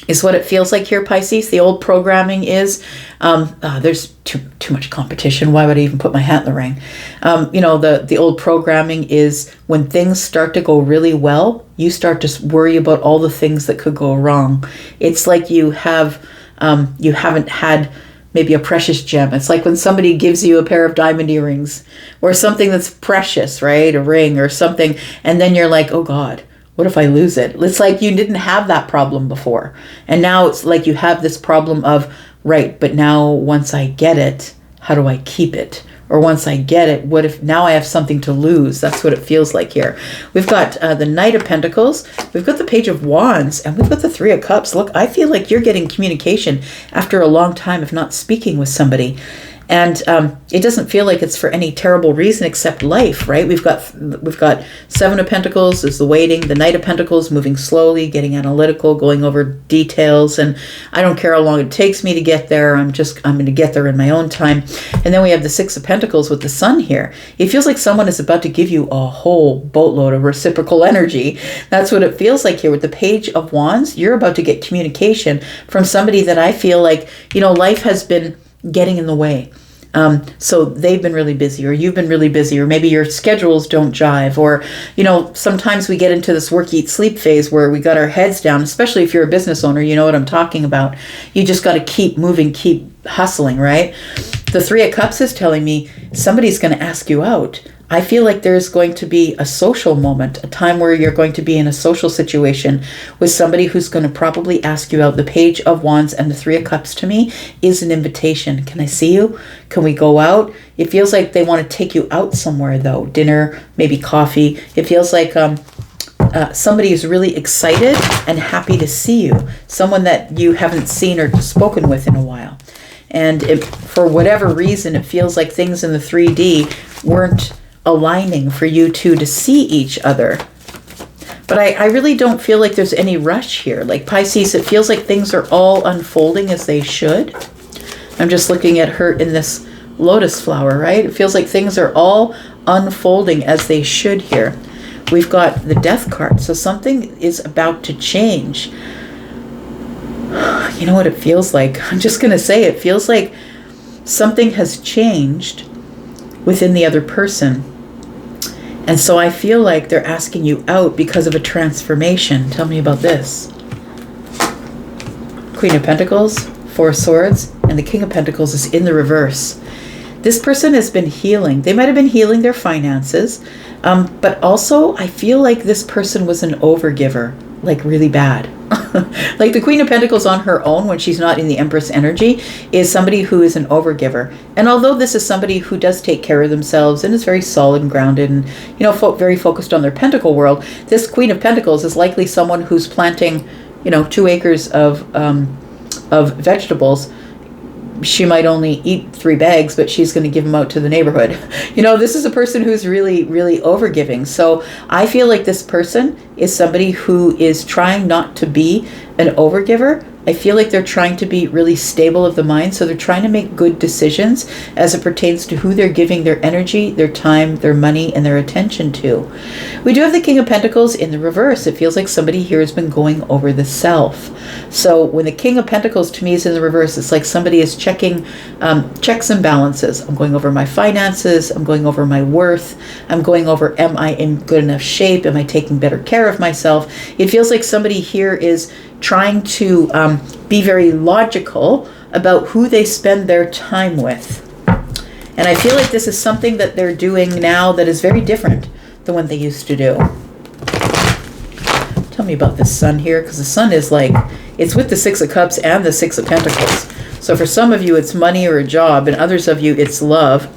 is what it feels like here, Pisces. The old programming is, there's too much competition. Why would I even put my hat in the ring? The old programming is when things start to go really well, you start to worry about all the things that could go wrong. It's like you haven't had maybe a precious gem. It's like when somebody gives you a pair of diamond earrings or something that's precious, right? A ring or something. And then you're like, oh God, what if I lose it? It's like you didn't have that problem before. And now it's like you have this problem of, right, but now once I get it, how do I keep it? Or once I get it, what if now I have something to lose? That's what it feels like here. We've got the Knight of Pentacles. We've got the Page of Wands. And we've got the Three of Cups. Look, I feel like you're getting communication after a long time of not speaking with somebody. And it doesn't feel like it's for any terrible reason except life, right? We've got Seven of Pentacles is the waiting. The Knight of Pentacles moving slowly, getting analytical, going over details. And I don't care how long it takes me to get there. I'm going to get there in my own time. And then we have the Six of Pentacles with the Sun here. It feels like someone is about to give you a whole boatload of reciprocal energy. That's what it feels like here with the Page of Wands. You're about to get communication from somebody that I feel like, life has been getting in the way. So they've been really busy, or you've been really busy, or maybe your schedules don't jive, or, sometimes we get into this work, eat, sleep phase where we got our heads down, especially if you're a business owner, you know what I'm talking about. You just got to keep moving, keep hustling, right? The Three of Cups is telling me somebody's going to ask you out. I feel like there's going to be a social moment, a time where you're going to be in a social situation with somebody who's going to probably ask you out. The Page of Wands and the Three of Cups to me is an invitation. Can I see you? Can we go out? It feels like they want to take you out somewhere though. Dinner, maybe coffee. It feels like somebody is really excited and happy to see you. Someone that you haven't seen or spoken with in a while. And for whatever reason, it feels like things in the 3D weren't aligning for you two to see each other. But I really don't feel like there's any rush here. Like Pisces, it feels like things are all unfolding as they should. I'm just looking at her in this lotus flower, right? It feels like things are all unfolding as they should here. We've got the Death card, so something is about to change. You know what it feels like? I'm just going to say it feels like something has changed within the other person. And so I feel like they're asking you out because of a transformation. Tell me about this. Queen of Pentacles, Four of Swords, and the King of Pentacles is in the reverse. This person has been healing. They might have been healing their finances, but also I feel like this person was an overgiver, like really bad. Like the Queen of Pentacles on her own, when she's not in the Empress energy, is somebody who is an overgiver. And although this is somebody who does take care of themselves and is very solid and grounded and, you know, very focused on their pentacle world, this Queen of Pentacles is likely someone who's planting, you know, 2 acres of vegetables. She might only eat 3 bags, but she's going to give them out to the neighborhood. You know, this is a person who's really, really overgiving. So I feel like this person is somebody who is trying not to be an overgiver. I feel like they're trying to be really stable of the mind. So they're trying to make good decisions as it pertains to who they're giving their energy, their time, their money, and their attention to. We do have the King of Pentacles in the reverse. It feels like somebody here has been going over the self. So when the King of Pentacles to me is in the reverse, it's like somebody is checking checks and balances. I'm going over my finances. I'm going over my worth. I'm going over, am I in good enough shape? Am I taking better care of myself? It feels like somebody here is trying to be very logical about who they spend their time with. And I feel like this is something that they're doing now that is very different than what they used to do. Tell me about this Sun here, because the Sun is like, it's with the 6 of Cups and the 6 of Pentacles. So for some of you, it's money or a job, and others of you, it's love.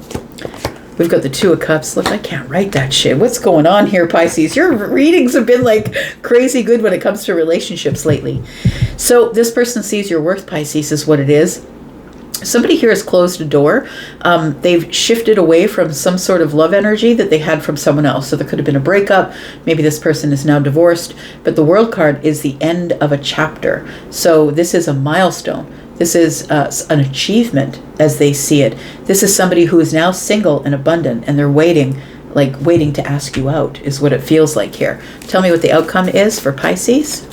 We've got the 2 of Cups. Look, I can't write that shit. What's going on here, Pisces? Your readings have been like crazy good when it comes to relationships lately. So this person sees your worth, Pisces, is what it is. Somebody here has closed a door. They've shifted away from some sort of love energy that they had from someone else. So there could have been a breakup. Maybe this person is now divorced. But the World card is the end of a chapter. So this is a milestone. This is an achievement as they see it. This is somebody who is now single and abundant, and they're waiting to ask you out, is what it feels like here. Tell me what the outcome is for Pisces.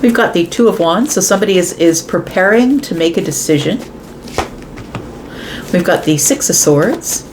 We've got the 2 of Wands, so somebody is preparing to make a decision. We've got the 6 of Swords.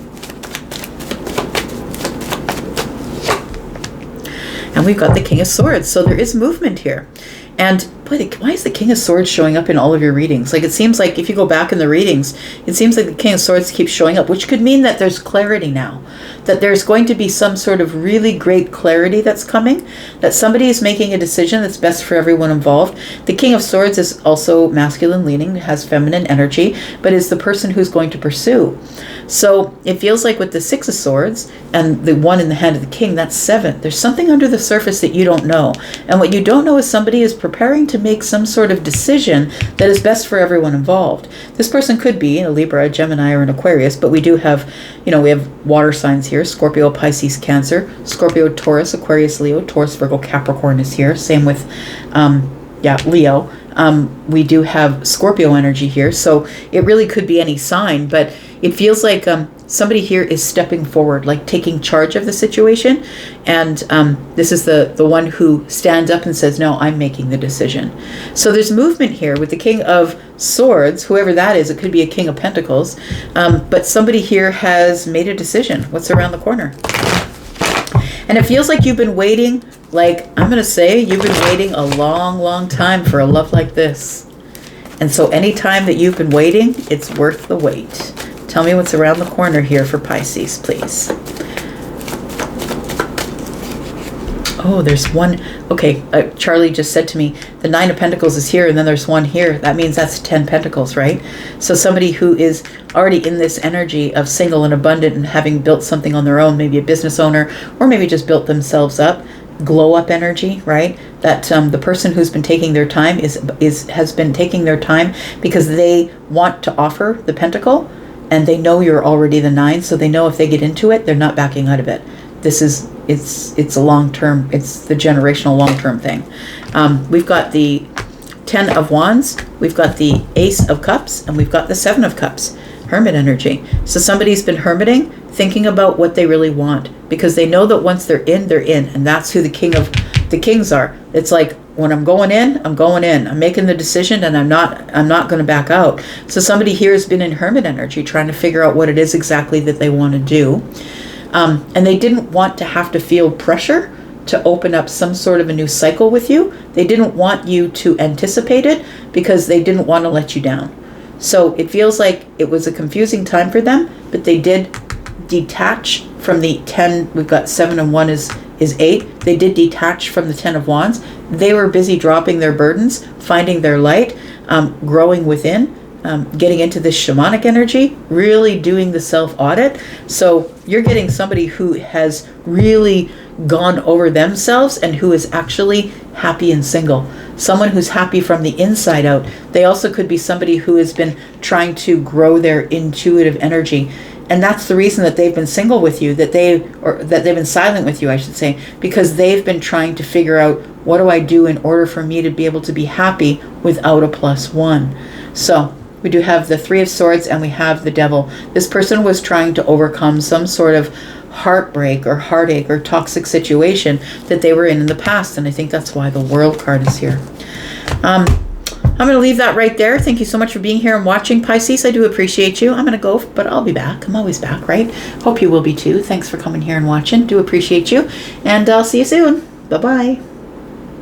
And we've got the King of Swords. So there is movement here. And boy, why is the King of Swords showing up in all of your readings? Like, it seems like if you go back in the readings, it seems like the King of Swords keeps showing up, which could mean that there's clarity now, that there's going to be some sort of really great clarity that's coming, that somebody is making a decision that's best for everyone involved. The King of Swords is also masculine leaning, has feminine energy, but is the person who's going to pursue. So it feels like with the 6 of Swords and the 1 in the hand of the King, that's 7. There's something under the surface that you don't know. And what you don't know is somebody is preparing to make some sort of decision that is best for everyone involved. This person could be a Libra, a Gemini, or an Aquarius, but we do have, you know, we have water signs here: Scorpio, Pisces, Cancer, Scorpio, Taurus, Aquarius, Leo, Taurus, Virgo, Capricorn is here. Same with, Leo. We do have Scorpio energy here, so it really could be any sign, but it feels like somebody here is stepping forward, like taking charge of the situation, and this is the one who stands up and says, no, I'm making the decision. So there's movement here with the King of Swords, whoever that is. It could be a King of Pentacles, but somebody here has made a decision. What's around the corner? And it feels like you've been waiting, like, I'm going to say you've been waiting a long, long time for a love like this. And so any time that you've been waiting, it's worth the wait. Tell me what's around the corner here for Pisces, please. Oh, there's one. Okay, Charlie just said to me, the 9 of Pentacles is here, and then there's 1 here. That means that's 10 Pentacles, right? So somebody who is already in this energy of single and abundant and having built something on their own, maybe a business owner, or maybe just built themselves up, glow up energy, right? That the person who's been taking their time has been taking their time because they want to offer the Pentacle, and they know you're already the 9, so they know if they get into it, they're not backing out of it. This is, it's a long-term, it's the generational long-term thing. We've got the 10 of Wands, we've got the Ace of Cups, and we've got the 7 of Cups, Hermit energy. So somebody's been hermiting, thinking about what they really want, because they know that once they're in, and that's who the kings are. It's like, when I'm going in, I'm going in. I'm making the decision, and I'm not going to back out. So somebody here has been in hermit energy, trying to figure out what it is exactly that they want to do. And they didn't want to have to feel pressure to open up some sort of a new cycle with you. They didn't want you to anticipate it because they didn't want to let you down. So it feels like it was a confusing time for them, but they did detach from the 10. We've got 7 and 1 is 8. They did detach from the 10 of Wands. They were busy dropping their burdens, finding their light, growing within, getting into this shamanic energy, really doing the self-audit. So you're getting somebody who has really gone over themselves and who is actually happy and single. Someone who's happy from the inside out. They also could be somebody who has been trying to grow their intuitive energy. And that's the reason that they've been single with you, that they've been silent with you, I should say, because they've been trying to figure out, what do I do in order for me to be able to be happy without a +1? So we do have the 3 of Swords and we have the Devil. This person was trying to overcome some sort of heartbreak or heartache or toxic situation that they were in the past. And I think that's why the World card is here. I'm going to leave that right there. Thank you so much for being here and watching, Pisces. I do appreciate you. I'm going to go, but I'll be back. I'm always back, right? Hope you will be too. Thanks for coming here and watching. Do appreciate you. And I'll see you soon. Bye-bye.